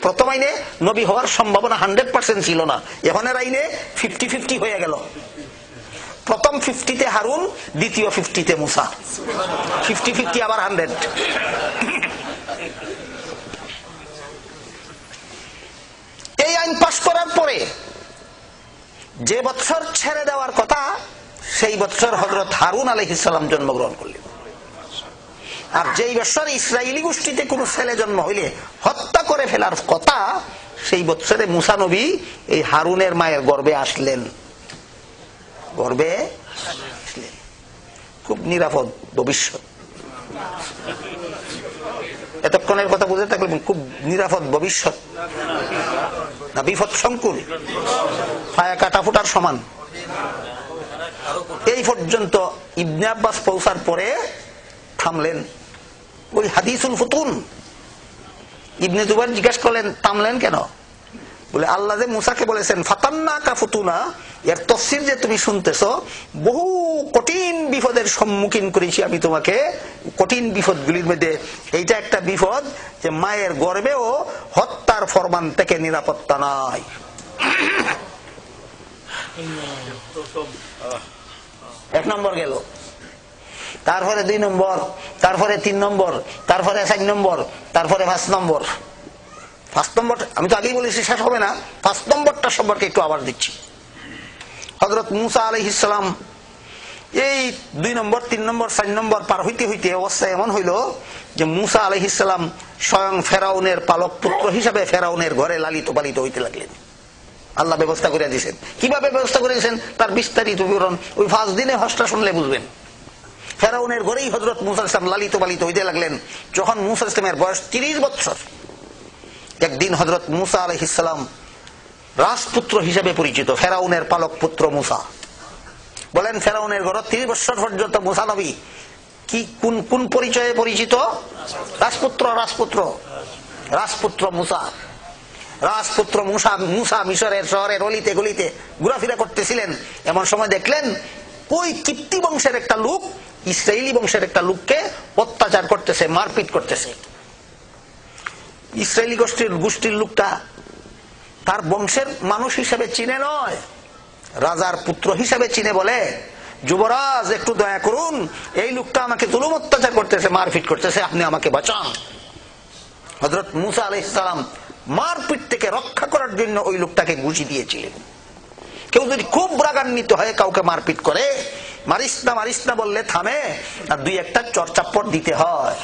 প্রথম আইনে নবী হওয়ার সম্ভাবনা 100% ছিল না, এখনের আইনে 50-50 হয়ে গেল। প্রথম 50-তে হারুন, দ্বিতীয় 50-তে মুসা, 50-50 আবার 100। এই আইন পাশ করার পরে যে বছর ছেড়ে দেওয়ার কথা, সেই বছর হযরত হারুন আলাইহিস সালাম জন্মগ্রহণ করলেন। আর যেই বছর ইসরায়েলি গোষ্ঠীতে কোন ছেলে জন্ম হইলে হত্যা করে ফেলার কথা, সেই বছরে মুসা নবী এই হারুনের মায়ের গর্ভে আসলেন। গর্ভে আসলেন, খুব নিরাপদ ভবিষ্যৎ। এতক্ষণের কথা বুঝে থাকলে খুব নিরাপদ ভবিষ্যৎ না বিপদ সংকুল, পায়া কাটা ফুটার সমান। এই পর্যন্ত ইবনে আব্বাস পৌঁছার পরে থামলেন। ওই হাদিসুল ফুতুন, ইবনে জুবাইর জিজ্ঞাসা করলেন থামলেন কেন? বলে আল্লাহ যে মুসাকে বলেছেন ফাতান্নাকা ফুতুনা, এর তাফসীর যে তুমি শুনতেছো, বহু কঠিন বিপদের সম্মুখীন করেছি আমি তোমাকে। কঠিন বিপদগুলির মধ্যে এইটা একটা বিপদ যে মায়ের গর্ভেও হত্যার ফরমান থেকে নিরাপত্তা নাই। এক নম্বর গেল, তারপরে 2 নম্বর, তারপরে 3 নম্বর, তারপরে 4 নম্বর, তারপরে 5 নম্বর। 5 নম্বর আমি তো আগেই বলেছি শেষ হবে না, 5 নম্বরটা সম্পর্কে একটু আবার দিচ্ছি। হযরত মুসা আলাইহিস সালাম এই 2 নম্বর, 3 নম্বর, 4 নম্বর পার হইতে হইতে অবস্থা এমন হইল যে মুসা আলাইহিস সালাম স্বয়ং ফেরাউনের পালক পুত্র হিসাবে ফেরাউনের ঘরে লালিত পালিত হইতে লাগলেন। আল্লাহ ব্যবস্থা করে দিয়েছেন। কিভাবে ব্যবস্থা করে দিয়েছেন তার বিস্তারিত বিবরণ ওই 5 দিনে হজটা শুনলে বুঝবেন। ফেরাউনের ঘরেই হযরত মুসা আলাইহিস সালাম লালিত পালিত হইতে লাগলেন। যখন মুসা আলাইহিস সালামের বয়স 30 বছর, একদিন হযরত মুসা আলাইহিস সালাম রাজপুত্র হিসেবে পরিচিত, ফেরাউনের পালক পুত্র মুসা। বলেন ফেরাউনের ঘর 30 বছর পর্যন্ত মুসা নবী কি কোন পরিচয়ে পরিচিত? রাজপুত্র, রাজপুত্র, রাজপুত্র মুসা। রাজপুত্র মুসা মিশরের শহরের অলিতে গলিতে ঘোরাফেরা করতেছিলেন। এমন সময় দেখলেন ওই কিপ্তি বংশের একটা লোক ইসরায়েলি বংশের একটা লোককে অত্যাচার করতেছে, মারপিট করতেছে। ইসরায়েলি গোষ্ঠীর লোকটা তার বংশের মানুষ হিসেবে চিনে নয়, রাজার পুত্র হিসেবে চিনে। বলে যুবরাজ একটু দয়া করুন, এই লোকটা আমাকে জুলুম অত্যাচার করতেছে, মারপিট করতেছে, আপনি আমাকে বাঁচান। হযরত মুসা আলাইহিস সালাম মারপিট থেকে রক্ষা করার জন্য ওই লোকটাকে ঘুষি দিয়েছিলেন। কেউ যদি খুব রাগান্বিত হয়ে কাউকে মারপিট করে, মারিস না বললে থামে, আর 2-1টা চড়চাপ্পড় দিতে হয়।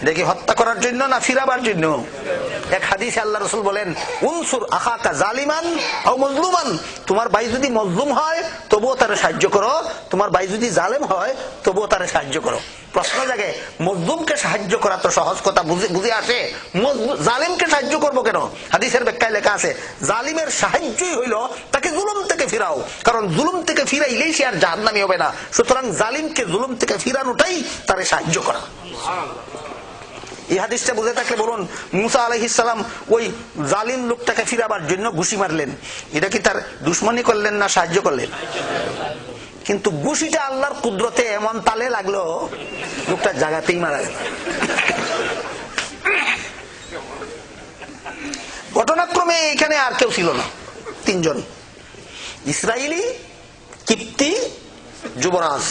দেখি হত্যা করার জন্য না ফিরাবার জন্য? এক হাদিসে আল্লাহ রাসূল বলেন উনসুর আখাকা জালিমান আও মাজলুমান, তোমার ভাই যদি মজলুম হয় তবুও তারে সাহায্য করো, তোমার ভাই যদি জালেম হয় তবুও তারে সাহায্য করো। প্রশ্ন জাগে, মজলুমকে সাহায্য করা তো সহজ কথা, বুঝে আসে, জালিমকে সাহায্য করবো কেন? হাদিসের ব্যাখ্যায় লেখা আছে জালিমের সাহায্যই হইল তাকে জুলুম থেকে ফিরাও, কারণ জুলুম থেকে ফিরাইলেই সে আর জাহান্নামী হবে না। সুতরাং জালিমকে জুলুম থেকে ফিরানোটাই তারে সাহায্য করা। এই হাদিসটা বুঝে থাকলে বলুন, মুসা আলাইহিস সালাম ওই জালিম লোকটাকে ফিরাবার জন্য ঘুষি মারলেন, এটা কি তার দুশমনি করলেন না সাহায্য করলেন? কিন্তু ঘুষিটা আল্লাহর কুদরতে এমন তালে লাগলো লোকটার জায়গাতেই মারা গেল। ঘটনাক্রমে এখানে আর কেউ ছিল না, 3 জন, ইসরায়েলি, কিপ্তি, যুবরাজ।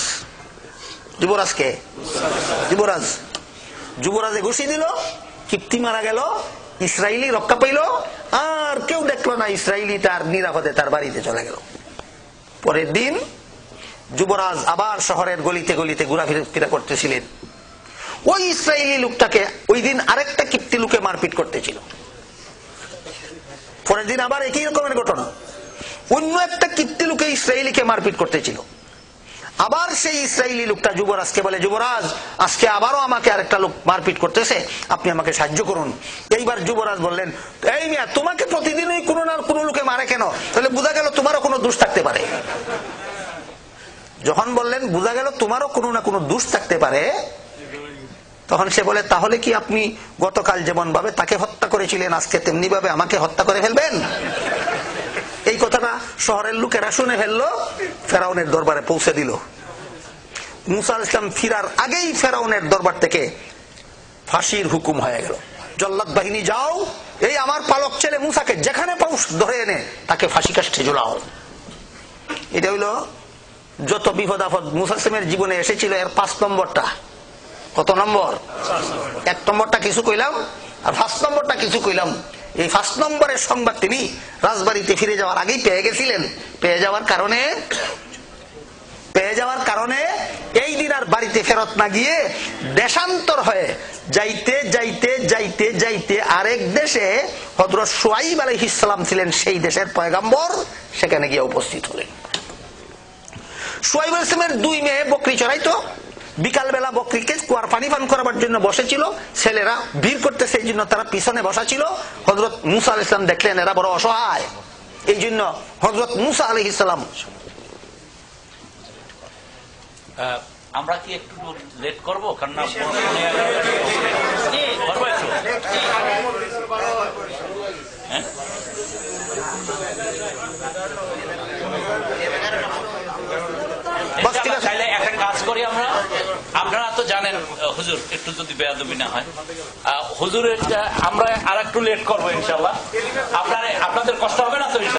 যুবরাজকে যুবরাজে ঘুষি দিল, কিপ্তি মারা গেল, ইসরায়েলি রক্ষা পাইল, আর কেউ দেখলো না। ইসরায়েলি তার নিরাপদে তার বাড়িতে চলে গেল। পরের দিন যুবরাজ আবার শহরের গলিতে গলিতে ঘোরাফেরা করতেছিলেন। ওই ইসরায়েলি লোকটাকে ওই দিন আরেকটা কিপ্তি লোকে মারপিট করতেছিল। পরের দিন আবার একই রকমের ঘটনা, অন্য একটা কিপ্তি লোকে ইসরায়েলিকে মারপিট করতেছিল। আবার সেই ইসরায়েলি লোকটা যুবরাজকে বলে যুবরাজ আজকে আবারও আমাকে আরেকটা লোক মারপিট করতেছে, আপনি আমাকে সাহায্য করুন। এইবার যুবরাজ বললেন এই মিয়া, তোমাকে প্রতিদিনই কোনো না কোনো লোকে মারে কেন? তাহলে বোঝা গেল তোমারও কোনো দোষ থাকতে পারে। যখন বললেন বোঝা গেল তোমারও কোনো না কোনো দোষ থাকতে পারে, তখন সে বলে তাহলে কি আপনি গতকাল যেমন ভাবে তাকে হত্যা করেছিলেন আজকে তেমনি ভাবে আমাকে হত্যা করে ফেলবেন? এই কথাটা শহরের লোকেরা শুনে ফেললো, ফেরাউনের দরবারে পৌঁছে দিল। মুসা আলাইহিস সালাম ফিরার আগেই ফেরাউনের দরবার থেকে ফাঁসির হুকুম হয়ে গেল। জল্লাদ বাহিনী যাও, এই আমার পালক ছেলে মুসাকে যেখানে পাও ধরে এনে তাকে ফাঁসি কাষ্ঠে ঝুলাও। এটা হইল যত বিপদ আপদ মুসা আলাইহিস জীবনে এসেছিল এর 5 নম্বরটা। কত নম্বর? 1 নম্বরটা কিছু কইলাম আর 5 নম্বরটা কিছু কইলাম। এই 5 নম্বরের সংবাদ তিনি রাজবাড়িতে ফিরে যাওয়ার আগেই পেয়ে গেছিলেন। পেয়ে যাওয়ার কারণে এই দিন আর বাড়িতে ফেরত না গিয়ে দেশান্তর হয়ে যাইতে যাইতে যাইতে যাইতে আরেক দেশে হযরত শুআইব আলাইহিস সালাম ছিলেন, সেই দেশের পয়গম্বর, সেখানে গিয়ে উপস্থিত হলেন। শুআইব আলাইহিস সালামের 2 মেয়ে বকরি চড়াইতো। বিকালবেলা বকরিকে কুয়ার পানি পান করাবার জন্য বসেছিল, ছেলেরা ভিড় করতেছে, এই জন্য তারা পিছনে বসা ছিল। হযরত মুসা আলাইহিস সালাম দেখলেন এরা বড় অসহায়, এই জন্য হযরত মুসা আলাইহিস সালাম আমরা কি একটু লেট করবো? কারণ চাইলে একটা কাজ করি আমরা। আপনারা তো জানেন হুজুর, একটু যদি বেয়াদবি না হয় হুজুরের, আমরা আর একটু লেট করবো ইনশাল্লাহ। আপনাদের কষ্ট হবে না তো?